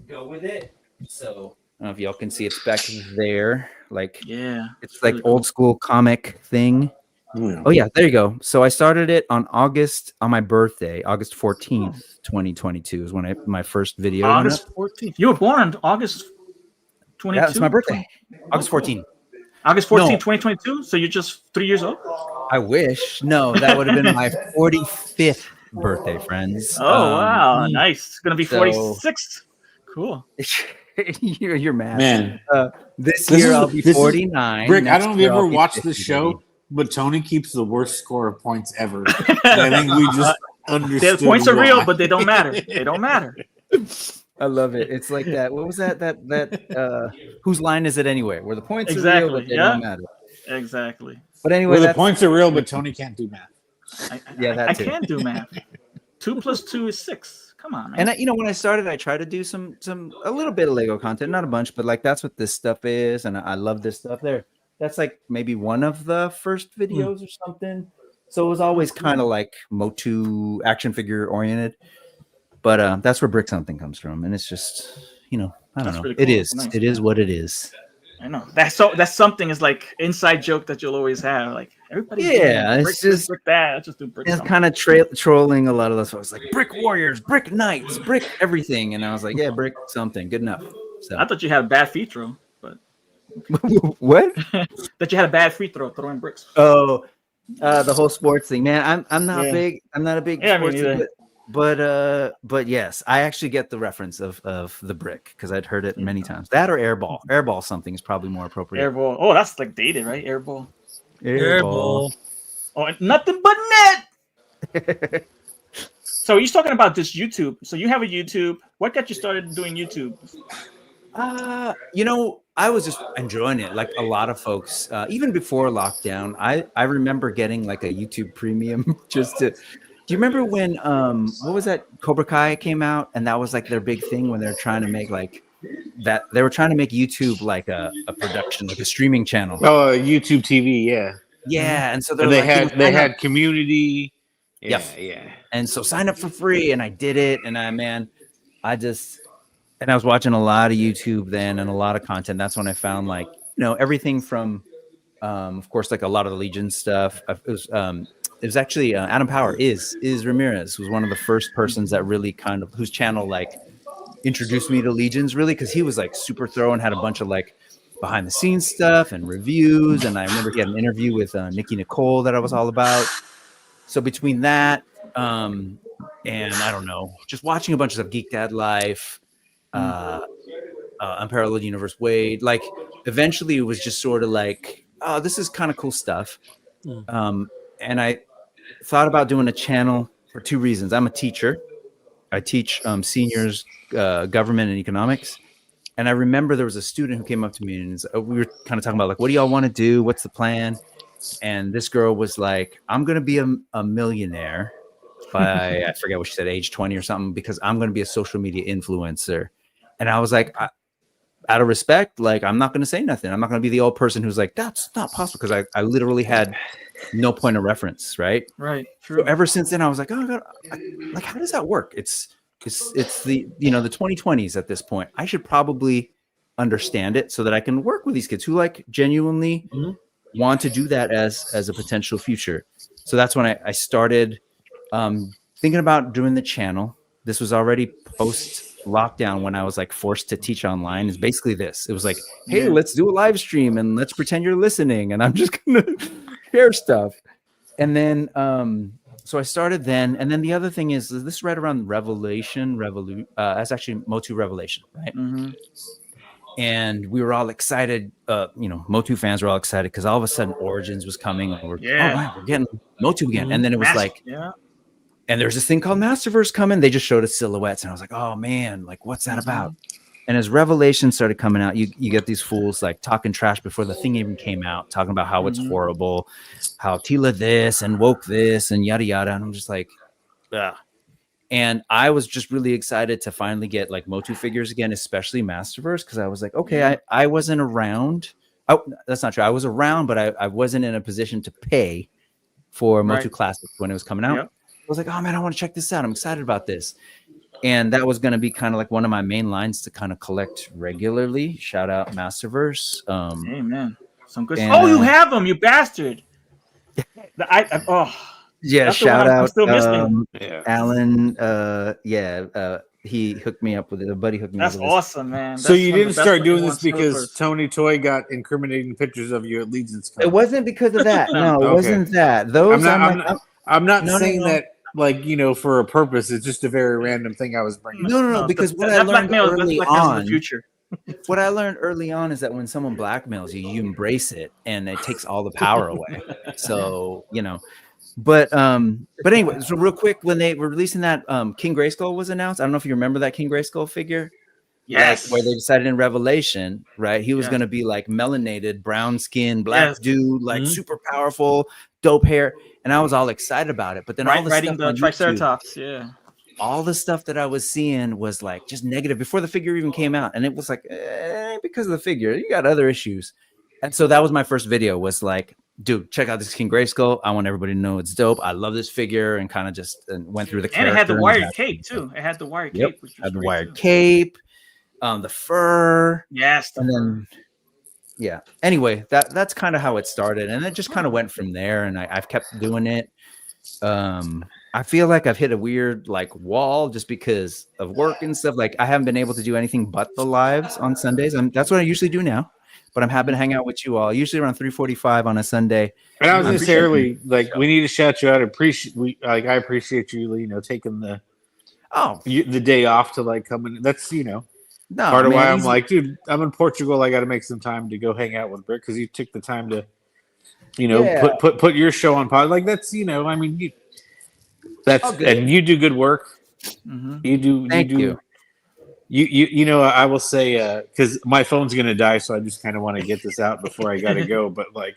go with it. So I don't know if y'all can see it's back there, like Yeah. it's like really cool. old school comic thing. Yeah. Oh yeah, there you go. So I started it on my birthday, August 14th, 2022 is when my first video went up. August 14th. You were born on August 22? Yeah, it's my birthday. August 14th. August 14th, No. 2022? So you're just 3 years old? I wish. No, that would have been my 45th birthday, friends. Oh, wow. Nice. It's going to be so- 46. Cool. You're mad. Man, This This year is- I'll be this is- 49. Rick, I Next don't know if you year I'll ever be watched 50, the show, baby. but Tony keeps the worst score of points ever. And I think we just The understood points are real, why. but they don't matter. They don't matter. I love it. It's like that. What was that whose line is it anyway? Where the points are real, but they don't matter. Exactly. But anyway, Where the that's- points are real, but Tony can't do math. Yeah, that I too. can do math. 2 plus 2 is 6. Come on, man. And you know, when I started, I tried to do a little bit of Lego content, not a bunch, but like that's what this stuff is, and I love this stuff. That's like maybe one of the first videos or something. So it was always kind of like Motu action figure oriented, but that's where Brick Something comes from, and it's just, you know, I don't That's know. really It cool. is. Nice. It is what it is. I know. That's something is like inside joke that you'll always have. Like everybody. Yeah, it's just- brick that. Let's just do brick. It's something. kind of trolling a lot of those folks, like Brick Warriors, Brick Knights, Brick everything, and I was like, yeah, Brick Something, good enough. So I thought you had a bad free throw, but what? that you had a bad free throw throwing bricks. Oh, the whole sports thing, man. I'm not Yeah. big. I'm not a big Yeah, me sports neither. thing, but yes, I actually get the reference of the brick because I'd heard it many times. That or airball. Airball something is probably more appropriate. Airball. Oh, that's like dated, right? Airball. Airball. Oh, and nothing but net. So he's talking about this YouTube. So you have a YouTube. What got you started doing YouTube? You know, I was just enjoying it. Like a lot of folks, even before lockdown, I remember getting like a YouTube Premium just to. Do you remember when what was that, Cobra Kai came out, and that was like their big thing when they're trying to make like that, they were trying to make YouTube like a production, like a streaming channel. Oh, YouTube TV, yeah. Yeah, and so they're And they like, you had know, they sign up. had community. Yeah. Yeah. And so sign up for free, and I did it, and I was watching a lot of YouTube then and a lot of content. That's when I found like, you know, everything from of course like a lot of the Legion stuff. It was actually Adam Power is Ramirez was one of the first persons that really kind of whose channel like introduced me to Legions really, because he was like super thorough and had a bunch of like behind the scenes stuff and reviews, and I remember he had an interview with Nikki Nicole that I was all about. So between that and I don't know, just watching a bunch of stuff, Geek Dad Life, Unparalleled Universe Wade, like eventually it was just sort of like, oh, this is kind of cool stuff. And I thought about doing a channel for two reasons. I'm a teacher. I teach seniors government and economics. And I remember there was a student who came up to me and we were kind of talking about like, what do y'all want to do? What's the plan? And this girl was like, I'm going to be a millionaire by, I forget what she said, age 20 or something, because I'm going to be a social media influencer. And I was like, out of respect, like, I'm not going to say nothing. I'm not going to be the old person who's like, that's not possible. Because I literally had no point of reference. Right. Right. So True. ever since then, I was like, oh God, like, how does that work? It's the, you know, the 2020s at this point. I should probably understand it so that I can work with these kids who like genuinely want to do that as a potential future. So that's when I started thinking about doing the channel. This was already post lockdown when I was like forced to teach online. Is basically this. It was like, hey, let's do a live stream and let's pretend you're listening, and I'm just gonna share stuff. And then so I started then, and then the other thing is this is right around that's actually Motu Revelation, right? Mm-hmm. And we were all excited, you know, Motu fans were all excited because all of a sudden Origins was coming, and we're Yeah. oh wow, we're getting Motu again. And then it was like, yeah. and there's this thing called Masterverse coming. They just showed us silhouettes, and I was like, oh man, like what's that about? And as Revelation started coming out, you get these fools like talking trash before the thing even came out, talking about how it's horrible, how Tila this and woke this and yada yada. And I'm just like, ugh. And I was just really excited to finally get like Motu figures again, especially Masterverse, because I was like, okay, I wasn't around. Oh, that's not true. I was around, but I wasn't in a position to pay for Motu Right. Classic when it was coming out. Yep. I was like, oh man, I want to check this out. I'm excited about this. And that was going to be kind of like one of my main lines to kind of collect regularly. Shout out Masterverse. Amen. Some good. And, Oh, you have them, you bastard. Oh, yeah, that's the shout one I'm out still missing. Yeah. Alan. He hooked me up with it. A buddy hooked me That's up with awesome, man. So That's you one of didn't the best start doing looking this ones because first. Tony Toy got incriminating pictures of you at Legion's it. It Con. wasn't because of that. No, it Okay. wasn't that. Those I'm not No, no, saying no. that like for a purpose. It's just a very random thing I was bringing. No, because what I that learned blackmail early is the on, future. what I learned early on is that when someone blackmails you, you embrace it, and it takes all the power away. So but anyway, so real quick, when they were releasing that, King Grayskull was announced. I don't know if you remember that King Grayskull figure. Yes. Like, where they decided in Revelation, right? He was Yeah. going to be like melanated, brown skin, black Yes. dude, like Mhm. super powerful, dope hair, and I was all excited about it. But then all the Riding stuff the on YouTube, Triceratops. Yeah. all the stuff that I was seeing was like just negative before the figure even came out, and it was like because of the figure, you got other issues. And so that was my first video. Was like, dude, check out this King Grayskull. I want everybody to know it's dope. I love this figure, and kind of just went through the And it had the character wired and cape too. It had the wired Yep. cape, which was had the great, wired too. cape, the fur. Yes. And then anyway, that's kind of how it started, and it just kind of went from there, and I've kept doing it. I feel like I've hit a weird like wall just because of work and stuff. Like I haven't been able to do anything but the lives on Sundays. That's what I usually do now, but I'm happy to hang out with you all usually around 3:45 on a Sunday. And I was I gonna say appreciate early, like we need to shout you out. I appreciate you, taking the day off to like come in. That's no, part of man, why I'm he's- like, dude, I'm in Portugal. I got to make some time to go hang out with Brick because you took the time to, Yeah. put your show on pod. Like that's, I mean, that's Oh, good. and you do good work. Mhm. You do. Thank you. I will say because my phone's gonna die, so I just kind of want to get this out before I gotta go. But like,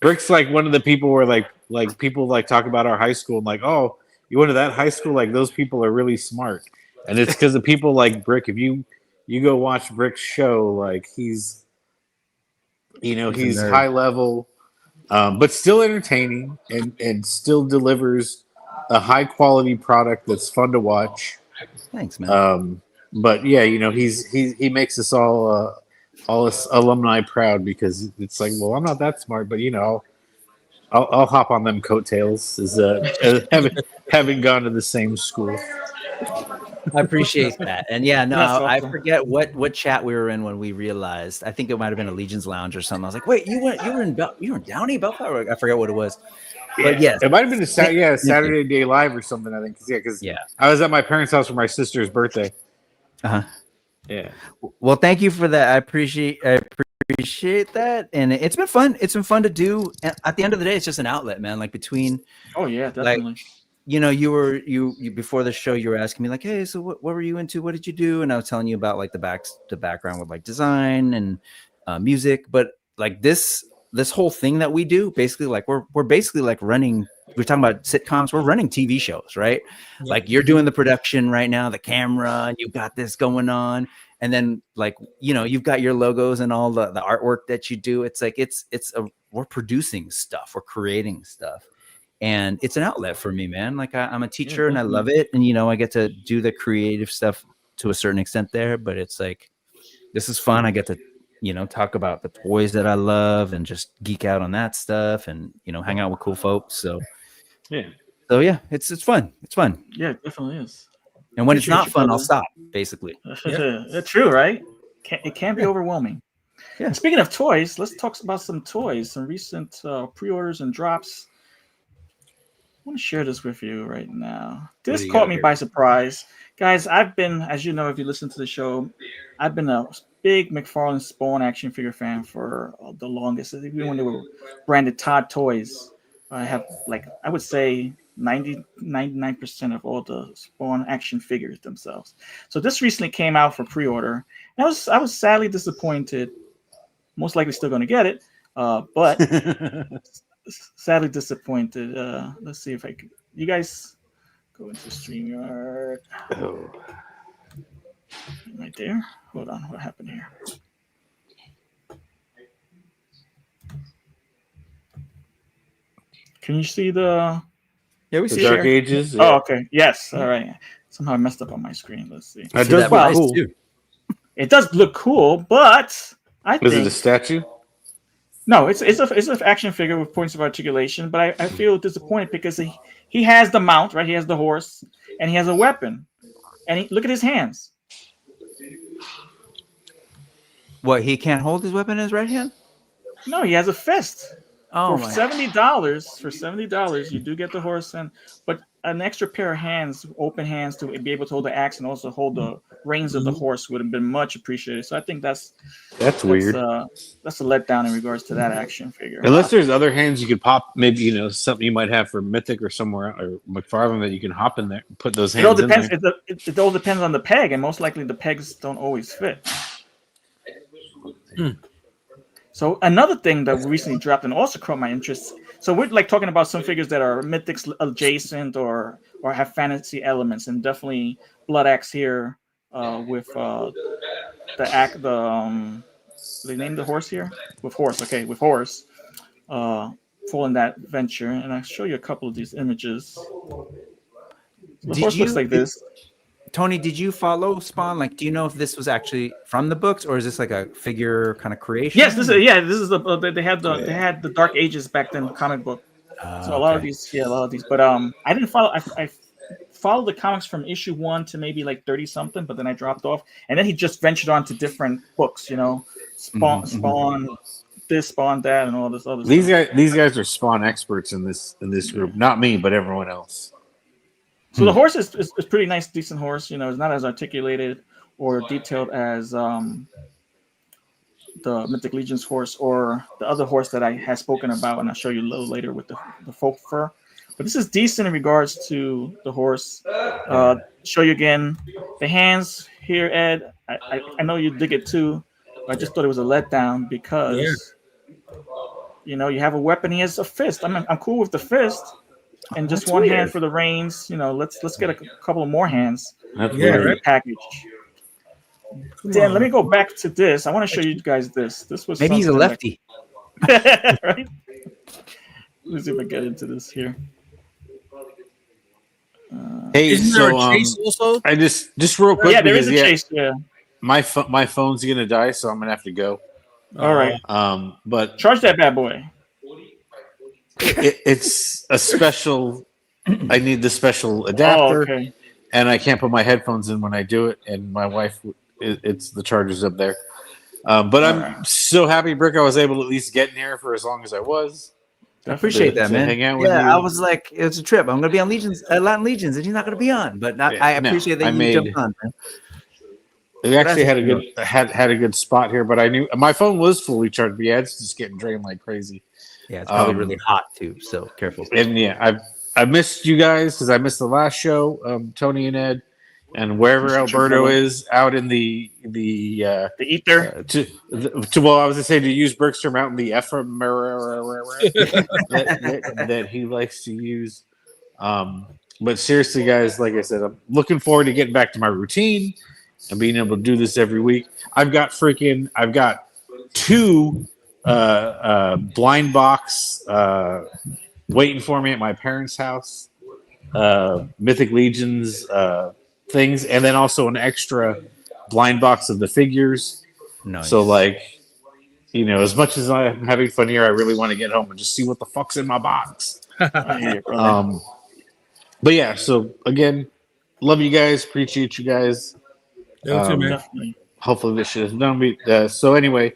Brick's like one of the people where like people like talk about our high school and like, oh, you went to that high school? Like those people are really smart, and it's because of people like Brick. If you go watch Brick's show, like he's He's a he's nerd. high level, but still entertaining and still delivers a high quality product that's fun to watch. Thanks, man. But yeah, he makes us all us alumni proud because it's like, well, I'm not that smart, but I'll hop on them coattails as having gone to the same school. I appreciate that. And yeah, no, That's I awesome. forget what chat we were in when we realized. I think it might have been a Legion's Lounge or something. I was like, wait, you were in Downey, Bellflower? I forget what it was. But yes, It might have been a Saturday Day Live or something. I think because Yeah. I was at my parents' house for my sister's birthday. Uh-huh. Yeah. Well, thank you for that. I appreciate that, and it's been fun. It's been fun to do. And at the end of the day, it's just an outlet, man. Like between, Oh yeah, definitely. you before the show, you were asking me like, hey, so what were you into? What did you do? And I was telling you about like the background with like design and music. But like this whole thing that we do, basically, like we're basically like running. We're talking about sitcoms. We're running TV shows, right? Like you're doing the production right now, the camera, and you've got this going on. And then like, you've got your logos and all the artwork that you do. It's like, we're producing stuff. We're creating stuff. And it's an outlet for me, man. Like I'm a teacher and I love it. And, I get to do the creative stuff to a certain extent there, but it's like, this is fun. I get to, talk about the toys that I love and just geek out on that stuff and, hang out with cool folks. So Yeah. it's fun. It's fun. Yeah, it definitely is. And when it's Appreciate not you, fun, I'll brother. stop basically. It's true, right? It can be overwhelming. Yeah. And speaking of toys, let's talk about some toys, some recent pre-orders and drops. I want to share this with you right now. This do you caught got me here? by surprise. Guys, I've been, as you know, if you listen to the show, I've been a big McFarlane Spawn action figure fan for the longest. Even when they were branded Todd Toys, I have I would say 99% of all the Spawn action figures themselves. So this recently came out for pre-order. And I was sadly disappointed. Most likely still going to get it, but sadly disappointed. Let's see if I can. You guys Go into StreamYard. Oh. Right there. Hold on. What happened here? Can you see the? Yeah, we The see Dark it. Ages. Oh, Yeah. okay. Yes. All right. Somehow I messed up on my screen. Let's see. That See does that look price, cool. too. It does look cool, but I Was it think a statue? no. It's an action figure with points of articulation. But I feel disappointed because he has the mount, right? He has the horse, and he has a weapon. And look at his hands. What, he can't hold his weapon in his right hand? No, he has a fist. Oh, For my. $70, you do get the horse but an extra pair of hands, open hands, to be able to hold the axe and also hold the reins of the horse would have been much appreciated. So I think that's Weird. That's a letdown in regards to that action figure. Unless there's other hands you could pop, maybe something you might have for Mythic or somewhere or McFarlane that you can hop in there, put those hands It all depends. in there. It all depends on the peg, and most likely the pegs don't always fit. So another thing that recently dropped and also caught my interest. So we're like talking about some figures that are Mythics adjacent or have fantasy elements, and definitely Blood Axe here with they named the horse here with horse. Okay, with horse. Full in that venture, and I'll show you a couple of these images. The horse looks like this. Tony, did you follow Spawn? Like, do you know if this was actually from the books or is this like a figure kind of creation? Yes, this is the they had the Dark Ages back then, comic book. So a lot of these, but I didn't follow. I followed the comics from issue 1 to maybe like 30 something, but then I dropped off, and then he just ventured on to different books, Spawn this, Spawn that, and all this other stuff. These guys are Spawn experts in this group, not me, but everyone else. So the horse is pretty nice, decent horse. It's not as articulated or detailed as the Mythic Legion's horse or the other horse that I had spoken about, and I'll show you a little later with the folk fur. But this is decent in regards to the horse. Show you again the hands here, Ed. I know you dig it too. But I just thought it was a letdown because you have a weapon. He has a fist. I'm cool with the fist. And just one hand for the reins. Let's get a couple of more hands. That's in weird. the package. Dan, let me go back to this. I want to show you guys this. This was maybe he's a something lefty. right? Let's see if I get into this here. Hey, Isn't there a chase also? I just real quick. Yeah, there is because, a chase. Yeah. My phone's gonna die, so I'm gonna have to go. All right. But Charge that bad boy. it's a special. I need the special adapter, okay. and I can't put my headphones in when I do it. And my wife, it's the charger's up there. But I'm so happy, Brick. I was able to at least get in here for as long as I was. I appreciate that, to man. hang out with Yeah, you. I was like, it's a trip. I'm gonna be on Latin Legions, and he's not gonna be on. But I appreciate that you jumped on, man. We actually had a good spot here, but I knew my phone was fully charged. But yeah, it's just getting drained like crazy. Yeah, it's probably really hot too, so careful. And yeah, I missed you guys because I missed the last show, Tony and Ed, and wherever Alberto is out in the ether. Well, I was gonna say to use Burke's term out in the that he likes to use. But seriously, guys, like I said, I'm looking forward to getting back to my routine and being able to do this every week. I've got 2 blind box waiting for me at my parents' house, Mythic Legions things, and then also an extra blind box of the figures. Nice. So as much as I'm having fun here, I really want to get home and just see what the fuck's in my box. But yeah, so again, love you guys, appreciate you guys. Definitely. Hopefully this shit is done. So anyway,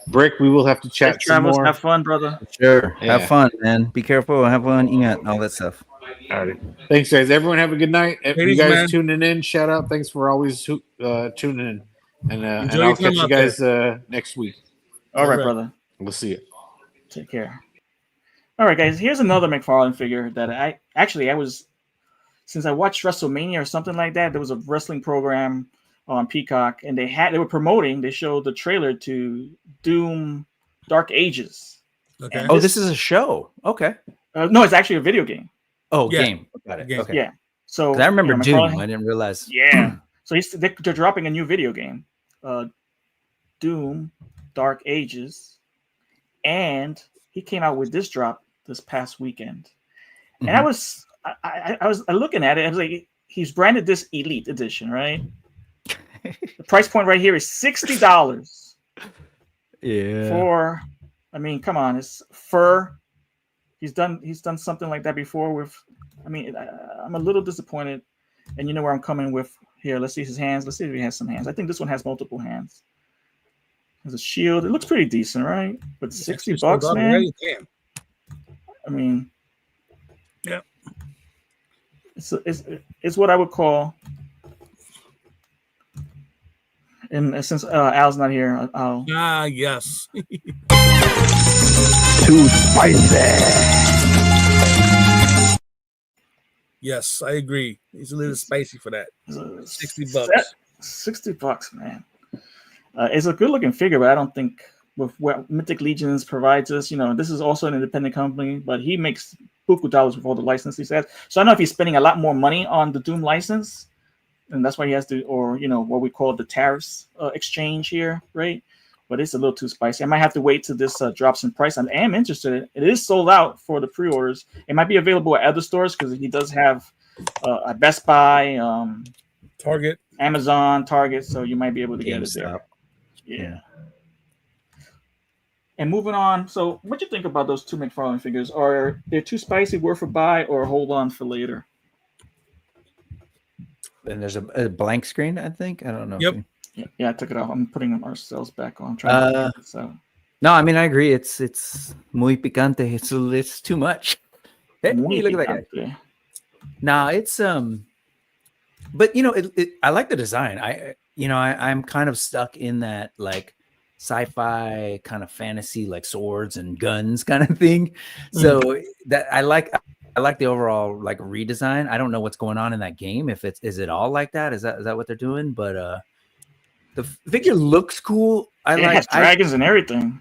Brick, we will have to chat some Travels, more. have fun, brother. Sure. Yeah. Have fun, man. Be careful. Have fun. Ingat, all that stuff. All right. Thanks, guys. Everyone have a good night. If you Ladies, guys man. tuning in, shout out. Thanks for always tuning in. And Enjoy I'll your time catch you out guys next week. All right, right. brother. We'll see you. Take care. All right, guys. Here's another McFarlane figure that I was, since I watched WrestleMania or something like that. There was a wrestling program on Peacock, and they showed the trailer to Doom Dark Ages. Okay. And Oh, this is a show. Okay. No, it's actually a video game. Oh, Yeah. game. Got it. Game. Okay. Yeah. So 'Cause I remember you know, Doom. McFarlane- I didn't realize. Yeah. So they're dropping a new video game, Doom Dark Ages, and he came out with this drop this past weekend. And I Mhm. was looking at it. I was like, he's branded this Elite Edition, right? The price point right here is $60 Yeah. for. I mean, come on, it's fur. He's done something like that before with. I mean, I'm a little disappointed, and you know where I'm coming with here. Let's see his hands. Let's see if he has some hands. I think this one has multiple hands. There's a shield. It looks pretty decent, right? But $60, man. I mean, yeah, it's what I would call. And since Al's not here, I'll. Yes. Too spicy. Yes, I agree. It's a little spicy for that. $60. $60, man. It's a good looking figure, but I don't think with what Mythic Legions provides us, this is also an independent company, but he makes buku dollars with all the licenses he has. So I don't know if he's spending a lot more money on the Doom license, and that's why he has to, or what we call the tariffs exchange here, right? But it's a little too spicy. I might have to wait till this drops in price. I am interested. It is sold out for the pre-orders. It might be available at other stores because he does have a Best Buy, Target, Amazon, Target, so you might be able to get it GameStop. there. Yeah. And moving on, so what do you think about those two McFarlane figures? Are they too spicy, worth a buy, or hold on for later? And there's a blank screen, I think. I don't know. Yep. Yeah, I took it off. I'm putting ourselves back on. Trying to get this out. No, I mean I agree. It's muy picante. It's too much. Hey, Muy look at that guy. picante. Nah, it's but I like the design. I'm kind of stuck in that like sci-fi kind of fantasy, like swords and guns kind of thing. So that I like the overall like redesign. I don't know what's going on in that game. Is it all like that? Is that what they're doing? But the figure looks cool. It has dragons and everything.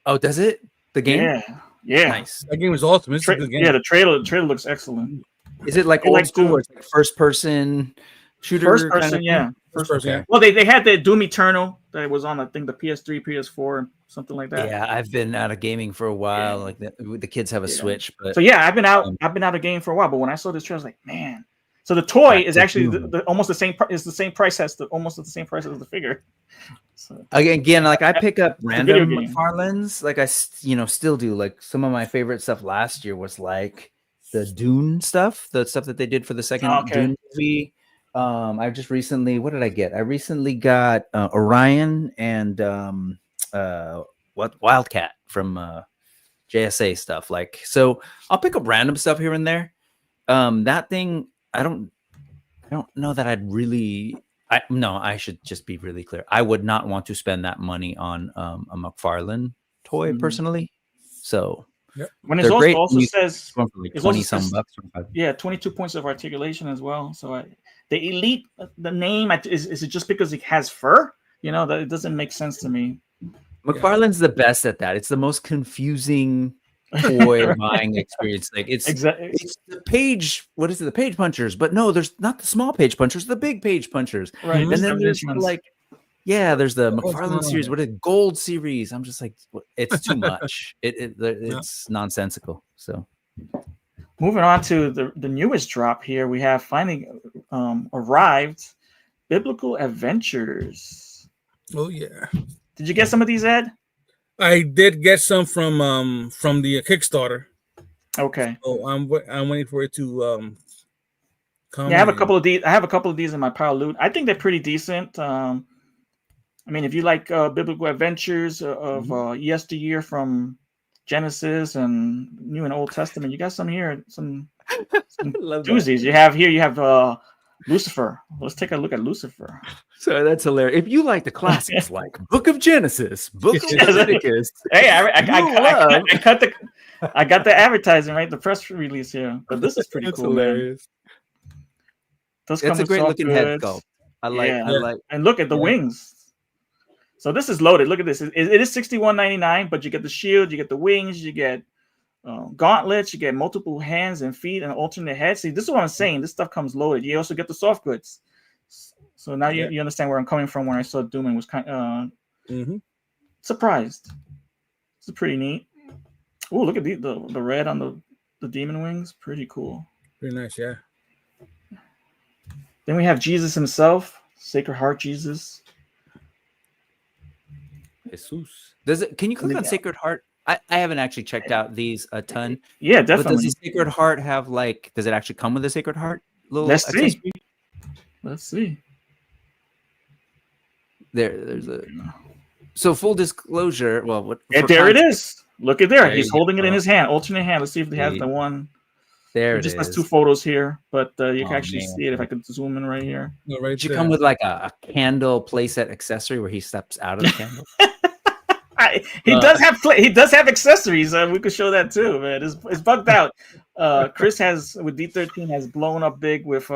Oh, does it? The game? Yeah. Nice. that game was awesome. It's a good game. Yeah, the trailer looks excellent. Is it like I old like school Doom. or it's like first person shooter? First kind of person, thing? yeah. First person. Okay. Well, they had the Doom Eternal that was on, I think, the PS3, PS4, something like that. Yeah, I've been out of gaming for a while. Like the kids have a Switch, but So yeah, I've been out of game for a while. But when I saw this trailer, I was like, man. So the toy is actually almost the same. Is the same price as almost the same price as the figure. So, again, like I pick up video random game. McFarlane's, like I still do. Like some of my favorite stuff last year was like the Dune stuff, the stuff that they did for the second Dune movie. I just recently, what did I get? I recently got Orion and Wildcat from JSA stuff. Like, so I'll pick up random stuff here and there. That thing, I don't know that I'd really. I should just be really clear. I would not want to spend that money on a McFarlane toy personally. So when it they're great. also says Going for like it's 20 also some says- bucks. 22 points of articulation as well. So the Elite, the name is it just because it has fur? That it doesn't make sense to me. McFarlane's the best at that. It's the most confusing toy buying experience. Like it's the page. What is it? The page punchers? But no, there's not the small page punchers. The big page punchers. Right. And then there's like, there's the What's McFarlane going series. on? What is it? Gold series? I'm just like, it's too much. It's nonsensical. So Moving on to the newest drop here, we have finally arrived, Biblical Adventures. Oh yeah. Did you get some of these, Ed? I did get some from the Kickstarter. Okay. So I'm waiting for it to come. Yeah, I have a couple of these. I have a couple of these in my pile of loot. I think they're pretty decent. I mean, if you like biblical adventures of yesteryear from Genesis and New and Old Testament, you got some here. Some love that. doozies. You have Lucifer. Let's take a look at Lucifer. So that's hilarious. If you like the classics like Book of Genesis, Book of Leviticus, Hey, I got the advertising, right? The press release here. But this is pretty that's cool, man. hilarious. Those It's come a with great soft looking head goods. sculpt. I like. And look at the wings. So this is loaded. Look at this. It is $61.99, but you get the shield, you get the wings, you get gauntlets. You get multiple hands and feet and alternate heads. See, this is what I'm saying. This stuff comes loaded. You also get the soft goods. So now you understand where I'm coming from when I saw Doom and was kind of surprised. It's pretty neat. Oh, look at the red on the demon wings. Pretty cool. Pretty nice, yeah. Then we have Jesus himself, Sacred Heart Jesus. Jesus. Can you click on Sacred Heart? I haven't actually checked out these a ton. Yeah, But definitely. does the Sacred Heart have like? Does it actually come with a Sacred Heart? Let's see. accessory? Let's see. There's a. So full disclosure. Well, what? And for there it context- is. Look at there. There He's you holding it in go. his hand, alternate hand. Let's see if they have See. the one. There It it just has is. two photos here, but you can Oh, actually man. see it if I could zoom in right here. No, right Did you there. come with like a candle playset accessory where he steps out of the candle? He does have accessories. We could show that too, man. It's bugged out. Chris has with D13 has blown up big with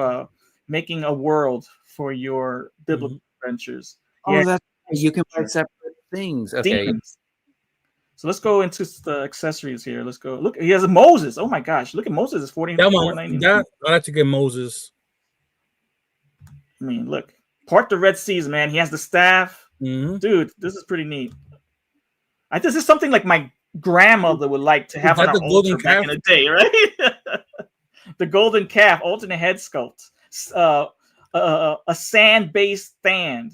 making a world for your biblical adventures. Oh, Yeah, that's you can buy separate things. Okay. demons. So let's go into the accessories here. Let's go. Look, he has a Moses. Oh my gosh, look at Moses. It's That one, $44.99. I like to get Moses. I mean, look, part the Red Seas, man. He has the staff. Mhm. Dude, this is pretty neat. This is something like my grandmother would like to have Is on that her the golden altar back in calf? the day, right? The golden calf, alternate head sculpt, a sand-based stand,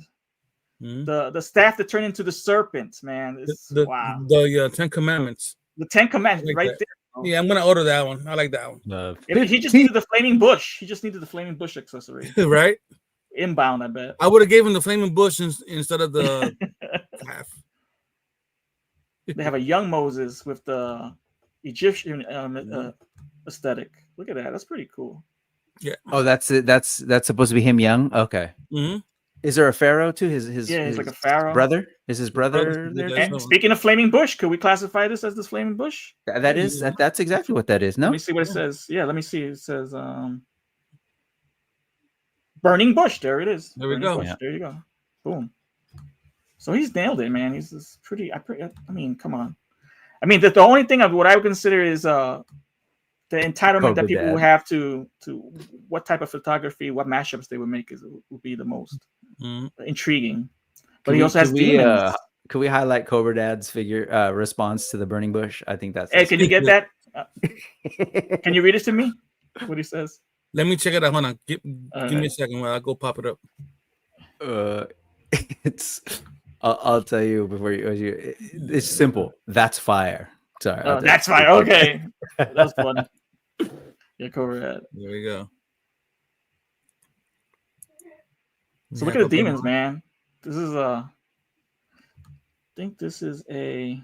Mhm. the staff that turned into the serpent, man. It's, wow, The 10 Commandments. the 10 Commandments like right that. there. Yeah, I'm gonna order that one. I like that one. He just needed the flaming bush. He just needed the flaming bush accessory. Right? Inbound, I bet. I would have given the flaming bush instead of the calf. They have a young Moses with the Egyptian aesthetic. Look at that. That's pretty cool. Yeah. Oh, that's it. That's supposed to be him young. Okay. Mhm. Is there a pharaoh too? His Yeah, he's like a pharaoh. brother. Is his brother brother's there? there. And speaking of flaming bush, could we classify this as the flaming bush? That's exactly what that is. Let No. me see what it says. Yeah, let me see. It says burning bush. There it is. There we Burning go. bush. Yeah. There you go. Boom. So he's nailed it, man. He's just pretty. I mean, come on. I mean, the only thing of what I would consider is the entitlement that Cobra people Dad. will have to what type of photography, what mashups they would make would be the most Mhm. intriguing. But he also has demons. Could we highlight Cobra Dad's figure response to the burning bush? I think that's. Hey, can you get that? Can you read it to me? What he says? Let me check it out. Hold on. Give me a Alright. second while I go pop it up. It's. I'll tell you before you. It's simple. That's fire. Sorry. I'll tell That's you. fine. Okay, that's funny. Yeah, cover that. There we go. So look at the demons, man. This is I think this is a.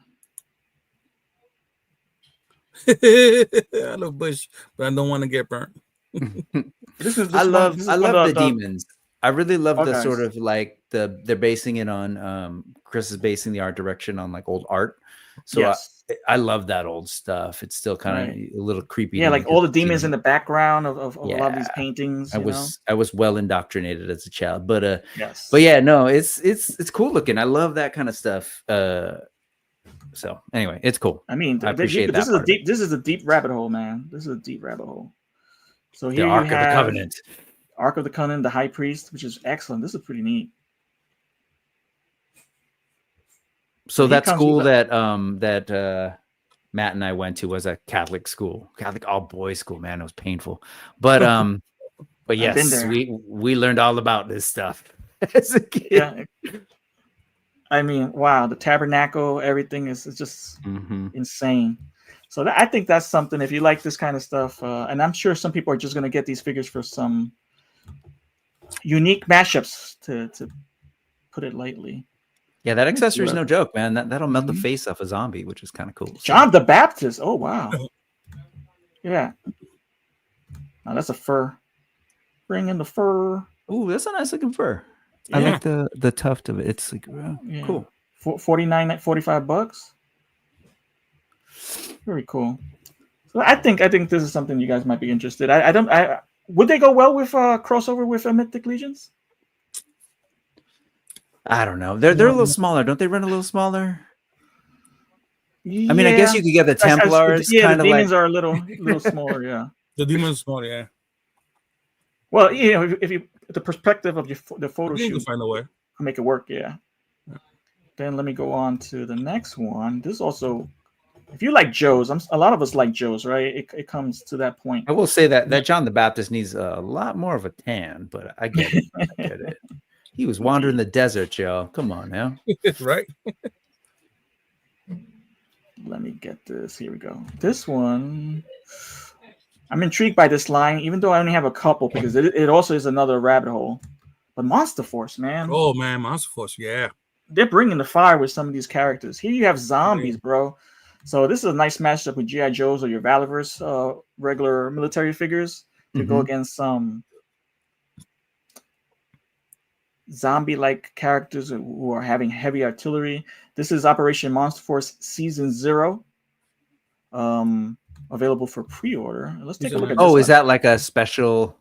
I love Bush, but I don't want to get burnt. I love the demons. I really love the Okay. sort of like they're basing it on Chris is basing the art direction on like old art. So Yes. I love that old stuff. It's still kind of a little creepy. Yeah, to me like all the 'cause, you demons know, in the background of a lot of these Yeah. paintings. I was well indoctrinated as a child, but Yes. but yeah, no, it's cool looking. I love that kind of stuff. So anyway, it's cool. I mean, I appreciate this that is a part of it. this is a deep rabbit hole, man. This is a deep rabbit hole. So The here Ark you of the have Covenant. Ark of the Covenant, the High Priest, which is excellent. This is pretty neat. So he that comes school with that Matt and I went to was a Catholic school, Catholic all boys school. Man, it was painful, but been yes, there. we learned all about this stuff as a kid. Yeah. I mean, wow, the tabernacle, everything is just Mhm. insane. So I think that's something. If you like this kind of stuff, and I'm sure some people are just going to get these figures for some unique mashups, to put it lightly. Yeah, that accessory is Yeah. no joke, man. That'll melt the Mhm. face off a zombie, which is kind of cool. So- John the Baptist. Oh wow. Yeah. Now that's a fur. Bring in the fur. Ooh, that's a nice looking fur. I Yeah. like the tuft of it. It's like Yeah. cool. $45. Very cool. So I think this is something you guys might be interested. Would they go well with crossover with Mythic Legions? I don't know. They're a little smaller. Don't they run a little smaller? I mean, I guess you could get the Templars Yeah, kind the of like demons are a little smaller. Yeah. The demon's small, yeah. Well, you know, if you the perspective of the photo I think we'll shoot, find a way. will make it work. Yeah. Then let me go on to the next one. This also, if you like Joe's, a lot of us like Joe's, right? It comes to that point. I will say that John the Baptist needs a lot more of a tan, but I get it. I get it. He was wandering the desert, y'all. Come on now. Right? Let me get this. Here we go. This one, I'm intrigued by this line, even though I only have a couple because it also is another rabbit hole. But Monster Force, man. Oh man, Monster Force, yeah. They're bringing the fire with some of these characters. Here you have zombies, bro. So this is a nice matchup with G.I. Joe's or your Valiverse regular military figures to go against some zombie-like characters who are having heavy artillery. This is Operation Monster Force Season 0. Available for pre-order. Let's take a look at this. Oh, is that like a special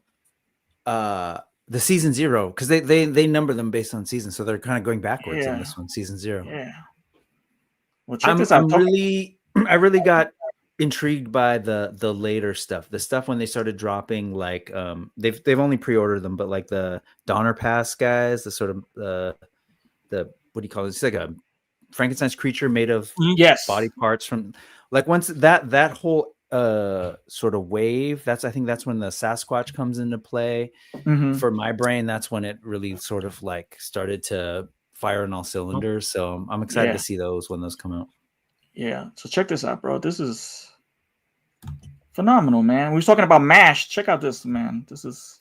the Season 0? Because they number them based on season, so they're kind of going backwards in this one, Season 0. Yeah. Well, check this out. I really got intrigued by the later stuff. The stuff when they started dropping, like they've only pre-ordered them, but like the Donner Pass guys, the sort of the what do you call it? It's like a Frankenstein's creature made of body parts from like once that whole sort of wave. I think that's when the Sasquatch comes into play. For my brain, that's when it really sort of like started to fire on all cylinders. So I'm excited to see those when those come out. Yeah. So check this out, bro. This is phenomenal, man. We were talking about MASH. Check out this, man. This is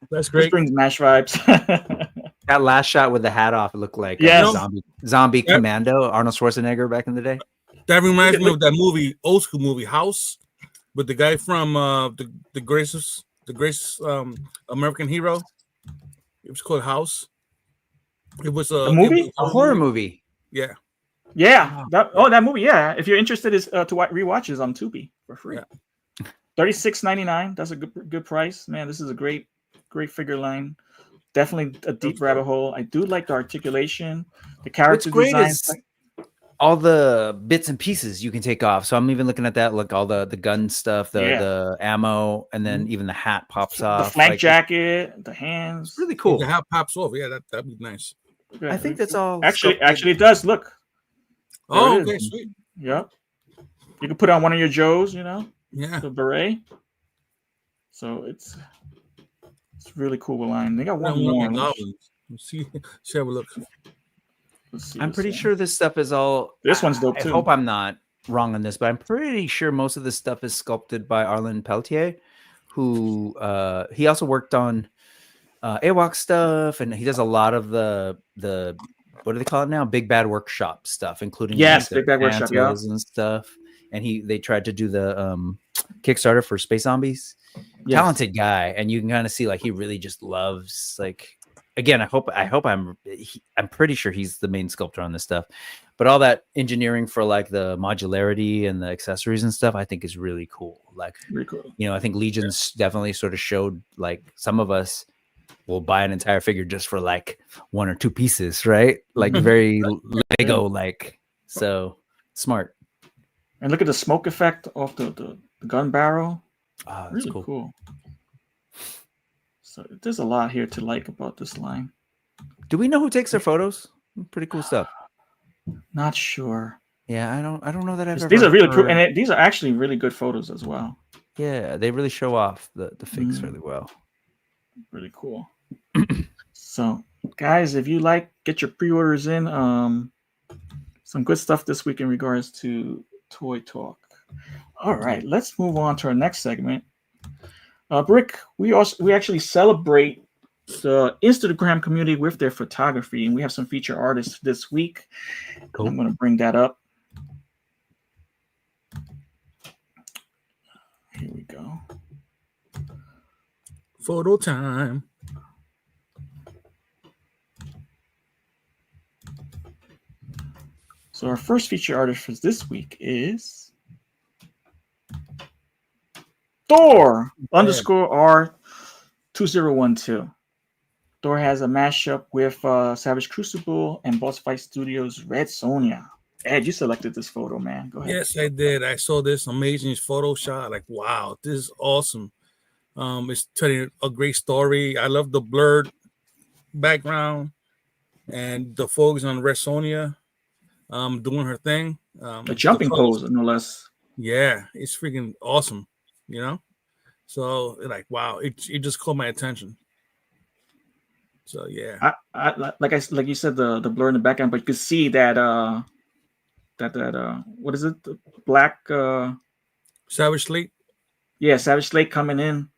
that's great. This brings MASH vibes. That last shot with the hat off, it looked like zombie commando, Arnold Schwarzenegger back in the day. That reminds me of that movie, old school movie, House, with the guy from the greatest American Hero. It was called House. It was a movie, a horror movie. Yeah. Yeah, that movie. Yeah, if you're interested, is to rewatch is on Tubi for free. Yeah. $36.99. That's a good price, man. This is a great figure line. Definitely a deep rabbit hole. I do like the articulation, the character design. All the bits and pieces you can take off. So I'm even looking at that, like all the gun stuff, the ammo, and then even the hat pops off. The flank jacket, the hands. It's really cool. The hat pops off. Yeah, that'd be nice. Good. I think that's all. Actually, it does. Look. Oh, okay, sweet. Yep. You can put on one of your Joes, Yeah. The beret. So it's really cool line. They got one more. Let's have a look. I'm pretty sure this stuff is all. This one's dope too. I hope I'm not wrong on this, but I'm pretty sure most of this stuff is sculpted by Arlen Pelletier, who he also worked on AWOC stuff, and he does a lot of the what do they call it now? Big Bad Workshop stuff, including Big Bad Workshop and stuff. And they tried to do the Kickstarter for Space Zombies. Yes. Talented guy, and you can kind of see like he really just loves like. Again, I'm pretty sure he's the main sculptor on this stuff, but all that engineering for like the modularity and the accessories and stuff, I think is really cool. Like, really cool. I think Legions definitely sort of showed like some of us will buy an entire figure just for like one or two pieces, right? Like very Lego like. So smart. And look at the smoke effect off the gun barrel. Oh, that's really cool. So there's a lot here to like about this line. Do we know who takes their photos? Pretty cool stuff. Not sure. Yeah, I don't know that I've ever. These are really cool, and these are actually really good photos as well. Yeah, they really show off the figs really well. Really cool. So, guys, if you get your pre-orders in. Some good stuff this week in regards to Toy Talk. All right, let's move on to our next segment. Brick, we actually celebrate the Instagram community with their photography, and we have some featured artists this week. Cool. I'm going to bring that up. Here we go. Photo time. So our first featured artist for this week is Thor _R2012. Thor has a mashup with Savage Crucible and Boss Fight Studios' Red Sonja. Ed, you selected this photo, man. Go ahead. Yes, I did. I saw this amazing photo shot. Like, wow, this is awesome. It's telling a great story. I love the blurred background and the folks on Red Sonja doing her thing. A jumping the colors- pose, no less. Yeah, it's freaking awesome, you know? So, like, wow, it just caught my attention. So, yeah. Like you said, the blur in the background, but you could see that what is it? The black Savage Slate. yeah, Savage Slate coming in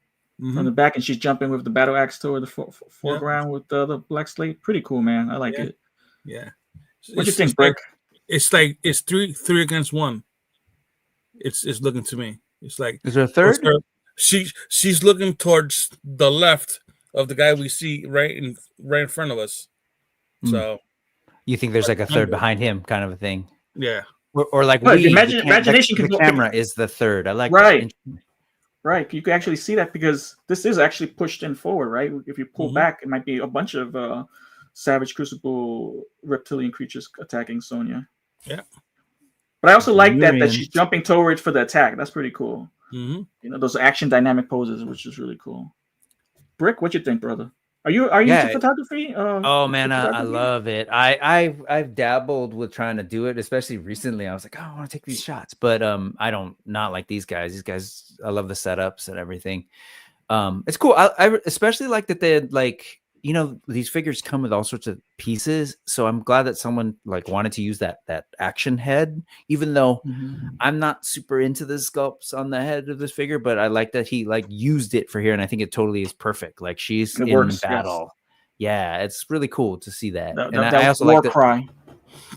Mhm. from the back, and she's jumping with the battle axe toward the foreground with the black slate. Pretty cool, man. I like Yeah. it. Yeah. What do you think, Brick? It's three against one. It's looking to me. It's like Is there a third? She's looking towards the left of the guy we see right in front of us. Mm. So You think there's like a third behind him, kind of a thing, yeah, or like Well, we, imagination the can go- camera is the third. I like Right. that. Right, you can actually see that because this is actually pushed in forward, right? If you pull Mhm. back, it might be a bunch of Savage Crucible reptilian creatures attacking Sonya. Yeah. But I also like that she's Experience. jumping towards for the attack. That's pretty cool. hmm You know, those action dynamic poses, which is really cool. Brick, what you think, brother? Are you Yeah. into photography? Oh man, I photography? love it. I've dabbled with trying to do it, especially recently. I was like, oh, I want to take these shots, but I don't not like these guys. These guys, I love the setups and everything. It's cool. I especially like that they like, you know, these figures come with all sorts of pieces. So I'm glad that someone like wanted to use that action head, even though Mhm. I'm not super into the sculpts on the head of this figure, but I like that he like used it for here, and I think it totally is perfect. Like she's It in works, yes. battle. Yeah, it's really cool to see that. That, And that, I that also war like that. cry.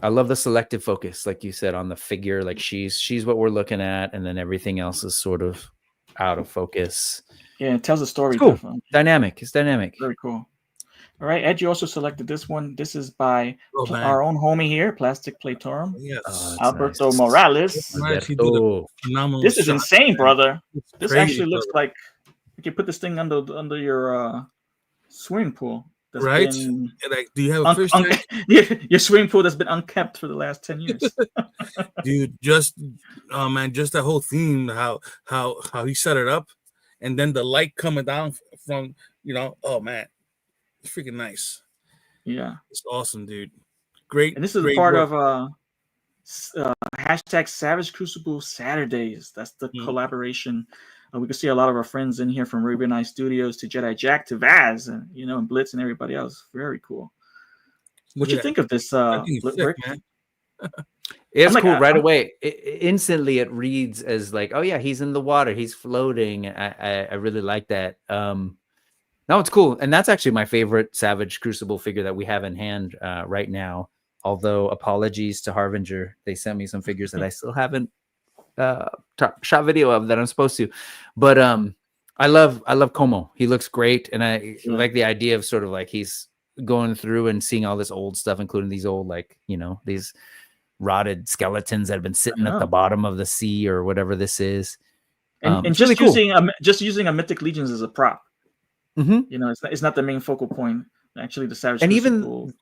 I love the selective focus, like you said, on the figure. Like she's what we're looking at, and then everything else is sort of out of focus. Yeah, it tells a story. It's cool. Definitely. Dynamic. It's dynamic. Very cool. All right, Ed, you also selected this one. This is by Oh, man. our own homie here, Plastic Platorum, Yes. Oh, that's Alberto nice. Morales. Nice. He did a Alberto. phenomenal This is shot, insane, man. brother. It's This crazy, actually looks brother. like you can put this thing under your swimming pool. That's Right? been Like, do you have a fish tank? your swimming pool that's been unkept for the last 10 years. Dude, just man, just that whole theme, how he set it up, and then the light coming down from, you know, oh man, it's freaking nice. Yeah. It's awesome, dude. Great. And this is great part work. of hashtag Savage Crucible Saturdays. That's the Mm. collaboration. We can see a lot of our friends in here, from Arabian Eye Studios to Jedi Jack to Vaz, and and Blitz and everybody else. Very cool. Look What you at think of this, that thing is sick, Rick? man. It's I'm like, cool right I'm- away. Instantly, it reads as like, oh yeah, he's in the water, he's floating. I really like that. No, it's cool, and that's actually my favorite Savage Crucible figure that we have in hand right now. Although apologies to Harbinger, they sent me some figures that I still haven't shot video of that I'm supposed to. But I love Como. He looks great, and I like the idea of sort of like he's going through and seeing all this old stuff, including these old these rotted skeletons that have been sitting at the bottom of the sea or whatever this is. And It's just really cool. using a Mythic Legions as a prop. Mhm. It's not the main focal point. Actually, the Savage And even Crucible.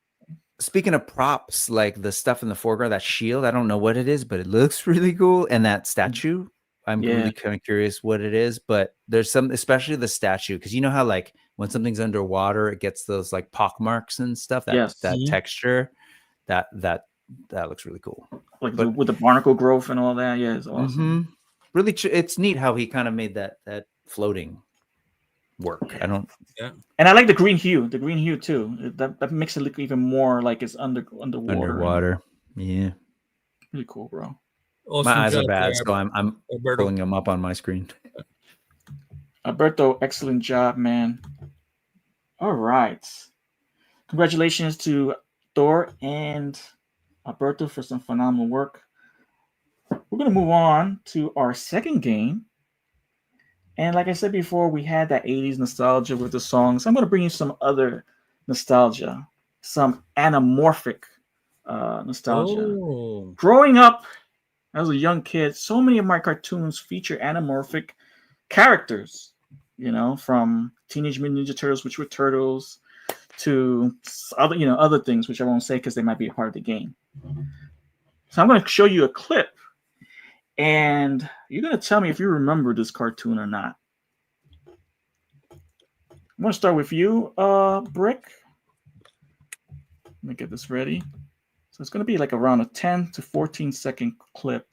Speaking of props, like the stuff in the foreground, that shield, I don't know what it is, but it looks really cool. And that statue, I'm really kind of curious what it is, but there's some, especially the statue, because you know how like when something's underwater, it gets those like pock marks and stuff. That texture, that looks really cool. Like with the barnacle growth and all that. Yeah, it's awesome. Really, it's neat how he kind of made that floating work. I don't. Yeah. And I like the green hue too. That makes it look even more like it's underwater. Underwater. Yeah. Really cool, bro. Awesome My eyes are job bad, there, so I'm Alberto. pulling them up on my screen. Alberto, excellent job, man. All right. Congratulations to Thor and Alberto for some phenomenal work. We're going to move on to our second game. And like I said before, we had that 80s nostalgia with the songs. I'm going to bring you some other nostalgia, some anamorphic nostalgia. Oh. Growing up as a young kid, so many of my cartoons feature anamorphic characters, from Teenage Mutant Ninja Turtles, which were turtles, to other things, which I won't say because they might be a part of the game. So I'm going to show you a clip, and you're going to tell me if you remember this cartoon or not. I'm going to start with you, Brick. Let me get this ready. So it's going to be like around a 10 to 14 second clip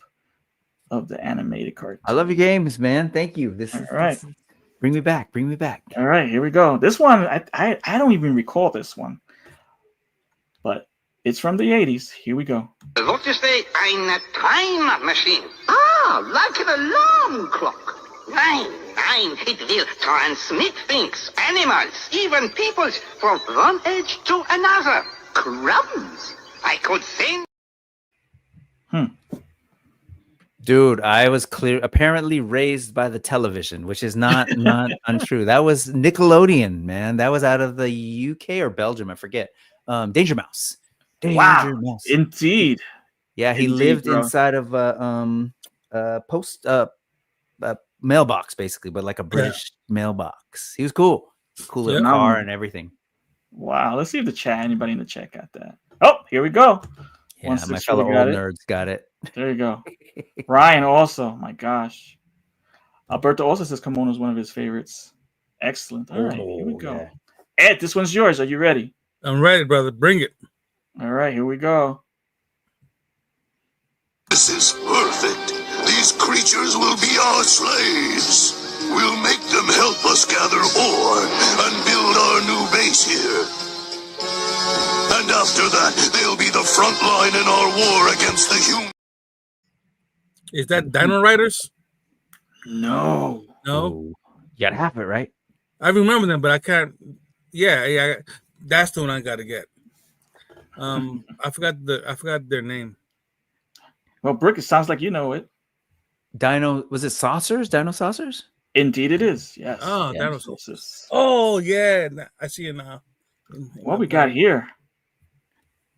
of the animated cartoon. I love your games, man. Thank you. This is All right. Bring me back. Bring me back. All right, here we go. This one, I don't even recall this one, but it's from the 80s. Here we go. What is eine time machine? Ah, like an alarm clock. Nein, it will transmit things, animals, even peoples, from one age to another. Crumbs. I could send. Dude, I was apparently raised by the television, which is not untrue. That was Nickelodeon, man. That was out of the UK or Belgium, I forget. Danger Mouse. Wow, Mouse. indeed. Yeah, he Indeed, lived bro. inside of a mailbox, basically, but like a British mailbox. He was cool. Cool little Yeah. car and everything. Wow, let's see if anybody in the chat got that. Oh, here we go. Yeah, 160, my fellow we got old it. nerds got it. There you go. Ryan also, my gosh. Alberto also says Kimono is one of his favorites. Excellent. All right, here we Oh, go. yeah. Ed, this one's yours. Are you ready? I'm ready, brother. Bring it. All right, here we go. This is perfect. These creatures will be our slaves. We'll make them help us gather ore and build our new base here. And after that, they'll be the front line in our war against the humans. Is that Dino Riders? No. No, Oh, you gotta have it, right? I remember them, but I can't. Yeah, that's the one I got to get. I forgot their name. Well, Brick, it sounds like you know it. Was it Saucers? Dino Saucers? Indeed, it is. Yes. Oh, Yeah. dinosaurs. Oh yeah, I see it now. What we got here?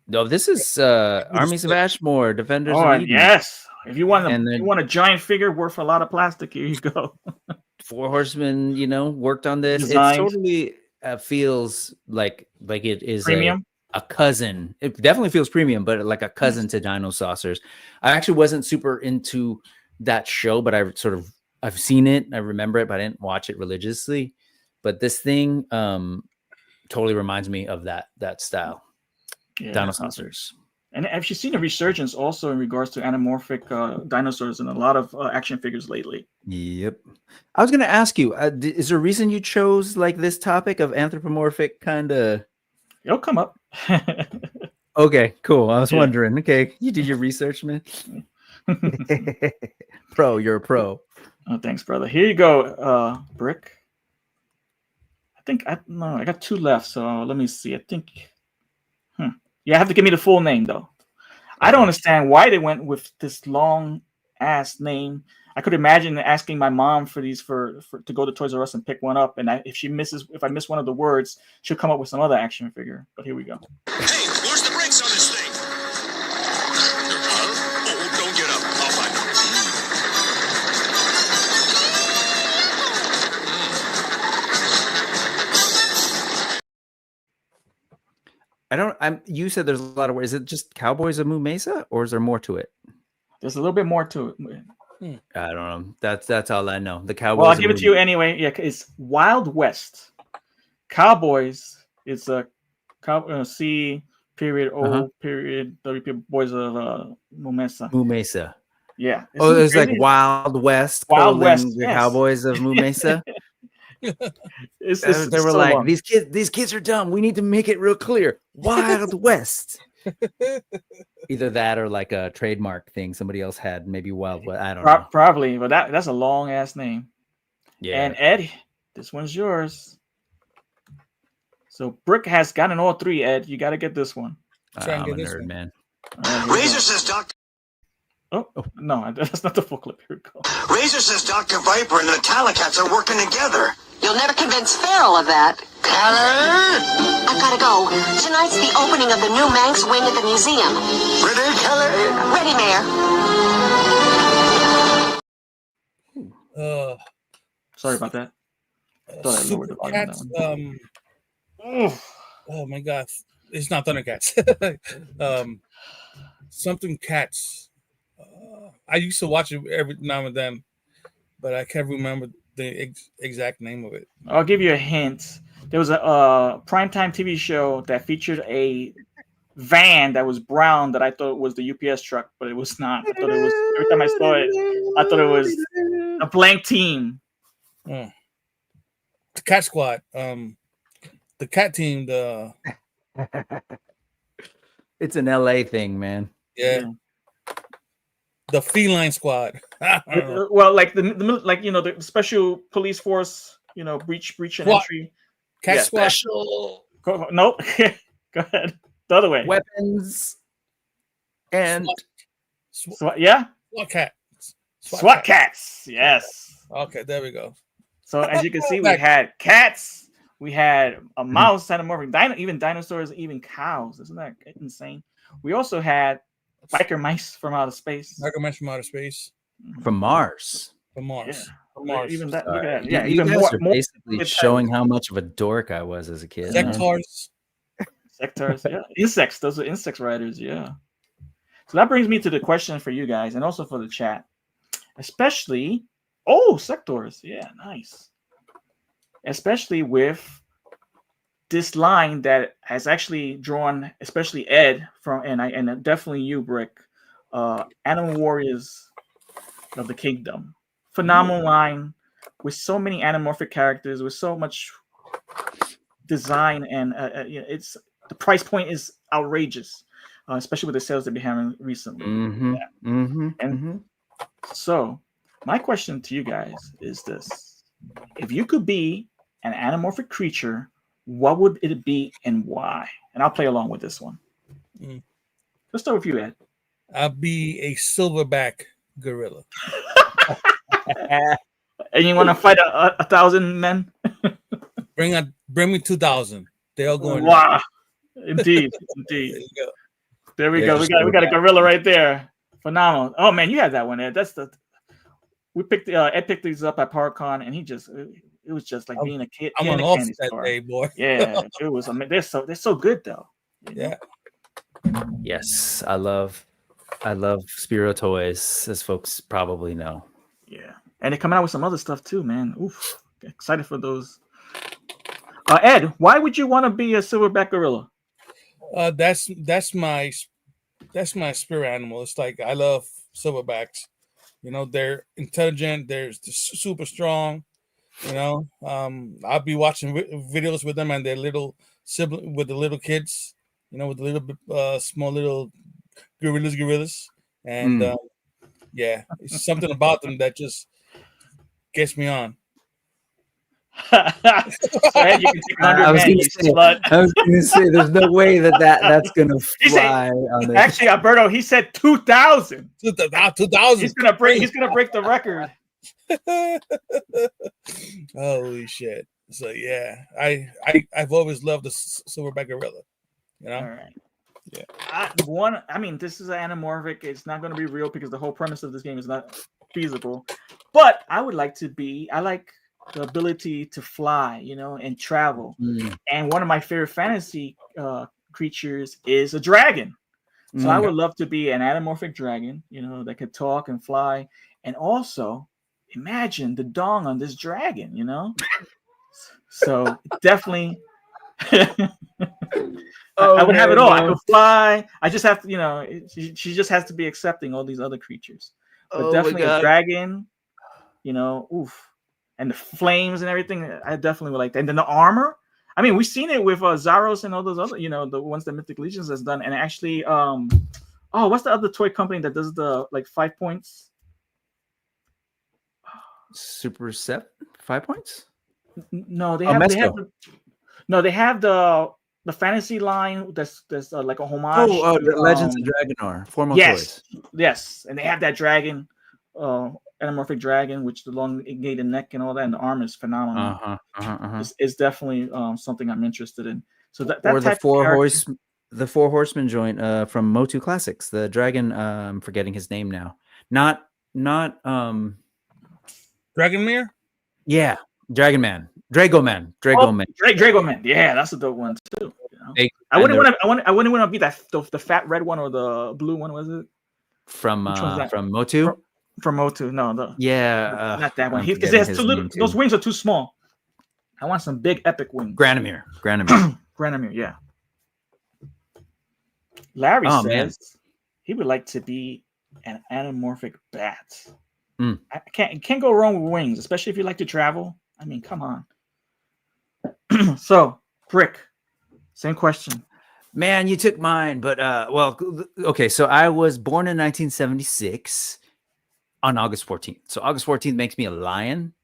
No, this is Armies of Ashmore, Defenders Oh, of Eden. yes. If you want And then- you want a giant figure worth a lot of plastic, here you go. Four Horsemen, worked on this. Designed. It totally feels like it is Premium. a cousin. It definitely feels premium, but like a cousin to Dino Saucers. I actually wasn't super into that show, but I've seen it. I remember it, but I didn't watch it religiously. But this thing totally reminds me of that style. Yeah. Dino Saucers. And have you seen a resurgence also in regards to anamorphic dinosaurs in a lot of action figures lately? Yep. I was going to ask you, is there a reason you chose like this topic of anthropomorphic kind of? It'll come up. Okay, cool. I was Yeah. wondering. Okay, you did your research, man. Pro, you're a pro. Oh, thanks, brother. Here you go, Brick. I got two left, so let me see. I think. You have to give me the full name though. I don't understand why they went with this long ass name. I could imagine asking my mom for these for to go to Toys R Us and pick one up, and if I miss one of the words, she'll come up with some other action figure. But here we go. Hey, where's the brakes on this thing? Huh? Oh, don't get up. I'll find You said there's a lot of words. Is it just Cowboys of Moo Mesa, or is there more to it? There's a little bit more to it. I don't know. That's all I know. The Cowboys. Well, I'll of give it Moo- to you anyway. Yeah, it's Wild West. Cowboys. It's a C period O Uh-huh. period W period Boys of Moo Mesa. Moo Mesa. Yeah. Oh, Isn't it there's like crazy? Wild West. Wild colon, West, The yes. Cowboys of Moo Mesa. It's They were so like, long. these kids are dumb. We need to make it real clear. Wild West. Either that or like a trademark thing somebody else had. Maybe Wild West. I don't know. Probably, but that's a long ass name. Yeah. And Ed, this one's yours. So Brick has gotten all three. Ed, you got to get this one. Try and I'm a get this nerd, one. man. All right, here we Razor go. says Dr. Oh no, that's not the full clip. Here we go. Razor says Dr. Viper and the Metallicats are working together. You'll never convince Farrell of that. Keller? I've got to go. Tonight's the opening of the new Manx wing at the museum. Ready, Keller? Ready, Mayor. Sorry about that. Thought I lowered the volume on that Supercats. one. Oh my God, it's not Thundercats. something cats. I used to watch it every now and then, but I can't remember the exact name of it. I'll give you a hint. There was a primetime TV show that featured a van that was brown that I thought was the UPS truck, but it was not. I thought it was, every time I saw it, I thought it was a blank team. The Cat Squad. The cat team. The It's an LA thing, man. yeah. The Feline Squad. Well, like the like the special police force, breach and SWAT. entry. Cat Yeah, Squad. Nope. Go ahead. The other way. Weapons and Yeah. SWAT cat. SWAT cats. Yes. Okay, there we go. So as you can see, we had cats, we had a mouse, anamorphic, even dinosaurs, even cows. Isn't that insane? We also had biker mice from outer space. Biker mice from outer space. from Mars. From Mars. Yeah. From Mars. Even that. Look Sorry. at that. Yeah. You Even guys are more. basically showing how much of a dork I was as a kid. man. Sectors. Sectors. Yeah. Insects. Those are insect riders. Yeah. So that brings me to the question for you guys, and also for the chat, especially. Oh, sectors. Yeah. Nice. Especially with this line that has actually drawn, especially Ed from, and definitely you, Brick, Animal Warriors of the Kingdom. Phenomenal line with so many anamorphic characters, with so much design, and it's the price point is outrageous, especially with the sales they've been having recently. So, my question to you guys is this: if you could be an anamorphic creature, what would it be and why? And I'll play along with this one. Let's start with you, Ed. I'll be a silverback gorilla. And you want to fight a 1,000 men? Bring me 2,000. They all going. Wow! Indeed. There you go. There we go. We got a gorilla right there. Phenomenal. Oh man, you had that one, Ed. We picked Ed picked these up at PowerCon, and it was just like being a kid. I'm in on a off candy that store. day, boy. Yeah, it was. They're so good though. Yeah. Yes, I love Spiro toys, as folks probably know. Yeah, and they're coming out with some other stuff too, man. Oof, excited for those. Ed, why would you want to be a silverback gorilla? That's my spirit animal. It's like I love silverbacks. They're intelligent. They're super strong. I'll be watching videos with them and their little sibling with the little kids. With the little small little gorillas, and yeah, it's something about them that just gets me on. So Ed, you can take 100 men, you slut. I was going to say, there's no way that's going to He said- fly on this. Actually, Alberto, he said 2,000. 2,000. He's gonna break the record. Holy shit! So yeah, I've always loved the silverback gorilla. All right. Yeah. This is an anamorphic. It's not going to be real because the whole premise of this game is not feasible. But I would like to be. I like the ability to fly, and travel. And one of my favorite fantasy creatures is a dragon. So I would love to be an anamorphic dragon, that could talk and fly. And also, imagine the dong on this dragon, So definitely. I would have it all. I could fly. I just have to, she just has to be accepting all these other creatures. But definitely a dragon, oof. And the flames and everything, I definitely would like that. And then the armor. I mean, we've seen it with Zaros and all those other, the ones that Mythic Legions has done. And actually, what's the other toy company that does the 5 points? Super 7? 5 points? No, they have the fantasy line that's like a homage. The Legends of Dragonar. Formal toys. Yes, and they have that dragon, anamorphic dragon, which the elongated neck and all that, and the arm is phenomenal. It's definitely something I'm interested in. So that or the type the Four Horsemen joint from Motu Classics. The dragon, I'm forgetting his name now. Not Dragonmere? Yeah, Dragon Man. Dragoman. Dragoman. Yeah, that's a dope one too. I wouldn't And want to. I wouldn't want to be that the fat red one or the blue one. Was it from Which one's that? Motu. from Motu? No, Yeah, not that one. I'm Because it forgetting has his too little. name, too. Those wings are too small. I want some big epic wings. Granomir. Granomir, yeah. Larry Oh, says man. he would like to be an anamorphic bat. Mm. I can't go wrong with wings, especially if you like to travel. I mean, come on. So, Brick, same question. Man, you took mine, but okay. So I was born in 1976 on August 14th. So August 14th makes me a lion,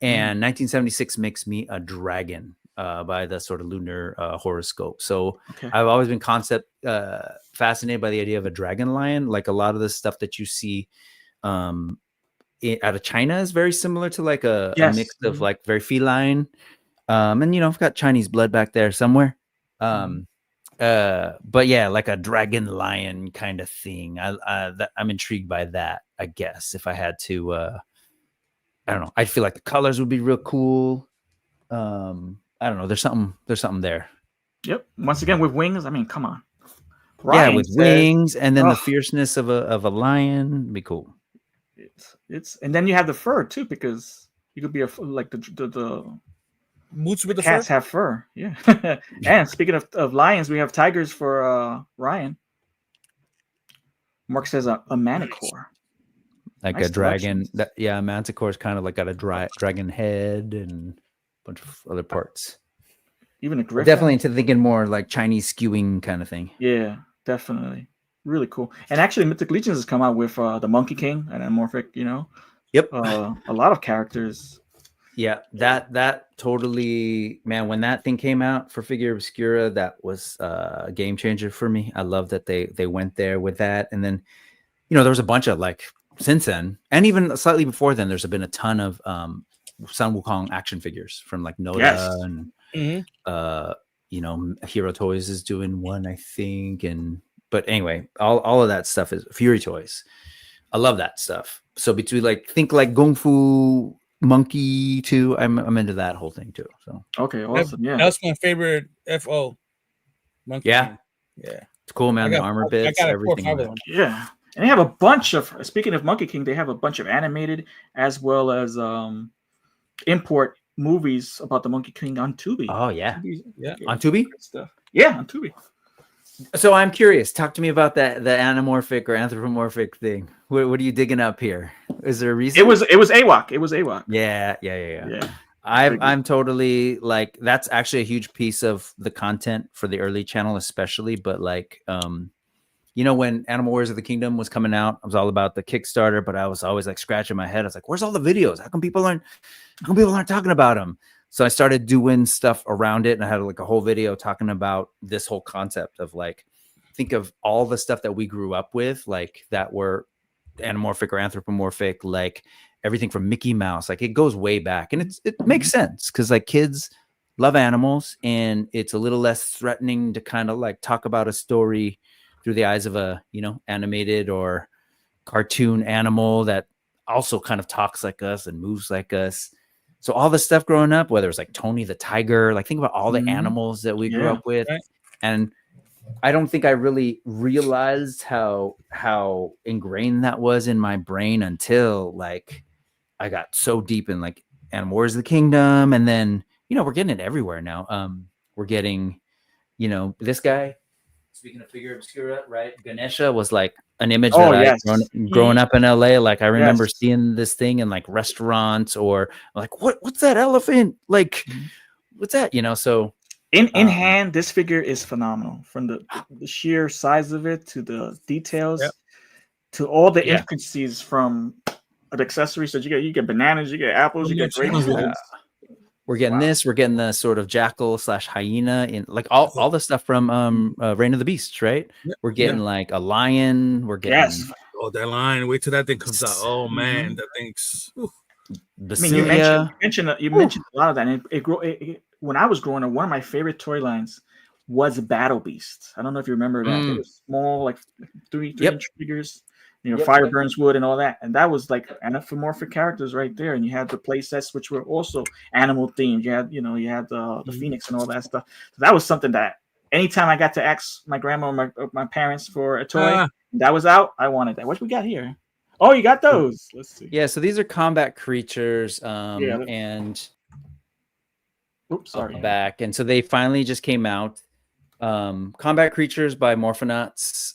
and 1976 makes me a dragon by the sort of lunar horoscope. So Okay. I've always been fascinated by the idea of a dragon lion. Like a lot of the stuff that you see out of China is very similar to like a mix of like very feline. And I've got Chinese blood back there somewhere. But yeah, like a dragon lion kind of thing. I'm intrigued by that, I guess. If I had to I don't know, I feel like the colors would be real cool. I don't know, there's something there. Yep. Once again, with wings, I mean, come on. Yeah, Ryan with says- wings and then the Ugh. fierceness of a lion would be cool. It's and then you have the fur too, because you could be like the Boots with the cats fur. have fur. Yeah. And speaking of lions, we have tigers for Ryan. Mark says a manicore. Like Nice a dragon. directions. A manticore is kind of like got a dragon head and a bunch of other parts. Even a griffin. Definitely into thinking more like Chinese skewing kind of thing. Yeah, definitely. Really cool. And actually, Mythic Legions has come out with the Monkey King, an anamorphic, Yep. a lot of characters. Yeah, that totally, man, when that thing came out for Figure Obscura, that was a game changer for me. I love that they went there with that. And then, there was a bunch of like since then, and even slightly before then, there's been a ton of Sun Wukong action figures from like Noda Yes. and Hero Toys is doing one, I think. But anyway, all of that stuff is Fury Toys. I love that stuff. So between think like Kung Fu Monkey too, I'm into that whole thing too. So Okay, awesome. Yeah. That's my favorite FO. Monkey Yeah. King. Yeah. it's cool, man. I The got- armor I bits, got a 4 or everything. 5 of them. Yeah. And they have a bunch of, speaking of Monkey King, they have a bunch of animated as well as import movies about the Monkey King on Tubi. Oh yeah, Yeah. on Tubi. Good stuff. Yeah, on Tubi. So I'm curious. Talk to me about the anamorphic or anthropomorphic thing. What are you digging up here? Is there a reason? It was AWOC. It was AWOC. Yeah. Yeah. I'm totally like, that's actually a huge piece of the content for the early channel, especially. But like, when Animal Warriors of the Kingdom was coming out, I was all about the Kickstarter, but I was always like scratching my head. I was like, where's all the videos? How come people aren't talking about them? So I started doing stuff around it, and I had like a whole video talking about this whole concept of like, think of all the stuff that we grew up with, like that were anamorphic or anthropomorphic, like everything from Mickey Mouse. Like it goes way back, and it makes sense because like kids love animals, and it's a little less threatening to kind of like talk about a story through the eyes of a animated or cartoon animal that also kind of talks like us and moves like us. So all the stuff growing up, whether it's like Tony the Tiger, like think about all the animals that we grew up with. Right. And I don't think I really realized how ingrained that was in my brain until like I got so deep in like Animal Warriors of the Kingdom. And then, we're getting it everywhere now. We're getting, this guy, speaking of Figure Obscura, right? Ganesha was like an image Oh, that yes. growing up in LA. Like I remember Yes. seeing this thing in like restaurants or like, what's that elephant? Like, what's that? So In hand, this figure is phenomenal. From the sheer size of it to the details, Yep. to all the Yeah. intricacies from the accessories that you get bananas, you get apples, you get grapes. we're getting this. We're getting the sort of jackal / hyena in like all the stuff from Reign of the Beasts, right? Yeah. We're getting like a lion. We're getting Yes. Oh, that line. Wait till that thing comes out. Oh man, that thing's. Ooh. I mean, you Basilia. mentioned a lot of that. And when I was growing up, one of my favorite toy lines was Battle Beast. I don't know if you remember that. They were small, like three Yep. inch figures. Yep. Fire burns wood and all that. And that was like anthropomorphic characters right there. And you had the play sets, which were also animal themed. You had, you had the Phoenix and all that stuff. So that was something that anytime I got to ask my grandma or my parents for a toy, Ah. that was out. I wanted that. What we got here? Oh, you got those. Let's see. Yeah, so these are combat creatures, Yeah. and Oops, sorry. back, and so they finally just came out. Combat Creatures by Morphonauts.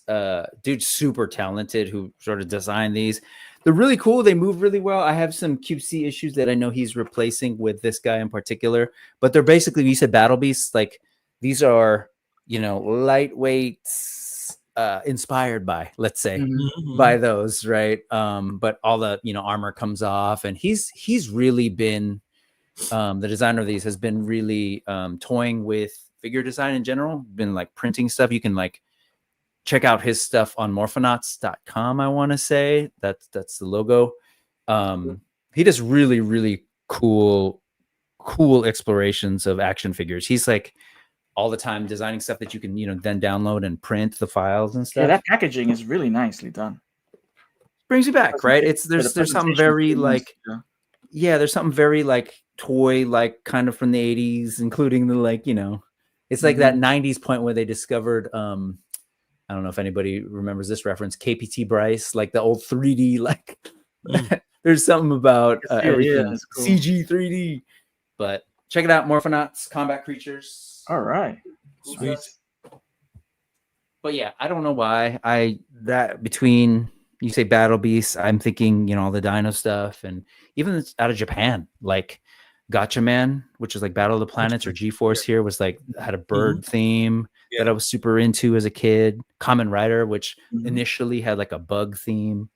Dude, super talented who sort of designed these. They're really cool. They move really well. I have some QC issues that I know he's replacing with this guy in particular, but they're basically, you said Battle Beasts, like these are, lightweight, inspired by, let's say, by those, right? But all the, armor comes off, and he's really been, the designer of these has been really toying with figure design in general, been like printing stuff. You can like check out his stuff on morphonauts.com. I want to say that's the logo. He does really, really cool explorations of action figures. He's like all the time designing stuff that you can, then download and print the files and stuff. Yeah, that packaging is really nicely done. Brings you back, right? There's something very like, there's something very like toy, like kind of from the 80s, including the it's like that 90s point where they discovered I don't know if anybody remembers this reference, KPT Bryce, like the old 3D, like there's something about everything cool. CG 3D. But check it out, Morphonauts, Combat Creatures. All right. Sweet. But yeah, I don't know why between you say Battle Beasts, I'm thinking, all the Dino stuff, and even out of Japan, like Gotcha Man, which is like Battle of the Planets, or G-Force here was like had a bird theme that I was super into as a kid. Kamen Rider, which initially had like a bug theme.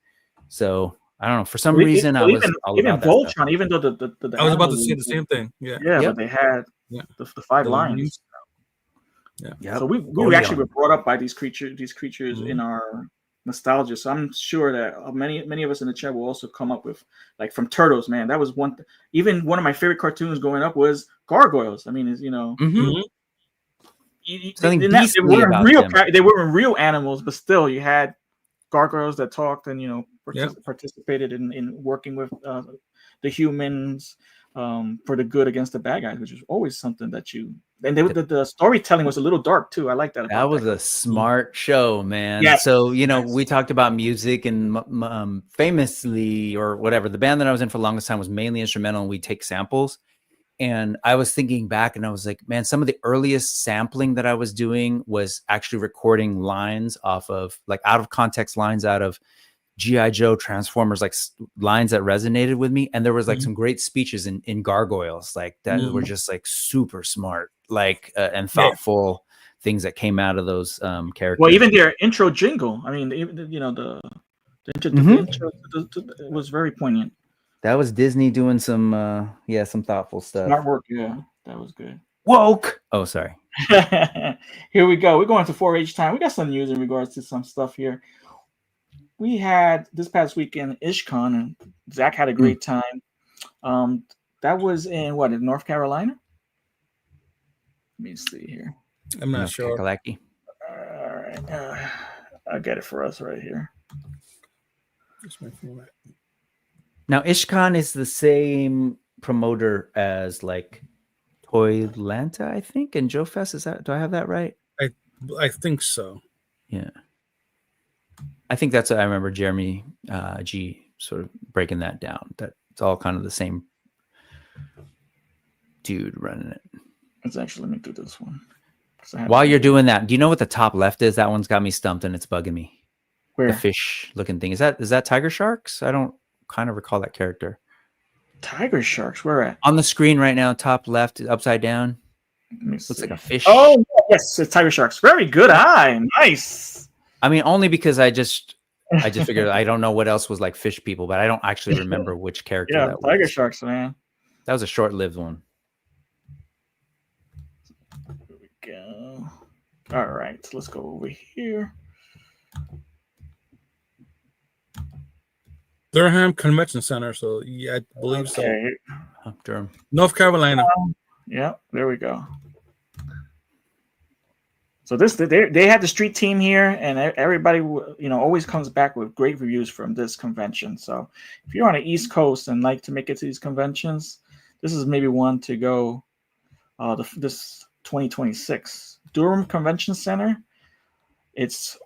So I don't know, for some reason I was all even about that Voltron, stuff. even though the I was about to animals- say the same thing. Yeah. Yeah, Yep. but they had the 5 lines. Yeah. So we actually were brought up by these creatures in our nostalgia. So I'm sure that many of us in the chat will also come up with, like, from Turtles, man. That was even one of my favorite cartoons growing up was Gargoyles. I mean, it's, Something they beastly weren't about real. them. They weren't real animals, but still, you had gargoyles that talked and participated in working with the humans for the good against the bad guys, which is always something that you. And the storytelling was a little dark too. I like that. That was a smart show, man. Yes. So, we talked about music, and famously, or whatever, the band that I was in for the longest time was mainly instrumental, and we take samples. And I was thinking back, and I was like, man, some of the earliest sampling that I was doing was actually recording lines off of, like, out of context lines out of G.I. Joe, Transformers, like lines that resonated with me. And there was like some great speeches in Gargoyles, like that were just like super smart, like and thoughtful things that came out of those characters. Well, even their intro jingle. I mean, even the intro it was very poignant. That was Disney doing some thoughtful stuff. Smart work. Yeah, that was good. Woke. Oh, sorry. Here we go. We're going to 4-H time. We got some news in regards to some stuff here. We had this past weekend IshCon, and Zach had a great time. That was in North Carolina? Let me see here. I'm not sure. Kakalaki. All right. I'll get it for us right here. Now, IshCon is the same promoter as like Toylanta, I think, and Joe Fest. Do I have that right? I think so. Yeah. I think that's what I remember Jeremy G sort of breaking that down. That it's all kind of the same dude running it. Let's actually let me do this one. While you're doing that, do you know what the top left is? That one's got me stumped and it's bugging me. Where? The fish looking thing. Is that Tiger Sharks? I don't kind of recall that character. Tiger Sharks, where at? On the screen right now, top left, upside down. Looks like a fish. Oh, yes, it's Tiger Sharks. Very good eye. Nice. I mean, only because I just figured I don't know what else was like fish people, but I don't actually remember which character Yeah, that Tiger was. Sharks, man. That was a short-lived one. Here we go. All right, so let's go over here. Durham Convention Center. So yeah, I believe so. Durham, North Carolina. Yeah, there we go. So they had the street team here, and everybody always comes back with great reviews from this convention. So if you're on the East Coast and like to make it to these conventions, this is maybe one to go. This 2026. Durham Convention Center. It's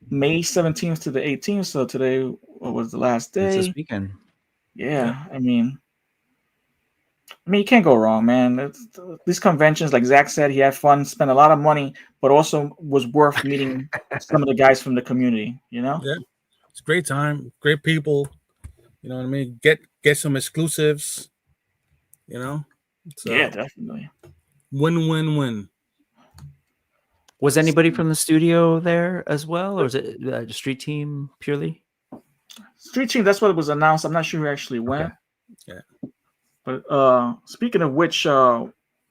May 17th to the 18th. So today was the last It's day. this weekend. Yeah, I mean, you can't go wrong, man. These conventions, like Zach said, he had fun, spent a lot of money, but also was worth meeting some of the guys from the community. You know? Yeah, it's a great time, great people. You know what I mean? Get some exclusives. You know? So, Yeah, definitely. win. Was anybody from the studio there as well, or is it the street team purely? Street team. That's what was announced. I'm not sure who actually went. Yeah. But speaking of which,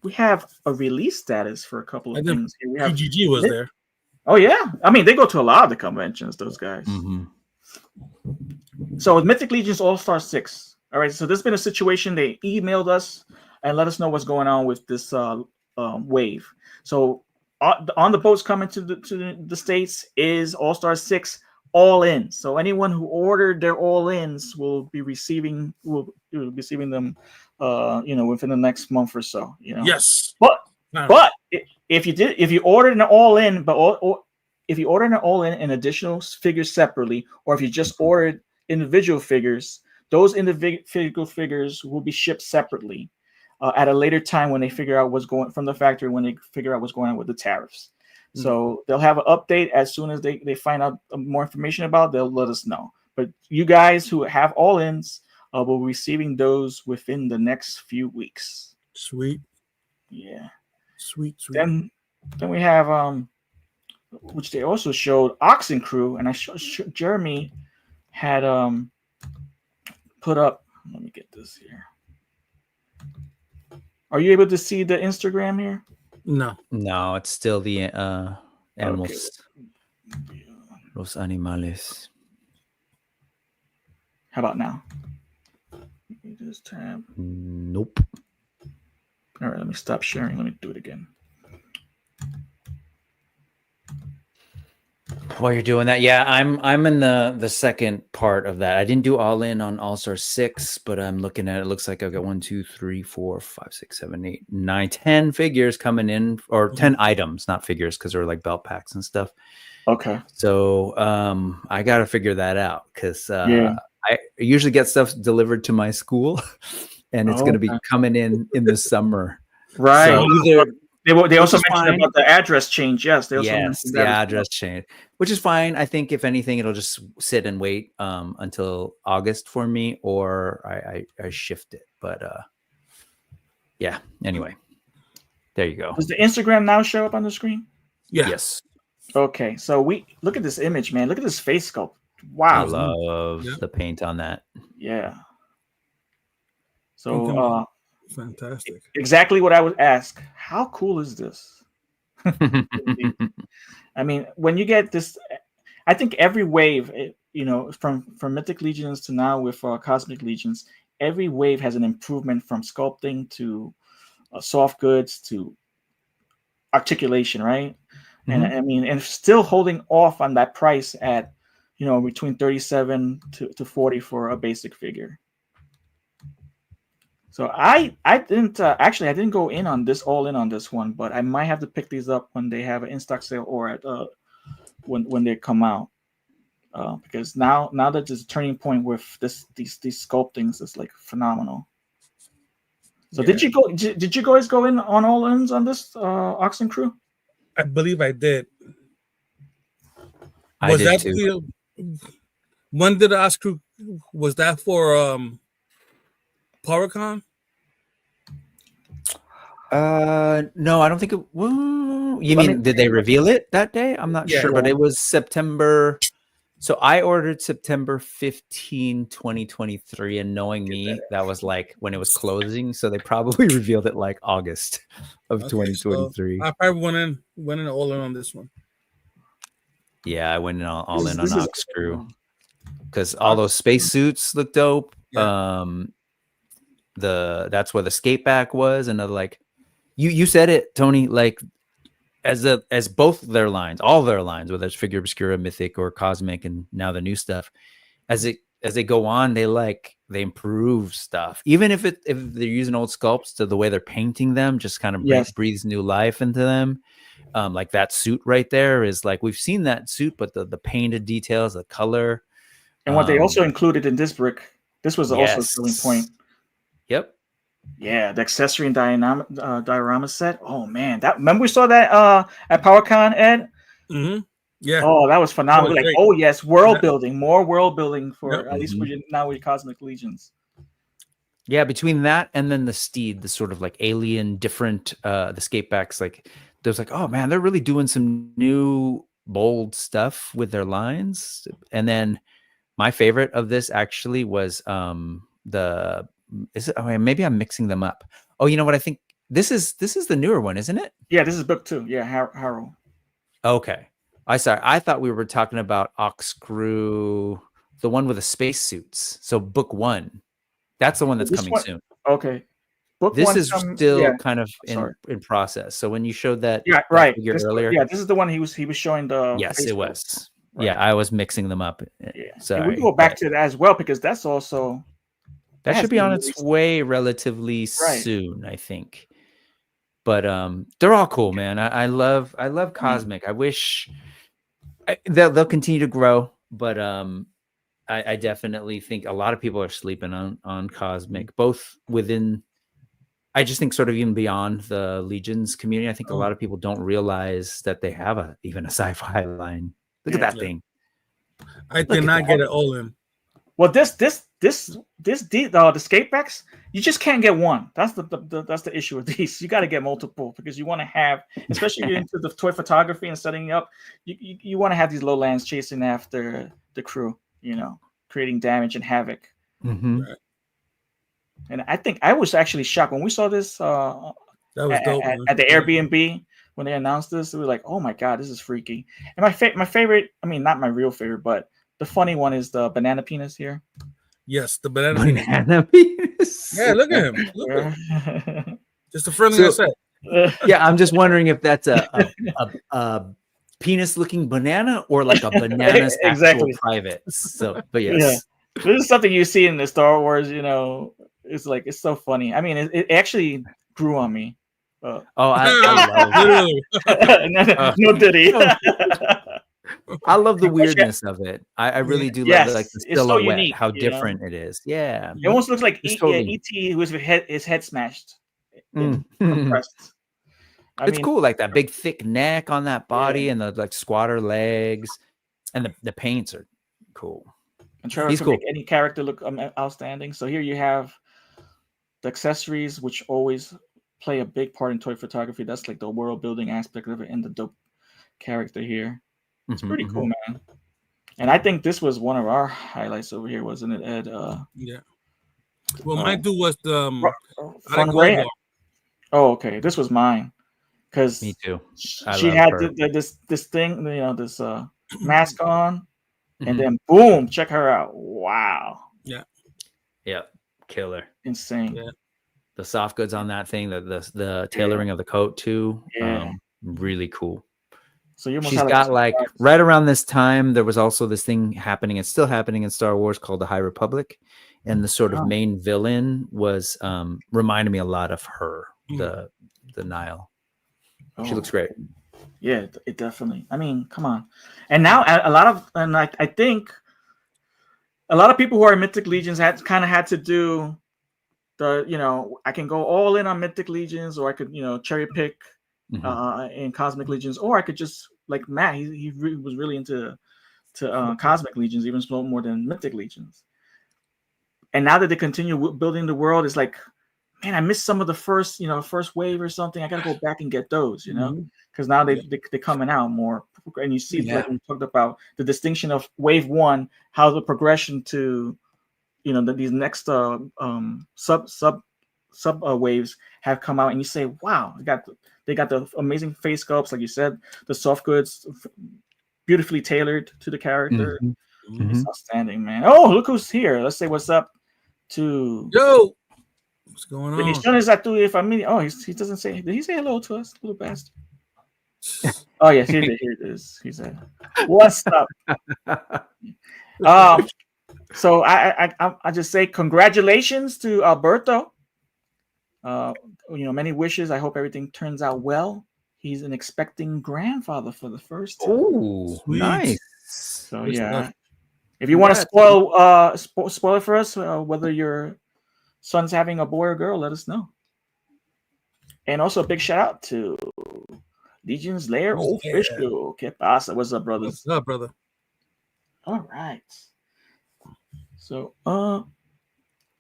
we have a release status for a couple of I think things. Here we have. PGG was there. Oh yeah, I mean they go to a lot of the conventions. Those guys. Mm-hmm. So with Mythic Legions All-Star 6. All right, so there's been a situation. They emailed us and let us know what's going on with this wave. So on the boats coming to the States is All-Star 6 all in. So anyone who ordered their all-ins will be receiving them within the next month or so. Yes. But Wow. But if you ordered an all-in, if you ordered an all-in and additional figures separately, or if you just ordered individual figures, those individual figures will be shipped separately at a later time when they figure out what's going from the factory, when they figure out what's going on with the tariffs. So they'll have an update as soon as they find out more information about it, they'll let us know. But you guys who have all-ins will be receiving those within the next few weeks. Sweet. Yeah. Sweet. Then we have which they also showed Oxen Crew, and Jeremy had put up. Let me get this here. Are you able to see the Instagram here? No, it's still the animals. Okay. Los animales. How about now? Let me just tab. Nope. All right, let me stop sharing. Let me do it again. While you're doing that, yeah, I'm in the second part of that. I didn't do all in on All-Star 6, but I'm looking at it. Looks like I've got 1, 2, 3, 4, 5, 6, 7, 8, 9, 10 figures coming in, or 10 items, not figures, because they're like belt packs and stuff. Okay. So I got to figure that out because Yeah. I usually get stuff delivered to my school, and it's going to be coming in the summer. Right. So either They also is mentioned fine. about the address change. Yes, they also Yes, mentioned the that as address change, which is fine. I think if anything, it'll just sit and wait until August for me, or I shift it. But yeah. Anyway, there you go. Does the Instagram now show up on the screen? yeah. Yes, Okay, so we look at this image, man. Look at this face sculpt. I Wow. love Yeah. the paint on that. Yeah. So Fantastic. exactly what I would ask. How cool is this? I mean, when you get this, I think every wave, from Mythic Legions to now with Cosmic Legions, every wave has an improvement from sculpting to soft goods to articulation, right? And I mean, and still holding off on that price at, between 37 to 40 for a basic figure. So I didn't actually I didn't go in on this one, but I might have to pick these up when they have an in-stock sale or at when they come out, because now that there's a turning point with these sculptings is like phenomenal. So did you guys go in on all ends on this Oxen Crew? I believe I did. I Was did that too. when did the Oscar? Was that for PowerCon? No, I don't think it. Well, did they reveal it that day? I'm not sure, but it was September. So I ordered September 15, 2023, and knowing me, that was like when it was closing. So they probably revealed it like August of 2023. So I probably went in all in on this one. Yeah, I went all in This on is- Ox Crew because all those spacesuits look dope. Yeah. That's where the skate back was. Another like you said it, Tony. Like as both their lines, all their lines, whether it's Figure Obscura, Mythic, or Cosmic, and now the new stuff, as they go on, they like they improve stuff, even if they're using old sculpts, to the way they're painting them just kind of Yes. breathes new life into them. Like that suit right there is like, we've seen that suit, but the painted details, the color. And what they also included in this brick, this was also a selling point. Yep. Yeah, the accessory and diorama set. Oh man, that remember we saw that at PowerCon, Ed? Mm-hmm. Yeah. Oh, that was phenomenal. That was Like, great. oh yes, world building, more world building for Yep. at least for now with Cosmic Legions. Yeah, between that and then the Steed, the sort of like alien, different, the skatebacks, like there's like, oh man, they're really doing some new bold stuff with their lines. And then my favorite of this actually was maybe I'm mixing them up. Oh, you know what? I think this is the newer one, isn't it? Yeah, this is book 2. Yeah, Harold. Okay. I thought we were talking about Oxcrew, the one with the spacesuits. So book 1. That's the one that's This coming one- soon. Okay. Book This 1 is still kind of in process. So when you showed that, Yeah, that right. figure This, earlier, yeah, this is the one he was showing the. yes, it Facebook. was. Right. Yeah, I was mixing them up. Yeah. Sorry. And we go back to that as well because that's also that has should be been on its released. way relatively Right. soon, I think. But they're all cool, man. I love Cosmic. I wish they'll continue to grow, but I definitely think a lot of people are sleeping on Cosmic, both within. I just think sort of even beyond the Legions community. I think a lot of people don't realize that they have even a sci-fi line. Look at that thing. I cannot get it all in. Well, the skatebacks, you just can't get one. That's the issue with these. You got to get multiple because you want to have, especially if you're into the toy photography and setting up. You want to have these lowlands chasing after the crew, creating damage and havoc. Mm-hmm. Right. And I think I was actually shocked when we saw this That was dope, man. at the Airbnb when they announced this. We were like, "Oh my god, this is freaky!" And my favorite, I mean, not my real favorite, but the funny one is the banana penis here. Yes, the banana. penis. Yeah, look at him. Look at him. Just a friendly set. Yeah, I'm just wondering if that's a penis-looking banana or like a banana's Exactly. actual private. So, but yes. Yeah. This is something you see in the Star Wars. It's like it's so funny. I mean, it actually grew on me. Oh, I love no Diddy. I love the weirdness of it. I really do love like the it's so silhouette, unique, how different it is. Yeah. It almost looks like It's totally- E.T. who was his head smashed. Mm. Compressed. It's cool, like that big thick neck on that body and the like squatter legs, and the paints are cool. And Trevor He's can cool. make any character look outstanding. So here you have the accessories, which always play a big part in toy photography. That's like the world building aspect of it, and the dope character here. It's pretty cool, man. And I think this was one of our highlights over here, wasn't it, Ed? Yeah. Well, mine too was the Fun Way. Oh, okay. This was mine because Me too. she had this thing, this mask on, and then boom, check her out. Wow. Yeah, killer. Insane. Yeah. The soft goods on that thing, the tailoring of the coat too. Yeah. Really cool. So you almost She's had got like right around this time, there was also this thing happening. It's still happening in Star Wars called the High Republic, and the sort of main villain was reminded me a lot of her, the Nile. She looks great. Yeah, it definitely. I mean, come on. And now I think a lot of people who are in Mythic Legions had to do I can go all in on Mythic Legions, or I could cherry pick in Cosmic Legions, or I could just like Matt. He was really into Cosmic Legions, even more than Mythic Legions. And now that they continue building the world, it's like, man, I missed some of the first wave or something. I got to go back and get those, because now they're coming out more. And you see, like we talked about the distinction of wave 1, how the progression to, these next sub waves have come out, and you say, wow, they got the amazing face sculpts, like you said, the soft goods, beautifully tailored to the character. It's outstanding, man. Oh, look who's here. Let's say what's up to Yo. What's going on? Oh, he doesn't say. Did he say hello to us, little bastard? Oh yes, here it is. He said, "What's up?" So I just say congratulations to Alberto. Many wishes. I hope everything turns out well. He's an expecting grandfather for the first time. Oh, Sweet. nice. So Good yeah, enough. if you want to Congrats. spoil it for us, whether your son's having a boy or girl, let us know. And also a big shout out to Legion's Lair Legion's Lair. Official. Que pasa? What's up, brothers? What's up, brother? All right. So, we're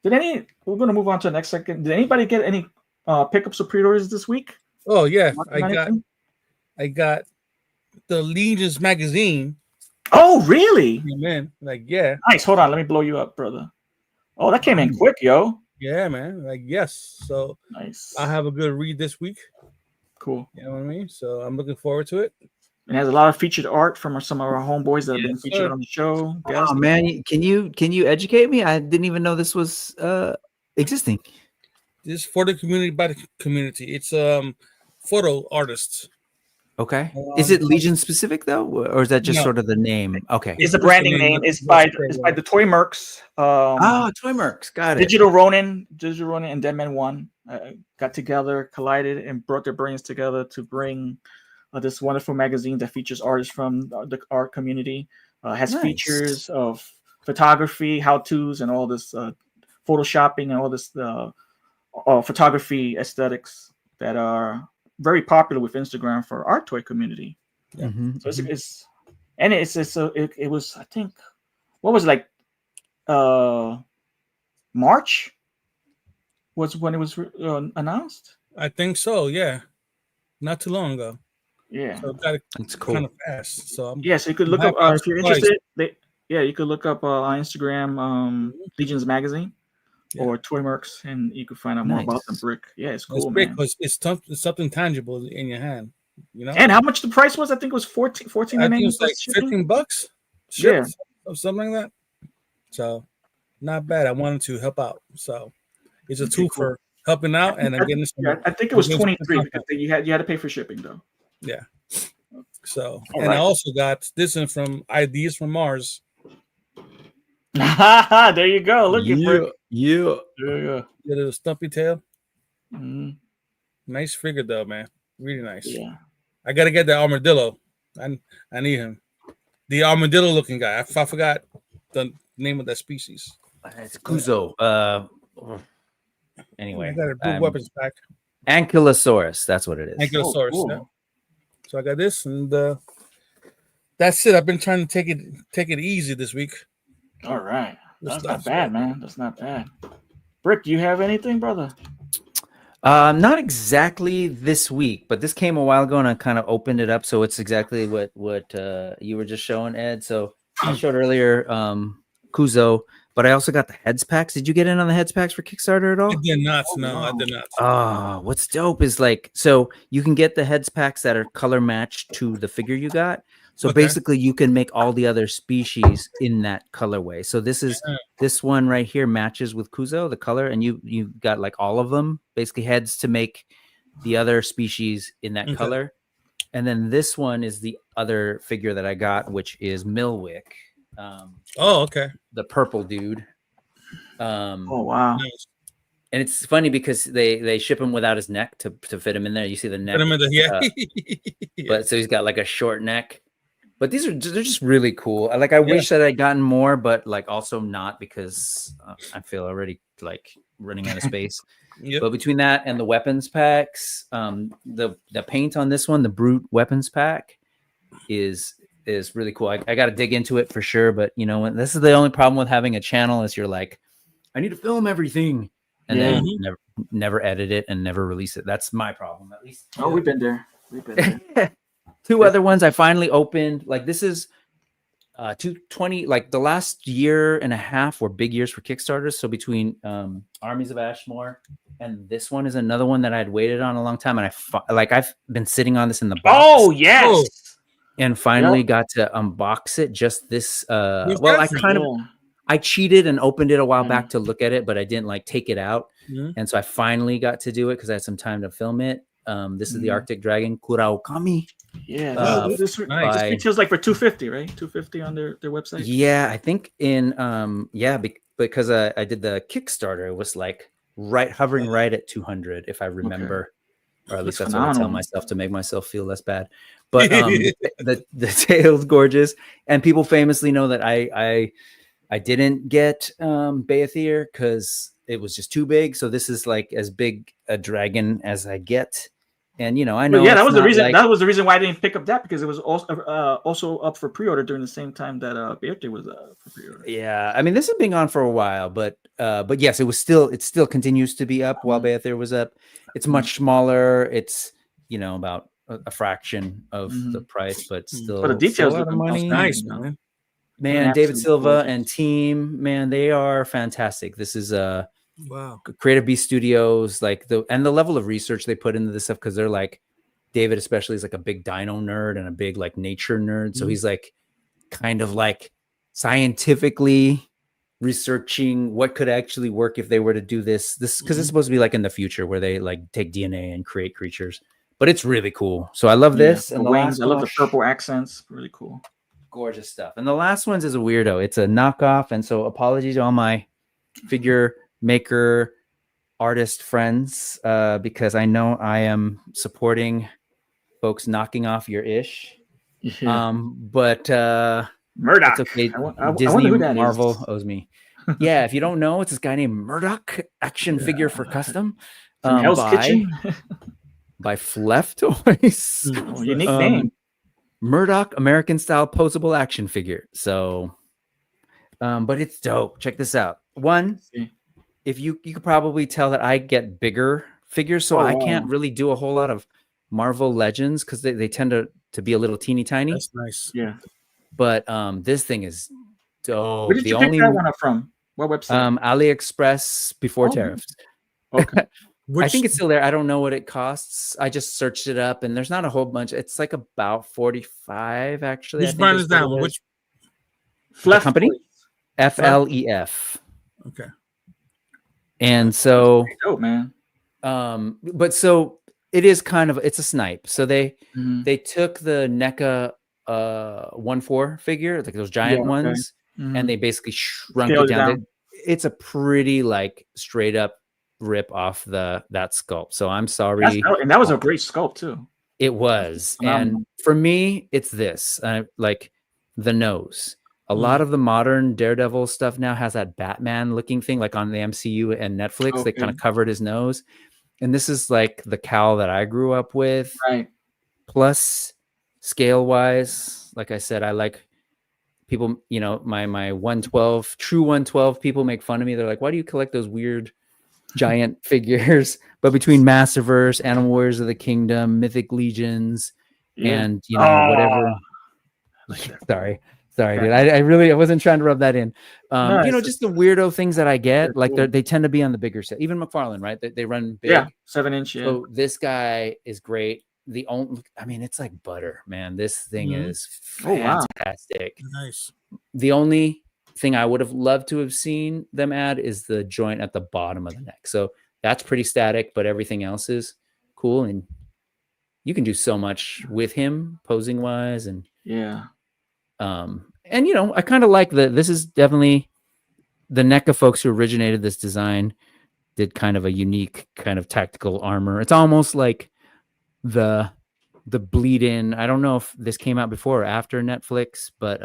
gonna move on to the next second. Did anybody get any pickups or pre-orders this week? Oh yeah, Anything? I got the Legions magazine. Oh, really? Man, like yeah, Nice. Hold on, let me blow you up, brother. Oh, that came in quick, yo. yeah, man. Like yes. So Nice. I have a good read this week. Cool. You know what I mean? So I'm looking forward to it. It has a lot of featured art from some of our homeboys that have been Yes, featured sir. on the show. Oh man, can you educate me? I didn't even know this was existing. This is for the community by the community. It's photo artists. Okay. Is it Legion specific though, or is that just No. sort of the name? Okay. It's a branding name. It's by the Toy Mercs. Toy Mercs. Got it. Digital Ronin, and Deadman One got together, collided, and brought their brains together to bring this wonderful magazine that features artists from the art community. Has Nice. features of photography, how-tos, and all this photoshopping and all this photography aesthetics that are very popular with Instagram for our toy community. Mhm. So it was, I think, what was it, like March was when it was announced. I think so. Yeah, not too long ago. Yeah. So it got That's cool. kind of fast. So I'm, Yeah, so you could look up I'm if you're surprised. interested. You could look up on Instagram Legions Magazine Yeah. or Toy Mercs, and you could find out more about the Nice. brick. Yeah, it's It's cool, big man. because it's something tangible in your hand. You know, And how much the price was? I think it was 14 I think it's plus like shipping. $15 shipped, or something like that. So not bad. I wanted to help out. So it's a Okay, tool cool. for helping out and I'm getting some. Yeah, I think it was I'm getting some 23 content. because you had to pay for shipping though. Yeah. So All and right. I also got this one from Ideas from Mars. There you go. Look at brick. Yeah. Yeah. The little stumpy tail. Mhm. Nice figure though, man. Really nice. Yeah. I gotta get the armadillo. I need him. The armadillo looking guy. I forgot the name of that species. It's Kuzo. I Anyway, got a blue weapons pack. Ankylosaurus. That's what it is. Ankylosaurus. cool. Yeah. So I got this, and that's it. I've been trying to take it easy this week. All right. That's stuff. not bad, man. That's not bad. Brick, do you have anything, brother? Not exactly this week, but this came a while ago, and I kind of opened it up, so it's exactly what you were just showing, Ed. So I showed earlier Kuzo, but I also got the heads packs. Did you get in on the heads packs for Kickstarter at all? I did not. No, I did not. Oh, what's dope is like, so you can get the heads packs that are color matched to the figure you got. So Okay. basically you can make all the other species in that colorway. So this one right here matches with Kuzo, the color, and you got like all of them, basically heads to make the other species in that Okay. color. And then this one is the other figure that I got, which is Milwick, Oh, okay. the purple dude. Oh wow. Nice. And it's funny because they ship him without his neck to fit him in there. You see the neck, Put him in the, yeah. Yeah. but so he's got like a short neck. But they're just really cool. I wish that I'd gotten more, but like also not because I feel already like running out of space. Yep. But between that and the weapons packs, the paint on this one, the Brute weapons pack, is really cool. I got to dig into it for sure. But you know, this is the only problem with having a channel is you're like, I need to film everything, and then never edit it and never release it. That's my problem, at least. Oh, we've been there. We've been there. Two other ones I finally opened. Like this is 220. Like the last year and a half were big years for Kickstarters. So between Armies of Ashmore and this one is another one that I had waited on a long time, and I've been sitting on this in the box. Oh yes. And finally got to unbox it just this. Who's Well, that I for? kind of I cheated and opened it a while back to look at it, but I didn't like take it out. Mhm. And so I finally got to do it because I had some time to film it. This is the Arctic Dragon Kuraokami. Yeah, Uh, this nice. retails like for $250, right? $250 on their website. Yeah, I think in because I did the Kickstarter, it was like hovering right at 200 if I remember, or at least that's what I tell phenomenal. myself to make myself feel less bad. But the tail's gorgeous, and people famously know that I didn't get Beathir because it was just too big. So this is like as big a dragon as I get. And I know. Yeah, that was the not reason. like- That was the reason why I didn't pick up that, because it was also up for pre-order during the same time that Bearte was for pre-order. Yeah, I mean, this has been on for a while, but yes, it still continues to be up while Beathir was up. It's much smaller. It's about a fraction of the price, but still. But the details still a lot of look money. Nice, man. Man, David Absolutely Silva gorgeous. and team, man, they are fantastic. This is Wow. Creative Beast Studios, like the level of research they put into this stuff, because they're like, David especially is like a big dino nerd and a big like nature nerd. So he's like kind of like scientifically researching what could actually work if they were to do this because it's supposed to be like in the future where they like take DNA and create creatures. But it's really cool. So I love this. The And wings, last I love one- the purple accents. Really cool. gorgeous stuff. And the last one's is a weirdo. It's a knockoff, and so apologies to all my figure maker artist friends, because I know I am supporting folks knocking off your ish. But Murdoch. it's okay. I wonder Disney who that is. Marvel owes me. Yeah, if you don't know, it's this guy named Murdoch, action figure for custom. From Hell's by Kitchen. by Fleff Toys. Oh, unique name. Murdoch American style posable action figure. So, but it's dope. Check this out. One, See. if you could probably tell that I get bigger figures, so I can't really do a whole lot of Marvel Legends because they tend to be a little teeny tiny. That's nice. Yeah. But this thing is dope. Where did you pick that one up from? What website? AliExpress before Oh, tariffs. Okay. I think it's still there. I don't know what it costs. I just searched it up, and there's not a whole bunch. It's like about 45 actually. I Which think brand is is that what one? it Which The company? Toys. FLEF. okay. And so Dope, man. but so it is kind of, it's a snipe. So they Mhm. took the NECA 1/4 figure, like those giant Yeah, okay. ones, Mhm. and they basically shrunk Scaled it it down. down. It's a pretty like straight up rip off that sculpt. So I'm sorry. And that was a great sculpt too. It was. Phenomenal. And for me, it's this like the nose. A lot of the modern Daredevil stuff now has that Batman looking thing, like on the MCU and Netflix. They kind of Okay. covered his nose. And this is like the cowl that I grew up with. Right. Plus, scale wise, like I said, I like people, my 112, true 112 people make fun of me. They're like, why do you collect those weird giant figures? But between Massiverse, Animal Warriors of the Kingdom, Mythic Legions, Yeah. and whatever. Sorry, dude. I wasn't trying to rub that in. No, it's Just the weirdo things that I get. They're Like cool. they tend to be on the bigger set. Even McFarlane, right? They run big. Yeah. 7-inch. Yeah. So this guy is great. It's like butter, man. This thing Mhm. is Oh, wow. fantastic. Nice. The only thing I would have loved to have seen them add is the joint at the bottom of the neck. So that's pretty static, but everything else is cool. And you can do so much with him posing wise. And Yeah. I kind of like this is definitely the NECA folks who originated this design did kind of a unique kind of tactical armor. It's almost like the bleed in. I don't know if this came out before or after Netflix, but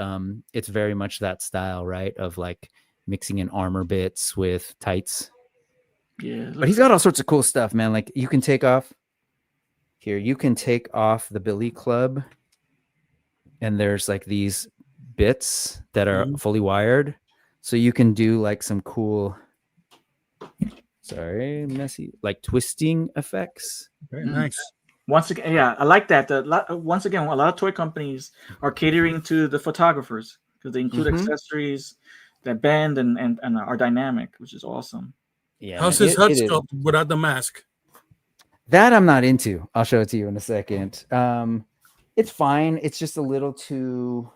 it's very much that style, right? Of like mixing in armor bits with tights. Yeah. But he's got all sorts of cool stuff, man. Like you can take off the Billy Club, and there's like these bits that are fully wired. So you can do like some cool, messy, like twisting effects. Very nice. Once again, yeah, I like that. Once again, a lot of toy companies are catering to the photographers because they include Mhm. accessories that bend and are dynamic, which is awesome. Yeah. How's his HUD it is. sculpt without the mask? That I'm not into. I'll show it to you in a second. It's fine. It's just a little too,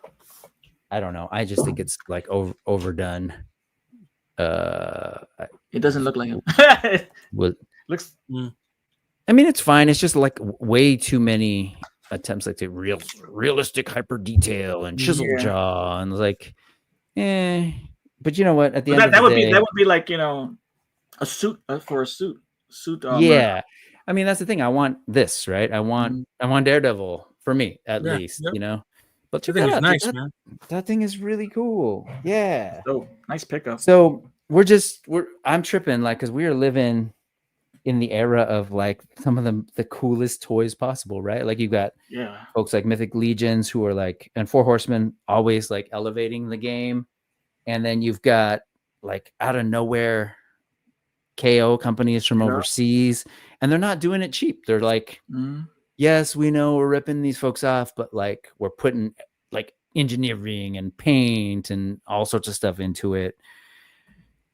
I don't know. I just think it's like overdone. It doesn't look like him. Well, Looks. I mean, it's fine. It's just like way too many attempts, like to realistic hyper detail and chisel Yeah. jaw, and like, But you know what? At the But end that of the day, would be like, you know, a suit for a suit. yeah. I mean, that's the thing. I want this, right? I want Daredevil for me at Yeah, least, yep. you know. But The check thing that is out, dude. nice, man. That thing is really cool. Yeah. Oh, nice pickup. So I'm tripping, like, because we are living in the era of like some of the coolest toys possible, right? Like you've got Yeah. folks like Mythic Legions who are like, and Four Horsemen always like elevating the game. And then you've got like out of nowhere KO companies from Yeah. overseas, and they're not doing it cheap. They're like, Mhm. yes, we know we're ripping these folks off, but like we're putting like engineering and paint and all sorts of stuff into it.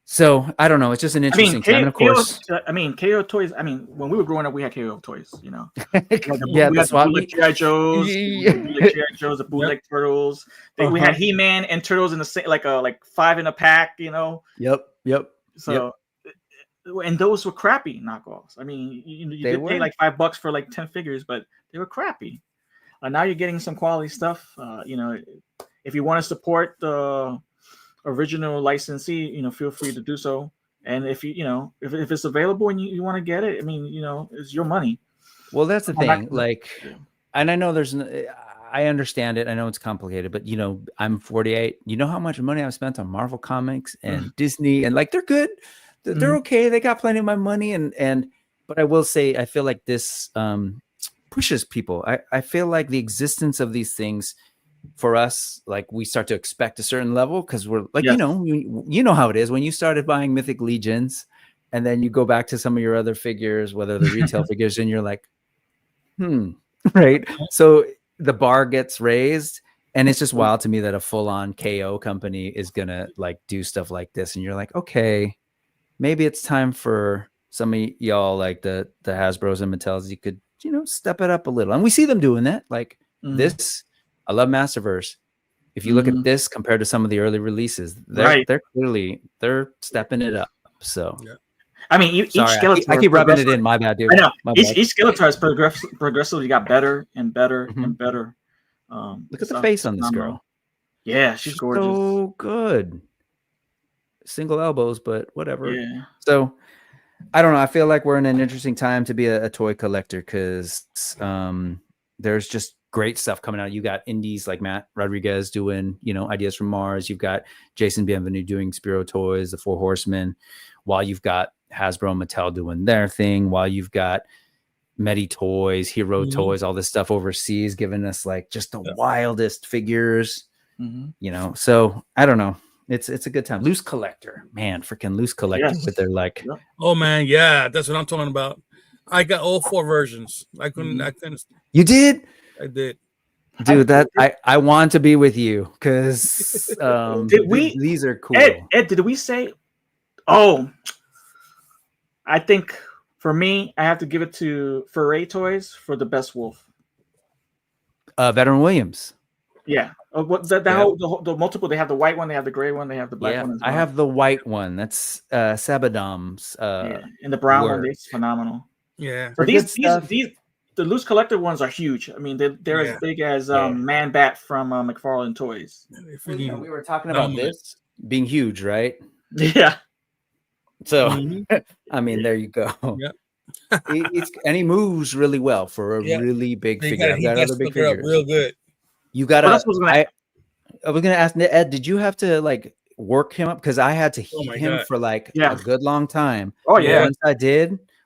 So I don't know. It's just an interesting time. And of course, KO toys. I mean, when we were growing up, we had KO toys. You know, yeah, we the had swap bootleg meet. GI Joes, Yeah. the bootleg Turtles. We had He-Man and Turtles in the same, like 5 in a pack. You know, Yep. so. And those were crappy knockoffs. I mean, you They did pay were. like $5 for like 10 figures, but they were crappy. Now you're getting some quality stuff. You know, if you want to support the original licensee, you know, feel free to do so. And if if it's available and you want to get it, I mean, you know, it's your money. Well, that's the I'm not thing. gonna- Like, and I know I understand it. I know it's complicated, but you know, I'm 48. You know how much money I've spent on Marvel Comics and Disney, and like they're good. They're okay. They got plenty of my money, but I will say I feel like this pushes people. I feel like the existence of these things for us, like we start to expect a certain level because we're like, Yes. you know how it is when you started buying Mythic Legions, and then you go back to some of your other figures, whether the retail figures, and you're like, right. So the bar gets raised, and it's just wild to me that a full-on KO company is gonna like do stuff like this, and you're like, okay, maybe it's time for some of y'all like the Hasbros and Mattels. You could, you know, step it up a little, and we see them doing that. Like this, I love Masterverse. If you look at this compared to some of the early releases, they're clearly stepping it up. So, I mean, each Skeletor. I keep rubbing it in. My bad, dude. I know. My Each bad. Skeletor has progressively got better and better and better. Look at the face on this girl. Yeah, she's gorgeous. So good. Single elbows, but whatever. Yeah. So I don't know. I feel like we're in an interesting time to be a toy collector because there's just great stuff coming out. You got indies like Matt Rodriguez doing, you know, Ideas from Mars. You've got Jason Bienvenu doing Spiro Toys, the Four Horsemen, while you've got Hasbro and Mattel doing their thing, while you've got Medi Toys, Hero Toys, all this stuff overseas, giving us like just the wildest figures, you know. So I don't know. It's a good time. Loose Collector, man, freaking Loose Collector with their like. Oh man, yeah, that's what I'm talking about. I got all 4 versions. I couldn't. You did? I did. Dude, that I want to be with you because these are cool. Ed, did we say? Oh, I think for me, I have to give it to Foray Toys for the best wolf. Veteran Williams. Yeah. The multiple. They have the white one. They have the gray one. They have the black one. As well. I have the white one. That's Sabadom's. And the brown one. It's phenomenal. Yeah. So the Loose Collector ones are huge. I mean, they're as big as Man Bat from McFarlane Toys. We were talking about this being huge, right? Yeah. So, I mean, there you go. Yeah. And he moves really well for a really big figure. He got big figures. Real good. You got to. I was going to ask Ed, did you have to like work him up? Because I had to heat him for like a good long time. Oh yeah.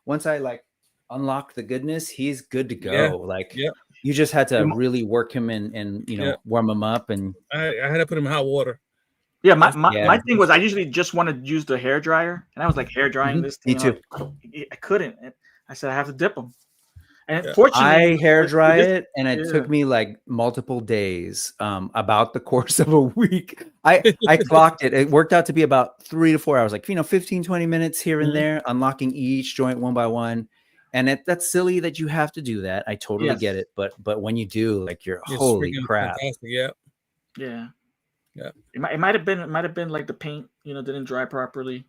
Once I like unlocked the goodness, he's good to go. Yeah. Like you just had to really work him and you know warm him up. And I had to put him in hot water. Yeah, my thing was I usually just want to use the hair dryer, and I was like hair drying this thing. Me too. I couldn't. I said I have to dip them. And fortunately, I hair dry it, and it took me like multiple days, about the course of a week. I clocked it. It worked out to be about 3 to 4 hours, like 15, 20 minutes here and there, unlocking each joint one by one. And that's silly that you have to do that. I totally get it, but when you do, like you're holy crap. Fantastic. Yeah. It might have been like the paint, didn't dry properly,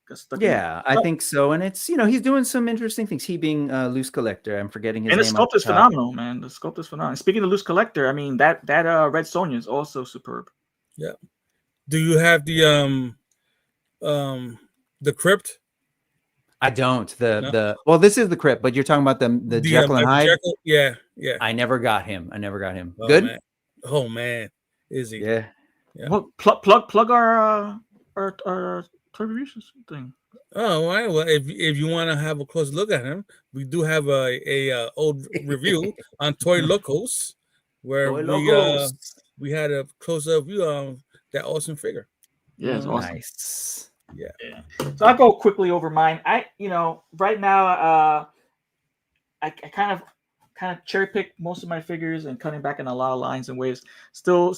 got stuck in it. Yeah, I think so. And it's, he's doing some interesting things. He being a loose collector. I'm forgetting his And the name. off sculpt is the top. phenomenal, man. The sculpt is phenomenal. Speaking of loose collector, I mean that Red Sonja is also superb. Yeah. Do you have the crypt? I don't. No. Well, this is the crypt, but you're talking about the Jekyll and Hyde. Jekyll? Yeah. I never got him. Oh, Good. Man. Oh man, is he? Yeah. Yeah. Well, plug our toy reviews thing. Oh, all right. Well, if you want to have a close look at him, we do have a old review on Toy Locos, where we had a close up view of that awesome figure. Yeah, it's awesome. Nice. Yeah. So I'll go quickly over mine. Right now, I kind of cherry pick most of my figures and cutting back in a lot of lines and waves. Still,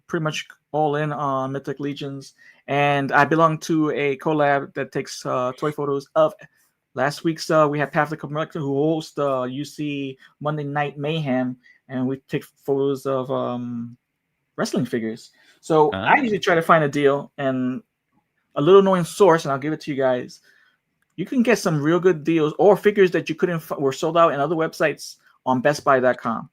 pretty much all in on Mythic Legions. And I belong to a collab that takes toy photos of last week's. We had Path of the Collector, who hosts UC Monday Night Mayhem, and we take photos of wrestling figures. So I usually try to find a deal, and a little known source, and I'll give it to you guys. You can get some real good deals or figures that you couldn't were sold out in other websites on BestBuy.com.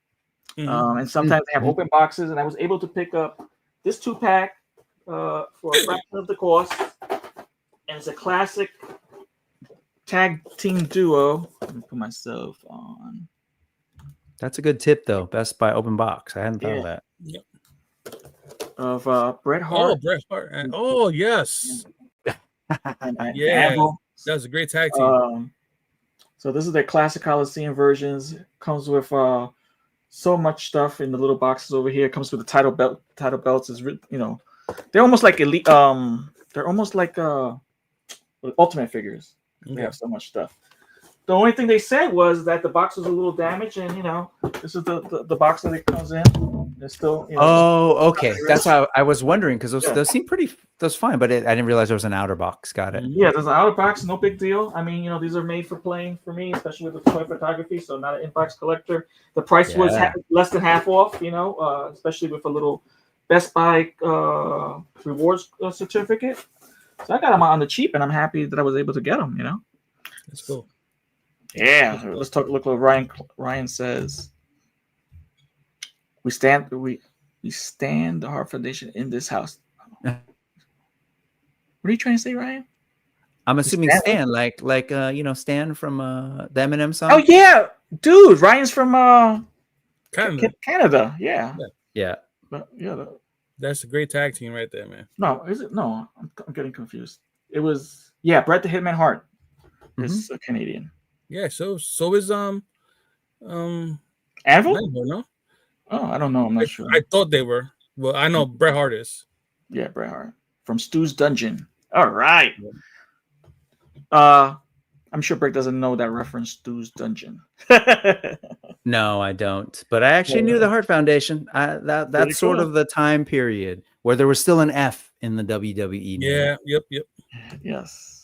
Mm-hmm. And sometimes they have open boxes, and I was able to pick up this 2-pack for a fraction of the cost, and it's a classic tag team duo. Let me put myself on. That's a good tip, though. Best Buy open box. I hadn't thought of that. Yep. Of Bret Hart. Oh, Bret Hart. And, yes. And Yeah. Anvil. That was a great tag team. So this is their classic Coliseum versions. Comes with so much stuff in the little boxes over here. Comes with the title belt. Title belts is they're almost like elite. They're almost like Ultimate figures. They have so much stuff. The only thing they said was that the box was a little damaged, and this is the box that it comes in. It's still. Oh, okay. That's how I was wondering, because those seem pretty. Those fine, but I didn't realize there was an outer box. Got it. Yeah, there's an outer box. No big deal. I mean, these are made for playing for me, especially with the toy photography. So not an in-box collector. The price was less than half off. Especially with a little Best Buy rewards certificate. So I got them on the cheap, and I'm happy that I was able to get them. That's cool. Yeah, let's look what Ryan says. We stand the Heart Foundation in this house. What are you trying to say, Ryan? I'm assuming Stan, like Stan from the Eminem song. Oh yeah, dude, Ryan's from Canada. Yeah. Yeah. But that's a great tag team right there, man. No, is it? No, I'm getting confused. It was Bret the Hitman Hart is a Canadian. Yeah, so is Anvil? No? Oh, I don't know. I'm not sure. I thought they were. Well, I know Bret Hart is. Yeah, Bret Hart from Stu's Dungeon. All right. I'm sure Brick doesn't know that reference, Stu's Dungeon. No, I don't. But I actually knew the Heart Foundation. That's sort of the time period where there was still an F in the WWE. Yeah. Yep. Yes.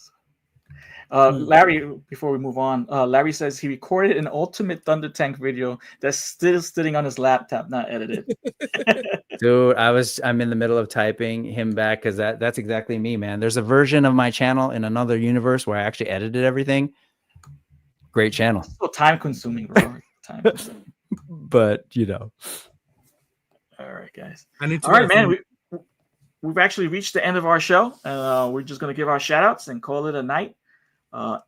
Larry, before we move on, Larry says he recorded an Ultimate Thunder Tank video that's still sitting on his laptop, not edited. Dude, I'm in the middle of typing him back because that's exactly me, man. There's a version of my channel in another universe where I actually edited everything. Great channel. It's so time consuming, bro. But All right, guys. All right, man. We've actually reached the end of our show. We're just gonna give our shout outs and call it a night.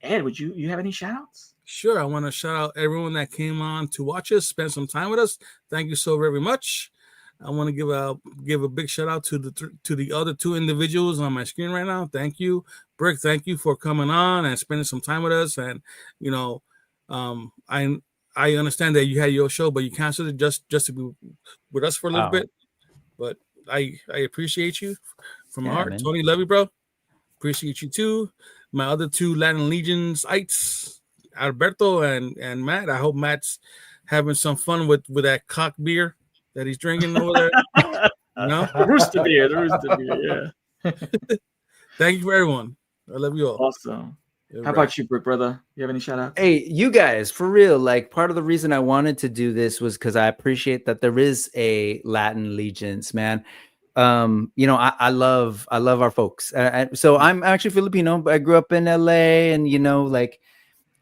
Ed, would you have any shout outs? Sure. I want to shout out everyone that came on to watch us, spend some time with us. Thank you so very much. I want to give a big shout out to the other two individuals on my screen right now. Thank you, Brick. Thank you for coming on and spending some time with us. And I understand that you had your show, but you canceled it just to be with us for a little bit. But I appreciate you from my heart, man. Tony. Love you, bro. Appreciate you too. My other two Latin Legions-ites, Alberto and Matt. I hope Matt's having some fun with that cock beer that he's drinking over there. The rooster beer, yeah. Thank you for everyone. I love you all. Awesome. How about you, Brick, brother? You have any shout outs? Hey, you guys, for real, like part of the reason I wanted to do this was because I appreciate that there is a Latin Legions, man. you know, I love our folks. So I'm actually Filipino, but I grew up in LA, and you know, like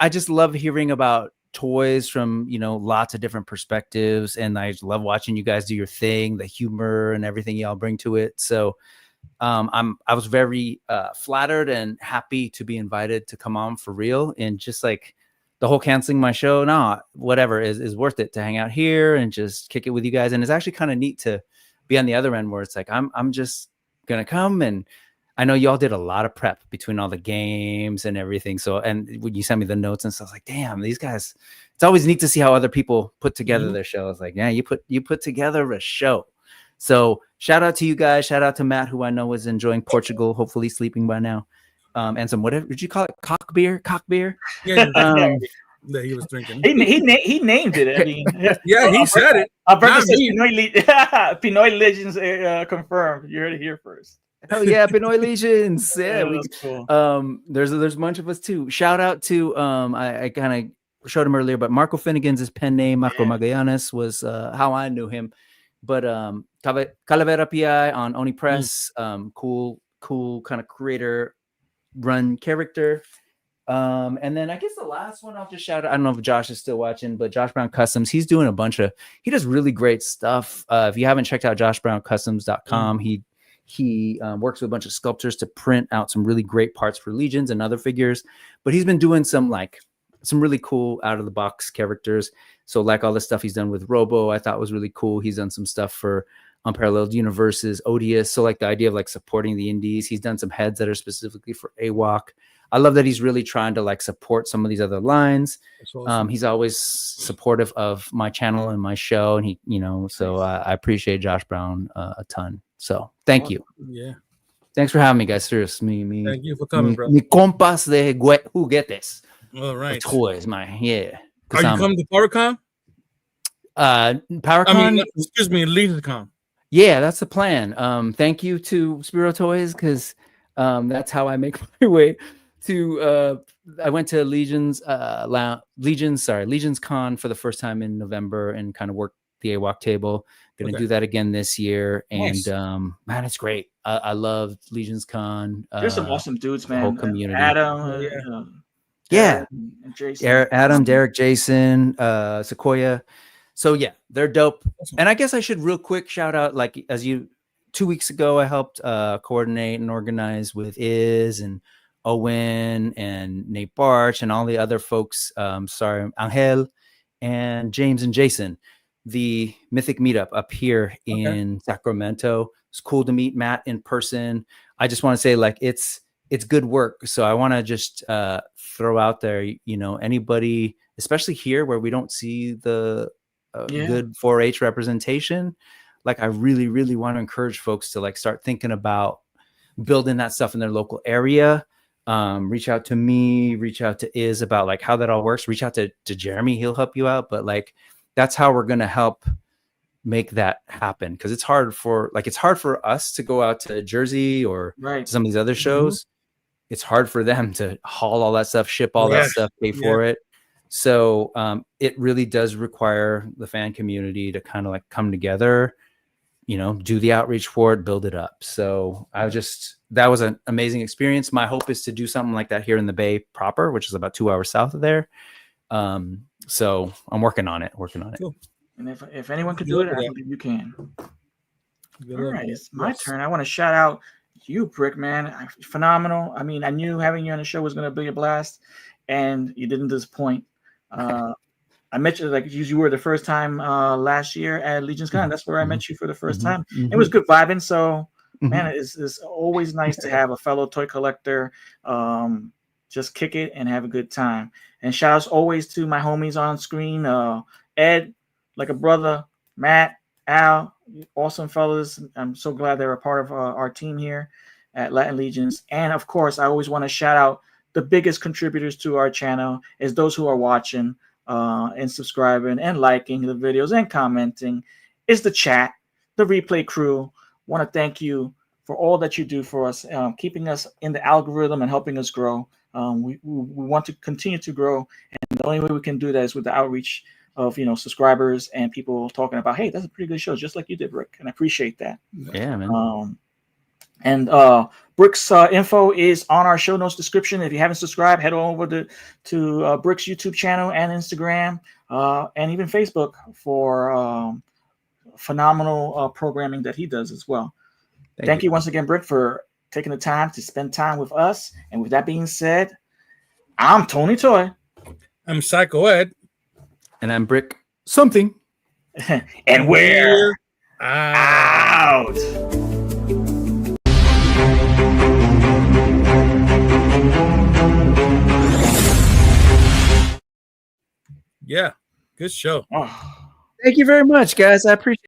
I just love hearing about toys from, you know, lots of different perspectives, and I love watching you guys do your thing, the humor and everything y'all bring to it. So I was very flattered and happy to be invited to come on for real, and just like the whole canceling my show, no, whatever is worth it to hang out here and just kick it with you guys. And it's actually kind of neat to be on the other end where it's like I'm just gonna come, and I know y'all did a lot of prep between all the games and everything. So, and when you sent me the notes and stuff, I was like, damn, these guys, it's always neat to see how other people put together their shows. Like, yeah, you put together a show. So shout out to you guys. Shout out to Matt, who I know is enjoying Portugal, hopefully sleeping by now. And some, whatever did you call it? Cock beer. Yeah, that he was drinking. He named it. I mean, Yeah, he said it. Alberto Not says me. Pinoy Legends confirmed. You heard it here first. Oh yeah, Pinoy Legions. Yeah, that's cool. There's a bunch of us too. Shout out to I kind of showed him earlier, but Marco Finnegan's his pen name, Marco Magallanes, was how I knew him. But Calavera PI on Oni Press, cool kind of creator run character. And then I guess the last one I'll just shout out, I don't know if Josh is still watching, but Josh Brown Customs, he's doing he does really great stuff. If you haven't checked out joshbrowncustoms.com, he works with a bunch of sculptors to print out some really great parts for Legions and other figures, but he's been doing some really cool out of the box characters. So like all the stuff he's done with Robo, I thought was really cool. He's done some stuff for Unparalleled Universes, Odious. So like the idea of like supporting the indies. He's done some heads that are specifically for AWOC. I love that he's really trying to like support some of these other lines. Awesome. He's always supportive of my channel and my show, and he, you know, so I appreciate Josh Brown a ton. So thank you. Yeah. Thanks for having me, guys. Serious, me. Thank you for coming, bro. Mi compas de juguetes. All right. Toys, man. Yeah. Are you coming to PowerCon? PowerCon? I mean, excuse me, LegionCon. Yeah, that's the plan. Thank you to Spiro Toys, because that's how I make my way to I went to Legions Con for the first time in November and kind of worked the AWOC table. Gonna do that again this year. Nice. And man, it's great. I love Legions Con. There's some awesome dudes, man. Whole community. Adam, yeah. and Jason. Adam, Derek, Jason, Sequoia. So yeah, they're dope. And I guess I should real quick shout out, like, 2 weeks ago, I helped coordinate and organize with Iz and Owen and Nate Barch and all the other folks. Angel and James and Jason, the Mythic meetup up here in Sacramento. It's cool to meet Matt in person. I just want to say, like, it's good work. So I want to just throw out there, you know, anybody, especially here where we don't see the good 4-H representation. Like, I really, really want to encourage folks to like start thinking about building that stuff in their local area. Reach out to me, reach out to Iz about like how that all works. Reach out to Jeremy, he'll help you out. But like, that's how we're going to help make that happen. Cause it's hard for us to go out to Jersey or some of these other shows. It's hard for them to haul all that stuff, ship all that stuff, pay for it. So it really does require the fan community to kind of like come together, you know, do the outreach for it, build it up. So that was an amazing experience. My hope is to do something like that here in the Bay proper, which is about 2 hours south of there. So I'm working on it. Cool. And if anyone could do it, I believe you can. All right, it's my turn. I want to shout out you, Brick, man. Phenomenal. I mean, I knew having you on the show was going to be a blast, and you didn't disappoint. I met you, like, you were the first time last year at Legions Con. That's where I met you for the first time. It was good vibing. So, man, it's always nice to have a fellow toy collector just kick it and have a good time. And shout outs always to my homies on screen, Ed, like a brother, Matt, Al, awesome fellas. I'm so glad they're a part of our team here at Latin Legions. And of course, I always want to shout out the biggest contributors to our channel is those who are watching and subscribing and liking the videos and commenting. Is the chat, the replay crew. Want to thank you for all that you do for us, keeping us in the algorithm and helping us grow. We want to continue to grow, and the only way we can do that is with the outreach of subscribers and people talking about, hey, that's a pretty good show, just like you did, Rick, and I appreciate that. Yeah, man. And Brick's info is on our show notes description. If you haven't subscribed, head on over to Brick's YouTube channel and Instagram and even Facebook for phenomenal programming that he does as well. Thank you once again, Brick, for taking the time to spend time with us. And with that being said, I'm Tony Toy. I'm Psycho Ed. And I'm Brick something. And we're out. Yeah, good show. Oh. Thank you very much, guys. I appreciate it.